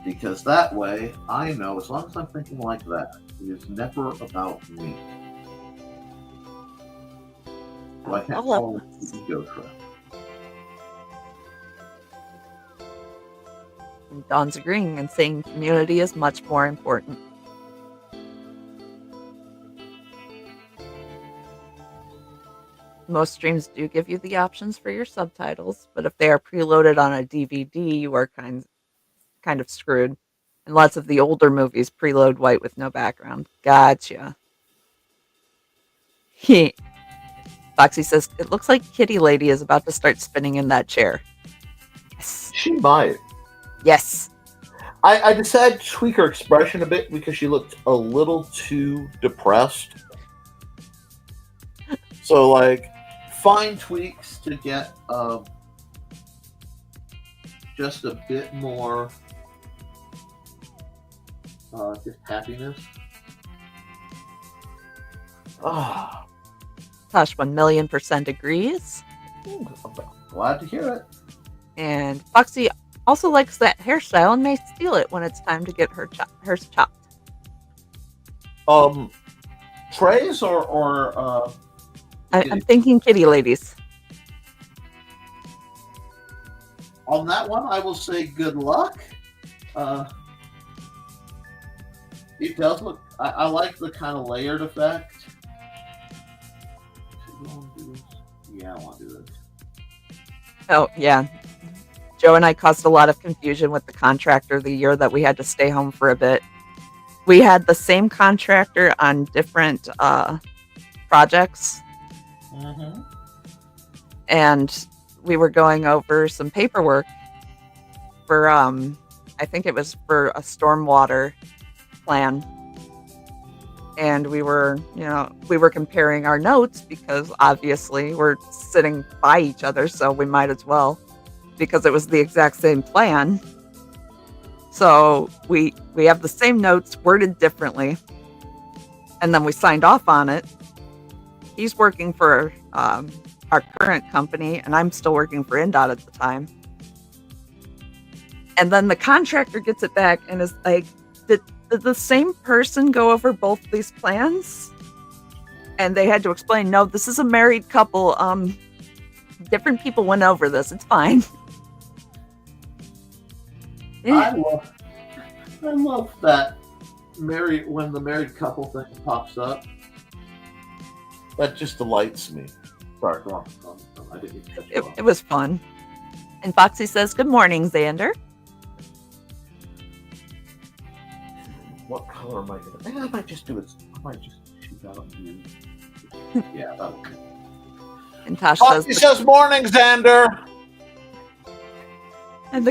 Because that way, I know as long as I'm thinking like that, it is never about me. So I can't follow the ego trip. And Dawn's agreeing and saying community is much more important. Most streams do give you the options for your subtitles, but if they are preloaded on a DVD, you are kind of screwed. And lots of the older movies preload white with no background. Gotcha. Foxy says, it looks like Kitty Lady is about to start spinning in that chair. Yes. She might. Yes. I decided to tweak her expression a bit because she looked a little too depressed. So, like, fine tweaks to get just a bit more just happiness. Tosh 1,000,000% agrees. I'm glad to hear it. And Foxy also likes that hairstyle and may steal it when it's time to get hers chopped. Trays or I'm thinking Kitty Ladies. on that one, I will say good luck. It does look. I like the kind of layered effect. Yeah, I want to do this. Oh, yeah. Joe and I caused a lot of confusion with the contractor the year that we had to stay home for a bit. We had the same contractor on different projects. Mm-hmm. And we were going over some paperwork for, I think it was for a stormwater plan. And we were comparing our notes because obviously we're sitting by each other, so we might as well, because it was the exact same plan. So we have the same notes worded differently, and then we signed off on it. He's working for our current company, and I'm still working for INDOT at the time. And then the contractor gets it back and is like, did the same person go over both these plans? And they had to explain, no, this is a married couple. Different people went over this. It's fine. I love that when the married couple thing pops up. That just delights me. Sorry, go on. I didn't catch you off. It was fun. And Foxy says, good morning, Xander. What color am I gonna? I might just do it. I might just shoot out and do. Yeah, that'll be. And Tosh He says, morning, Xander. and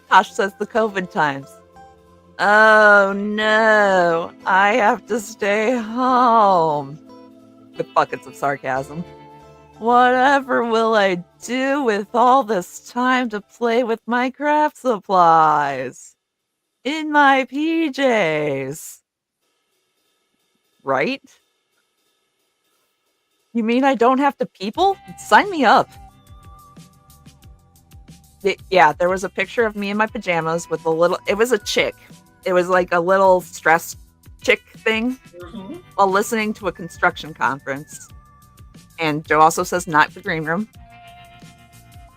Tosh says the COVID times. Oh no, I have to stay home. With buckets of sarcasm. Whatever will I do with all this time to play with my craft supplies? In my PJs. Right? You mean I don't have to people? Sign me up. Yeah, there was a picture of me in my pajamas with a little... It was a chick. It was like a little stress chick thing while listening to a construction conference. And Joe also says not the green room.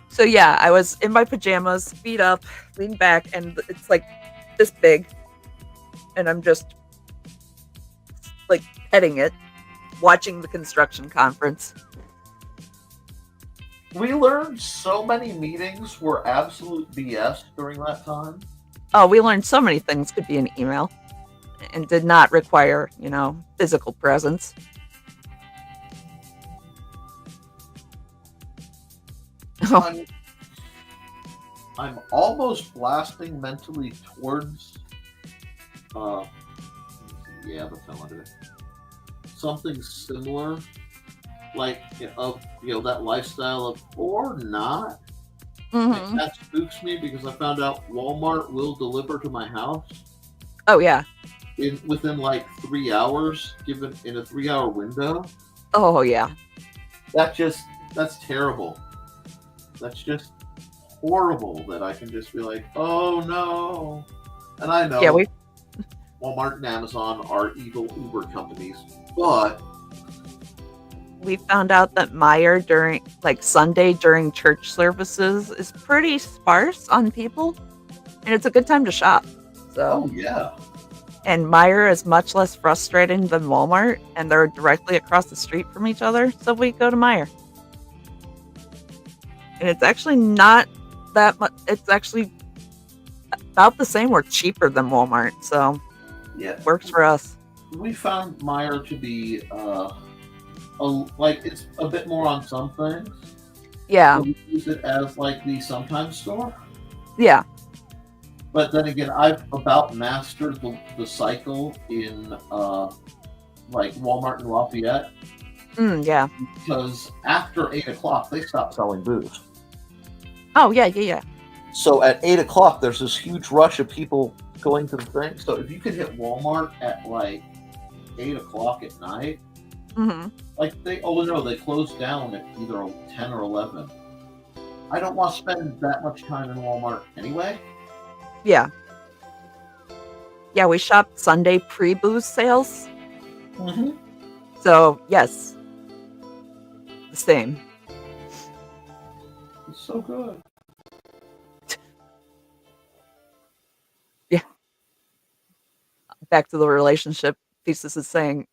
So yeah, I was in my pajamas, feet up, leaned back, and it's like this big. And I'm just like petting it, watching the construction conference. We learned so many meetings were absolute BS during that time. Oh, we learned so many things could be an email and did not require, physical presence. I'm almost blasting mentally towards something similar, like that lifestyle of or not. Mm-hmm. That spooks me because I found out Walmart will deliver to my house. Oh yeah. Within like 3 hours, given in a 3-hour window. Oh yeah. That's terrible. That's just horrible that I can just be like, oh no. And I know Walmart and Amazon are evil Uber companies, but we found out that Meijer during Sunday during church services is pretty sparse on people, and it's a good time to shop. So oh yeah. And Meijer is much less frustrating than Walmart, and they're directly across the street from each other, so we go to Meijer. And it's actually not that much. It's actually about the same or cheaper than Walmart, so yeah, it works for us. We found Meijer to be it's a bit more on some things. Yeah. So we use it as like the sometimes store. Yeah. But then again, I've about mastered the cycle in Walmart and Lafayette. Yeah. Because after 8 o'clock, they stop selling booze. Oh, yeah. So at 8 o'clock, there's this huge rush of people going to the thing. So if you could hit Walmart at 8 o'clock at night, they close down at either 10 or 11. I don't want to spend that much time in Walmart anyway. Yeah. Yeah, we shop Sunday pre-booze sales. Mm-hmm. So, yes. The same. It's so good. Yeah. Back to the relationship. Thesis is saying,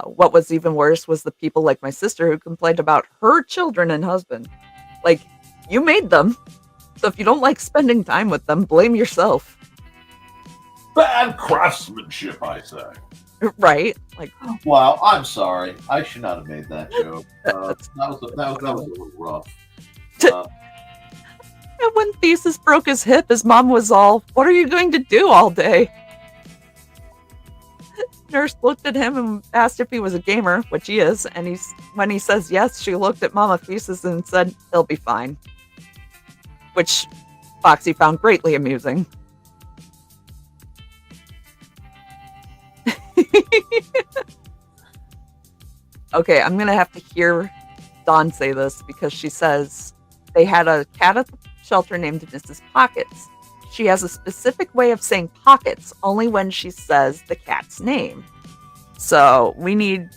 what was even worse was the people like my sister who complained about her children and husband. You made them. So if you don't like spending time with them, blame yourself. Bad craftsmanship, I say. Right? Wow, I'm sorry. I should not have made that joke. That was a little rough. And when Thesis broke his hip, his mom was all, "What are you going to do all day?" Nurse looked at him and asked if he was a gamer, which he is, and when he says yes, she looked at Mama Thesis and said, "He'll be fine." Which Foxy found greatly amusing. Okay, I'm gonna have to hear Dawn say this because she says they had a cat at the shelter named Mrs. Pockets. She has a specific way of saying pockets only when she says the cat's name. So we need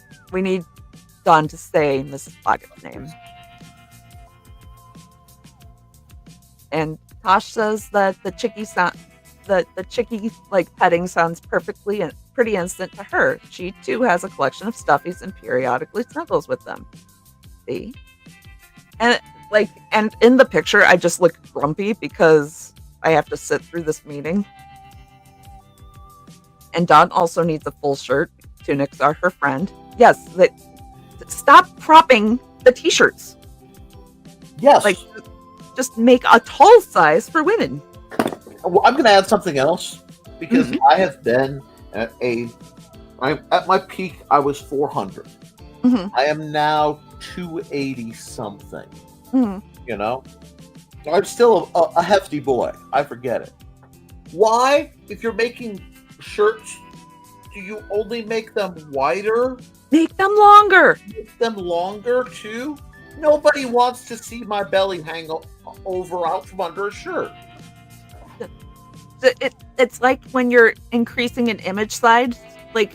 Dawn to say Mrs. Pockets' name. And Tosh says that the chickie petting sounds pretty instant to her. She too has a collection of stuffies and periodically snuggles with them. See? And in the picture I just look grumpy because I have to sit through this meeting. And Dawn also needs a full shirt. Tunics are her friend. Yes, stop propping the t-shirts. Yes. Like, just make a tall size for women. Well, I'm going to add something else because I have been at at my peak, I was 400. I am now 280 something. You know, I'm still a hefty boy. I forget it. Why, if you're making shirts, do you only make them wider? Make them longer. Make them longer too? Nobody wants to see my belly hang over out from under a shirt. It's like when you're increasing an image size, like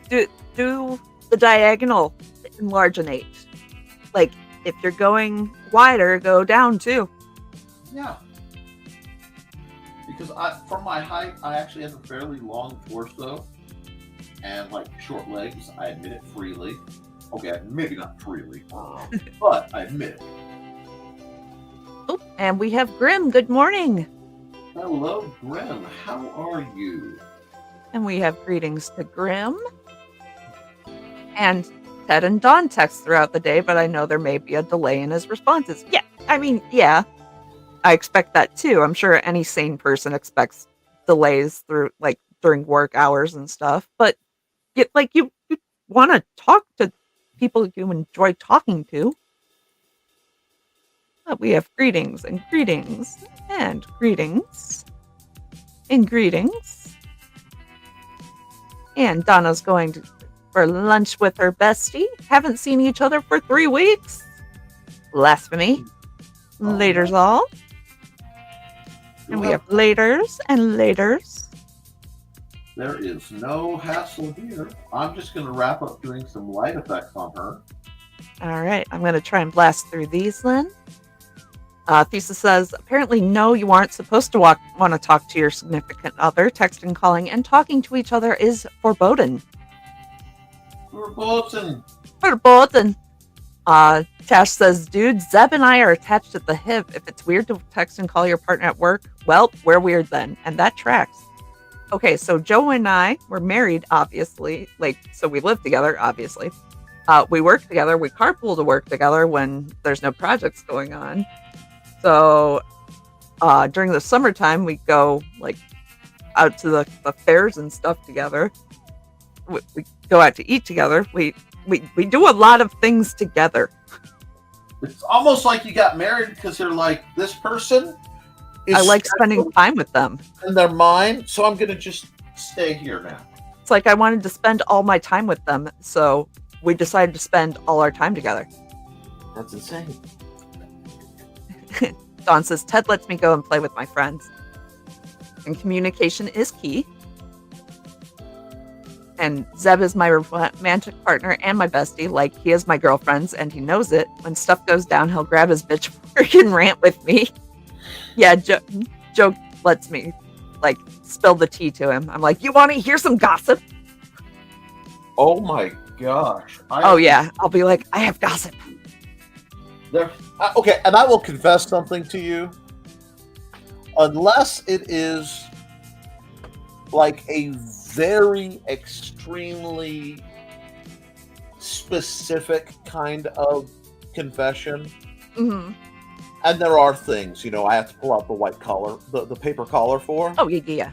do the diagonal marginate. Like if you're going wider, go down too. Yeah. Because from my height, I actually have a fairly long torso and like short legs. I admit it freely. Okay, maybe not freely, but I admit it. Oh, and we have Grim. Good morning. Hello, Grim. How are you? And we have greetings to Grim. And Ted and Dawn text throughout the day, but I know there may be a delay in his responses. Yeah, I mean, yeah. I expect that too. I'm sure any sane person expects delays through like during work hours and stuff. But you want to talk to people you enjoy talking to. But we have greetings and greetings and greetings and greetings. And Donna's going for lunch with her bestie. Haven't seen each other for 3 weeks. Blasphemy. Laters all. And we have laters and laters. There is no hassle here. I'm just going to wrap up doing some light effects on her. All right. I'm going to try and blast through these then. Thesis says, apparently, no, you aren't supposed to want to talk to your significant other. Texting, calling, and talking to each other is forbidden. Forbidden. Forbidden. Tash says, dude, Zeb and I are attached at the hip. If it's weird to text and call your partner at work, well, we're weird then. And that tracks. Okay, so Joe and I were married, obviously. So we live together, obviously. We work together. We carpool to work together when there's no projects going on. So during the summertime, we go out to the fairs and stuff together. We go out to eat together. We do a lot of things together. It's almost like you got married because they're like, this person is I like spending time with them. And they're mine, so I'm going to just stay here now. It's like I wanted to spend all my time with them, so we decided to spend all our time together. That's insane. Dawn says, Ted lets me go and play with my friends. And communication is key. And Zeb is my romantic partner and my bestie. Like, he is my girlfriend's, and he knows it. When stuff goes down, he'll grab his bitch freaking rant with me. Yeah, Joe lets me, spill the tea to him. I'm like, you want to hear some gossip? Oh my gosh. Yeah. I'll be like, I have gossip. Okay, and I will confess something to you. Unless it is like a very extremely specific kind of confession. Mm-hmm. And there are things, I have to pull out the white collar, the paper collar for. Oh, yeah.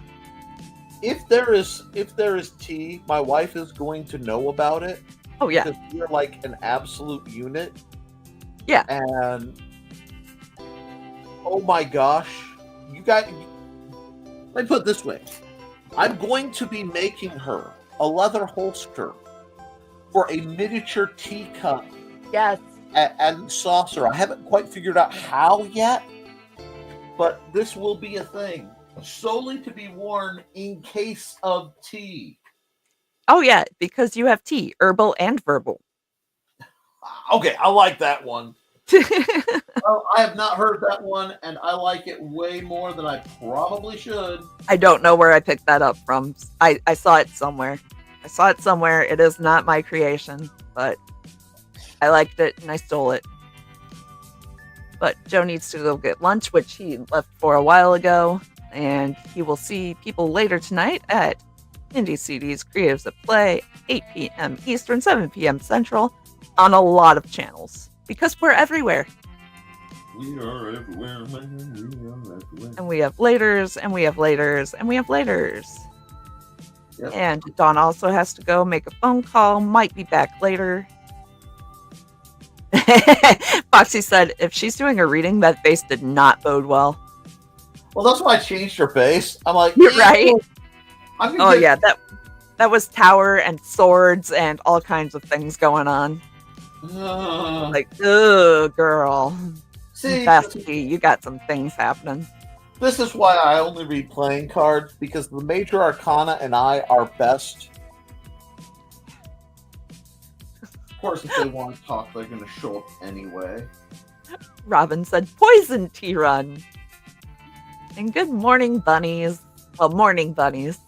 If there is tea, my wife is going to know about it. Oh, yeah. Because we're like an absolute unit. Yeah. And oh my gosh, let me put it this way. I'm going to be making her a leather holster for a miniature teacup. Yes. And saucer. I haven't quite figured out how yet, but this will be a thing solely to be worn in case of tea. Oh, yeah, because you have tea, herbal and verbal. Okay, I like that one. Well, I have not heard that one, and I like it way more than I probably should. I don't know where I picked that up from. I saw it somewhere. It is not my creation, but I liked it and I stole it. But Joe needs to go get lunch, which he left for a while ago, and he will see people later tonight at Indie CD's Creatives at Play, 8 p.m. Eastern, 7 p.m. Central, on a lot of channels. Because we're everywhere. We are everywhere, man. We are everywhere. And we have laters, and we have laters, and we have laters. Yep. And Dawn also has to go make a phone call, might be back later. Foxy said if she's doing a reading, that face did not bode well. Well, that's why I changed her face. I'm like, You're right. Oh, get... yeah, that was tower and swords and all kinds of things going on. Like, ugh, girl. See, Bestie, you got some things happening. This is why I only read playing cards, because the major arcana and I are best. Of course, if they want to talk, they're going to show up anyway. Robin said, poison tea run. And good morning, bunnies. Well, morning, bunnies.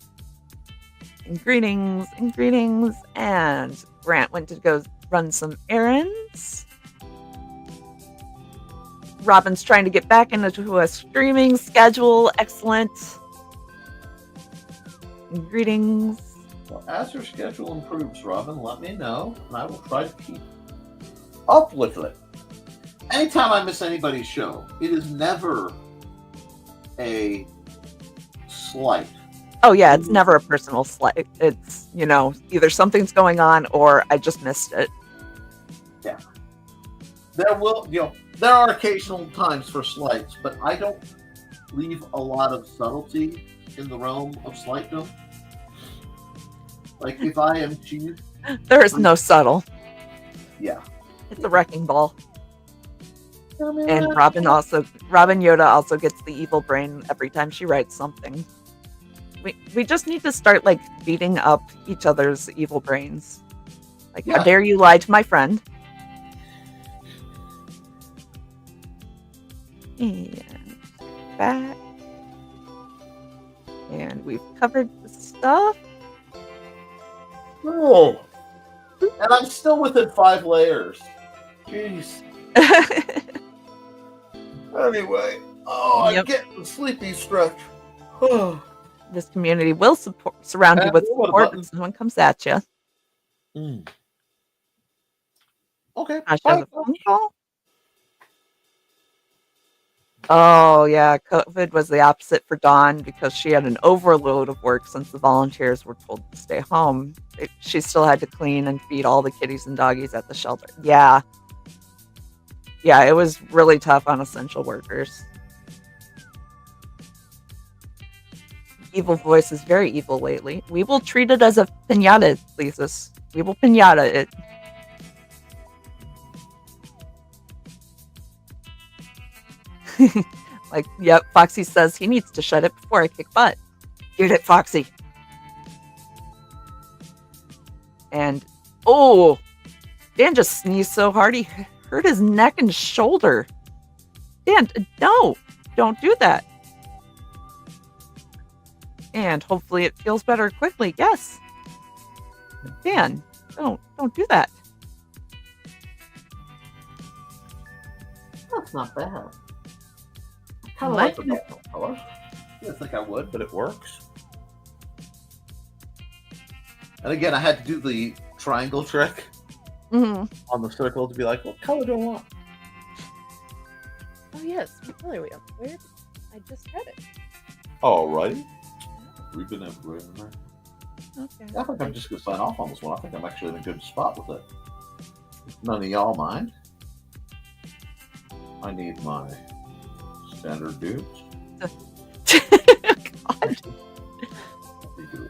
And greetings, and greetings. And Grant went to go run some errands. Robin's trying to get back into a streaming schedule. Excellent. And greetings. Well, as your schedule improves, Robin, let me know, and I will try to keep up with it. Anytime I miss anybody's show, it is never a slight. Oh, yeah, it's never a personal slight. It's, either something's going on or I just missed it. Yeah. There are occasional times for slights, but I don't leave a lot of subtlety in the realm of slightdom. Like, if I am cheated... There is no subtle. Yeah. It's a wrecking ball. And Robin Yoda also gets the evil brain every time she writes something. We just need to start, beating up each other's evil brains. How dare you lie to my friend? And back. And we've covered the stuff. Oh. And I'm still within 5 layers. Jeez. Anyway. I'm getting the sleepy stretch. This community will surround you with support when someone comes at you. Okay. Ash has a phone call. Oh, yeah. COVID was the opposite for Dawn because she had an overload of work since the volunteers were told to stay home. She still had to clean and feed all the kitties and doggies at the shelter. Yeah. Yeah, it was really tough on essential workers. Evil voice is very evil lately. We will treat it as a piñata, Lisa's. We will piñata it. Foxy says he needs to shut it before I kick butt. Get it, Foxy. And, Dan just sneezed so hard he hurt his neck and shoulder. Dan, no, don't do that. And hopefully it feels better quickly. Yes. Dan, don't do that. That's not bad. I kind of like the purple color. I didn't think I would, but it works. And again, I had to do the triangle trick on the circle to be like, what color do I want? Oh, yes. What color are we on? Where? I just had it. Alrighty. We've been everywhere. Okay. I think I'm just going to sign off on this one. I think I'm actually in a good spot with it. If none of y'all mind. I need my standard dudes. God.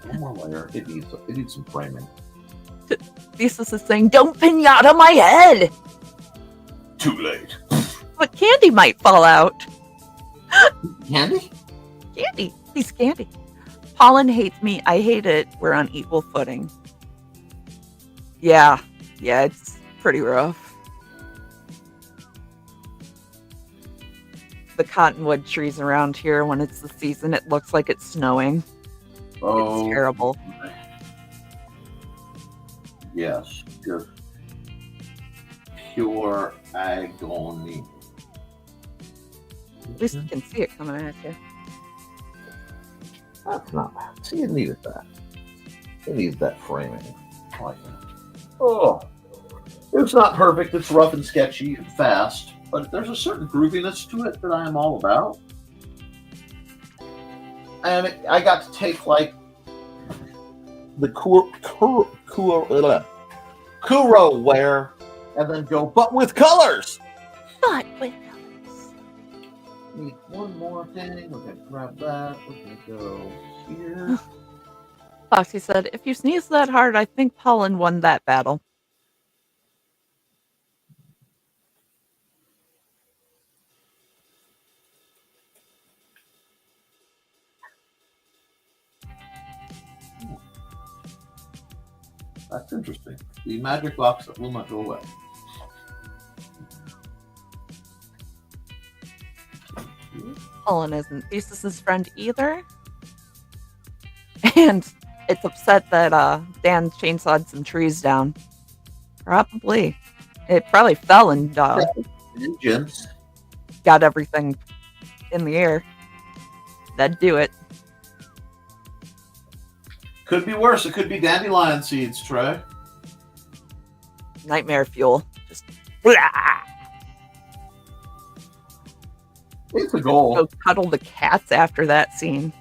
One more layer. It needs some framing. Thesis is saying, don't piñata my head! Too late. But candy might fall out. Candy? Candy. Please, candy. Pollen hates me. I hate it. We're on equal footing. Yeah. Yeah, it's pretty rough. The cottonwood trees around here, when it's the season, it looks like it's snowing. Oh, it's terrible. Yes, just pure agony. At least you can see it coming at you. That's not bad. See, it needed that. It needs that framing. I like that. Oh, It's not perfect. It's rough and sketchy and fast, but there's a certain grooviness to it that I am all about. And I got to take like the Kuro wear and then go, but with colors. But with colors. Need one more thing. We're gonna grab that. We're gonna go here. Foxy said, if you sneeze that hard, I think pollen won that battle. That's interesting. The magic box that will not go away. Pollen isn't Theseus's friend either. And it's upset that Dan chainsawed some trees down. Probably. It probably fell and Engines. got everything in the air. That'd do it. Could be worse. It could be dandelion seeds, Trey. Nightmare fuel. Just blah! It's a goal. Go cuddle the cats after that scene.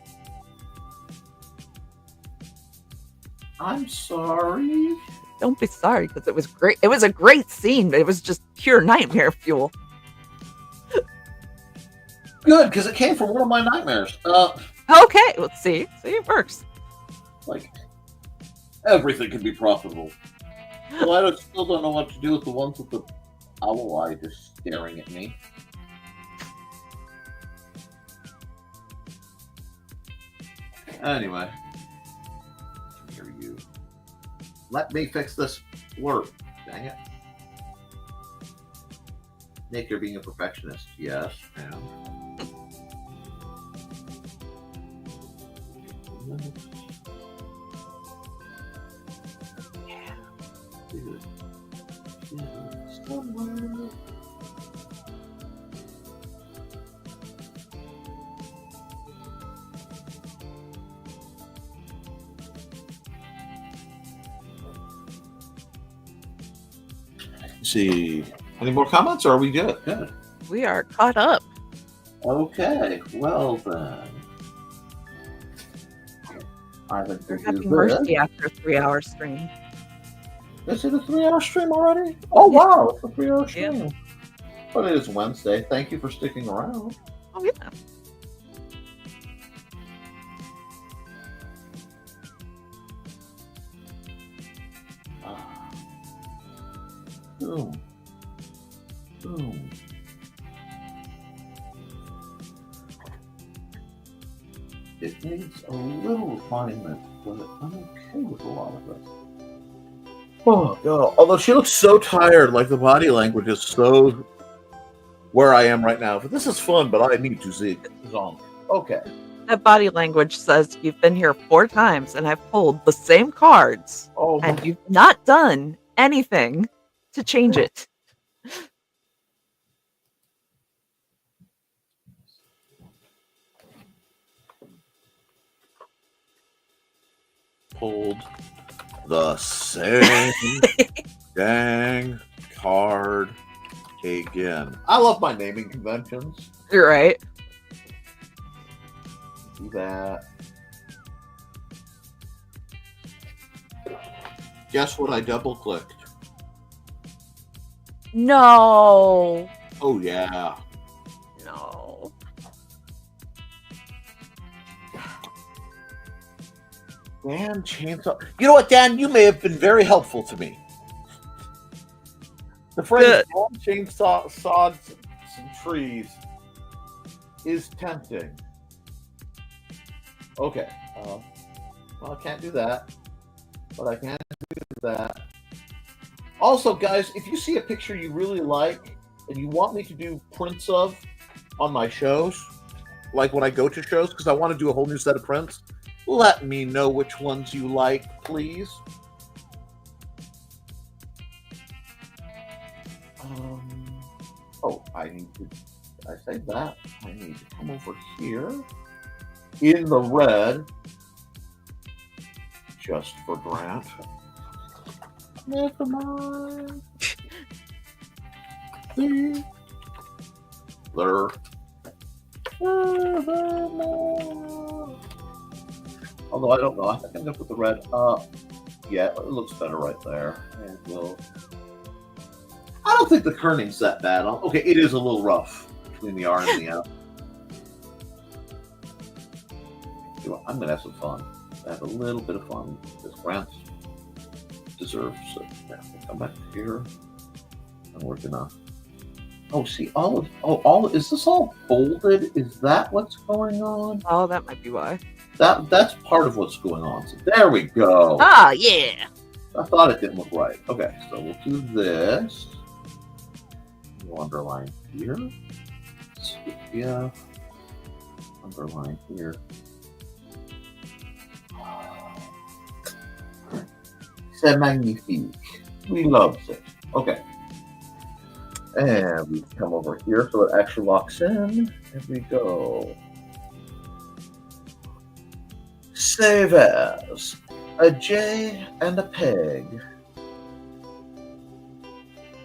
I'm sorry. Don't be sorry, because it was great. It was a great scene, but it was just pure nightmare fuel. Good, because it came from one of my nightmares. Okay, let's see. See, it works. Like, everything can be profitable. Well, I still don't know what to do with the ones with the owl eye just staring at me. Anyway. Here you. Let me fix this work. Dang it. Nick, you're being a perfectionist. Yes, and... Somewhere. See, any more comments, or are we good? Good. We are caught up. Okay, well then. I think We're this having is mercy it. after a 3-hour stream. Is it a 3-hour stream already? Oh wow, it's a 3-hour stream. Yeah. But it is Wednesday. Thank you for sticking around. Oh, yeah. Boom. Boom. It needs a little refinement, but I'm okay with a lot of it. Oh god. Although she looks so tired, like the body language is so where I am right now. But this is fun, but I need to see Zonk. Okay. That body language says you've been here 4 times and I've pulled the same cards Oh my and you've not done anything to change it. pulled the same dang card again. I love my naming conventions. You're right. Do that. Guess what I double clicked? No. Oh yeah. No. Dan Chainsaw. You know what, Dan? You may have been very helpful to me. The phrase Good. Dan Chainsaw sawed some trees is tempting. Okay. Well, I can't do that. But I can do that. Also, guys, if you see a picture you really like and you want me to do prints of on my shows, like when I go to shows, because I want to do a whole new set of prints, let me know which ones you like, please. Oh, I need to... Did I say that? I need to come over here in the red, just for Grant. Nevermind. Furthermore. Although I don't know. I think I'm going to put the red up. Yeah, it looks better right there. And we'll... I don't think the kerning's that bad. Okay, it is a little rough between the R and the F. I'm going to have some fun. Have a little bit of fun. This Grant deserves it. Yeah, we'll come back here. And we're going to... Oh, see, is this all folded? Is that what's going on? Oh, that might be why. That's part of what's going on. So there we go. Ah, yeah. I thought it didn't look right. Okay, so we'll do this. We'll underline here. Yeah. Underline here. C'est magnifique. We love it. Okay. And we come over here so it actually locks in. There we go. Save as a J and a peg.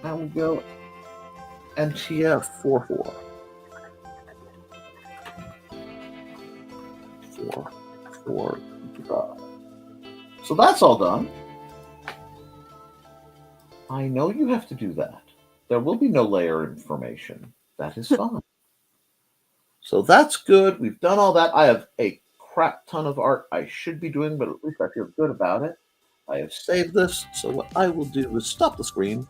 And we go NTF44. 4, so that's all done. I know you have to do that. There will be no layer information. That is fine. So that's good. We've done all that. I have a crap ton of art I should be doing, but at least I feel good about it. I have saved this. So what I will do is stop the screen,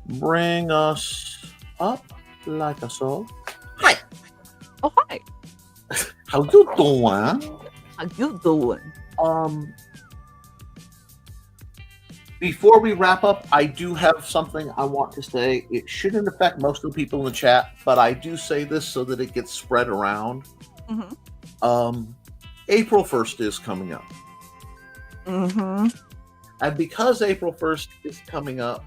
bring us up like so. Hi. Oh, hi. How you doing? How you doing? Before we wrap up, I do have something I want to say. It shouldn't affect most of the people in the chat, but I do say this so that it gets spread around. Mm-hmm. April 1st is coming up. Mm-hmm. And because April 1st is coming up,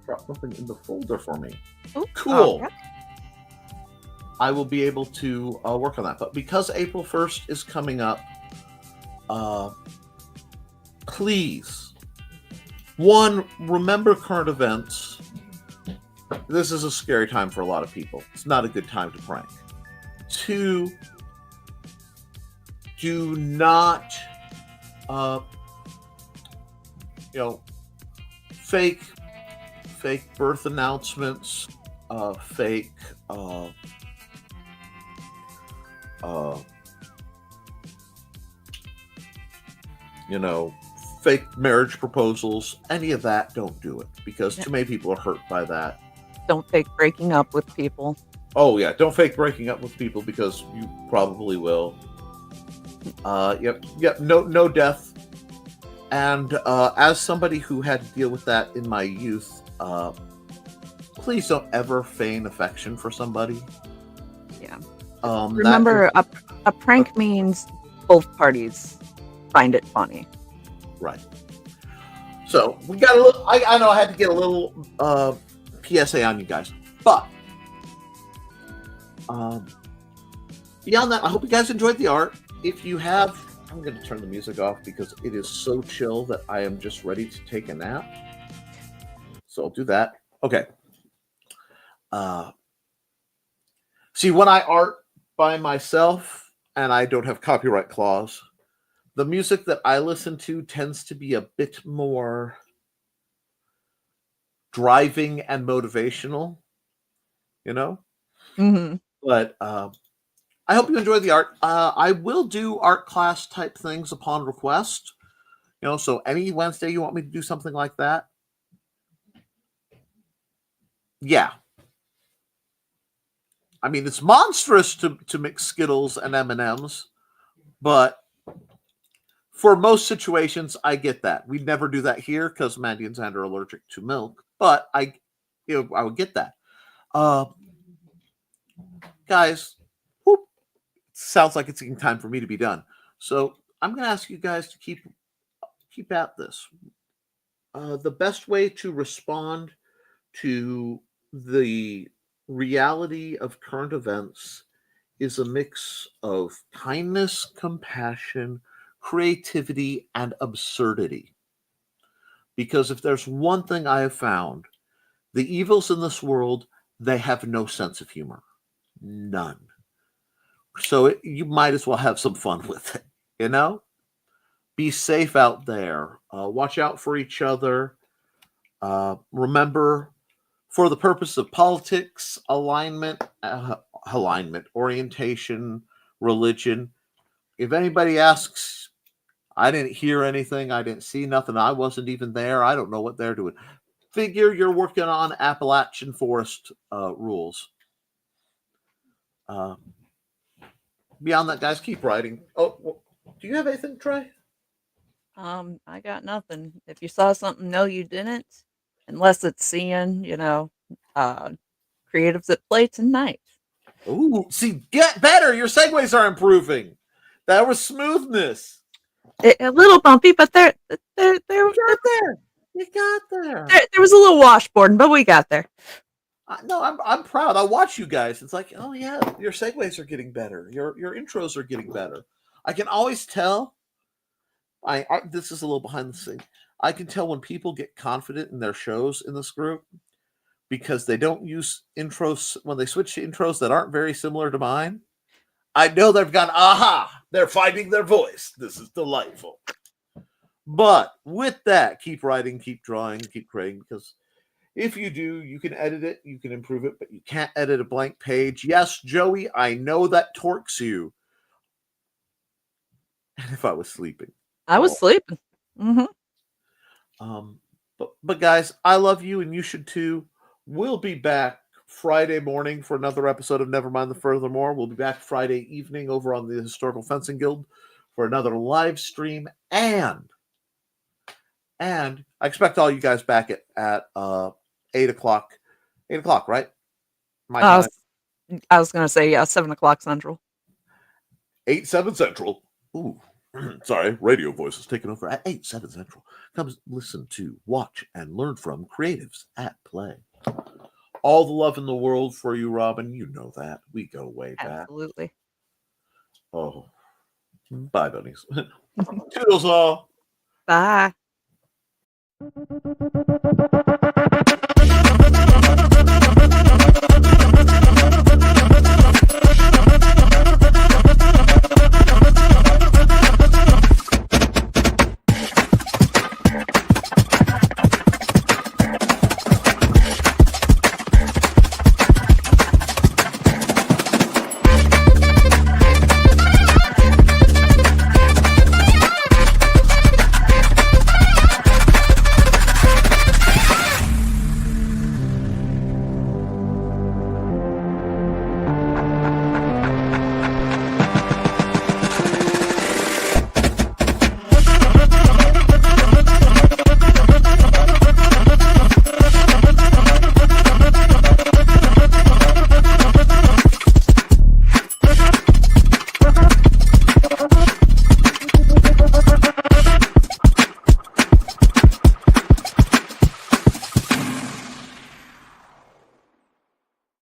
drop something in the folder for me. Ooh, cool. okay. I will be able to work on that. But because April 1st is coming up, please, one, remember current events. This is a scary time for a lot of people. It's not a good time to prank. 2, do not, fake birth announcements, fake, fake marriage proposals, any of that, don't do it, because too many people are hurt by that. Don't fake breaking up with people. Oh yeah, don't fake breaking up with people, because you probably will. No death. And as somebody who had to deal with that in my youth, please don't ever feign affection for somebody. Yeah. Remember, a prank means both parties find it funny. Right. So we got a little. I know I had to get a little PSA on you guys, but beyond that, I hope you guys enjoyed the art. If you have, I'm going to turn the music off because it is so chill that I am just ready to take a nap. So I'll do that. Okay. See, when I art by myself and I don't have copyright clause, the music that I listen to tends to be a bit more driving and motivational, Mm-hmm. But I hope you enjoy the art. I will do art class type things upon request. So any Wednesday you want me to do something like that? Yeah. I mean, it's monstrous to mix Skittles and M&Ms, but for most situations, I get that. We'd never do that here because Mandy and Xander are allergic to milk, but I would get that. Guys, sounds like it's getting time for me to be done. So I'm going to ask you guys to keep at this. The best way to respond to the reality of current events is a mix of kindness, compassion, creativity, and absurdity. Because if there's one thing I have found, the evils in this world, they have no sense of humor. None. So you might as well have some fun with it, you know? Be safe out there. Watch out for each other. Remember, for the purpose of politics, alignment, orientation, religion, if anybody asks, I didn't hear anything, I didn't see nothing, I wasn't even there, I don't know what they're doing. Figure you're working on Appalachian forest rules. Beyond that, guys, keep writing. Oh, do you have anything, Trey? I got nothing. If you saw something, no, you didn't. Unless it's seeing, creatives at play tonight. Ooh, see, get better. Your segues are improving. That was smoothness. A little bumpy, but there You got there. You got there. there was a little washboard, but we got there. No, I'm proud. I watch you guys. It's like, oh yeah, your segues are getting better. Your intros are getting better. I can always tell. This is a little behind the scene. I can tell when people get confident in their shows in this group because they don't use intros when they switch to intros that aren't very similar to mine. I know they've gone, aha, they're finding their voice. This is delightful. But with that, keep writing, keep drawing, keep creating, because if you do, you can edit it, you can improve it, but you can't edit a blank page. Yes, Joey, I know that torques you. And if I was sleeping. I was sleeping. Mm-hmm. But guys, I love you and you should too. We'll be back Friday morning for another episode of Nevermind the Furthermore. We'll be back Friday evening over on the Historical Fencing Guild for another live stream. And I expect all you guys back at 8 o'clock. 8 o'clock, right? My time. I was going to say, 7 o'clock Central. 8/7 Central. Ooh. Sorry, radio voice is taking over at 8/7 Central. Come listen to, watch, and learn from creatives at play. All the love in the world for you, Robin. You know that. We go way back. Absolutely. Oh. Bye, bunnies. Toodles all. Bye.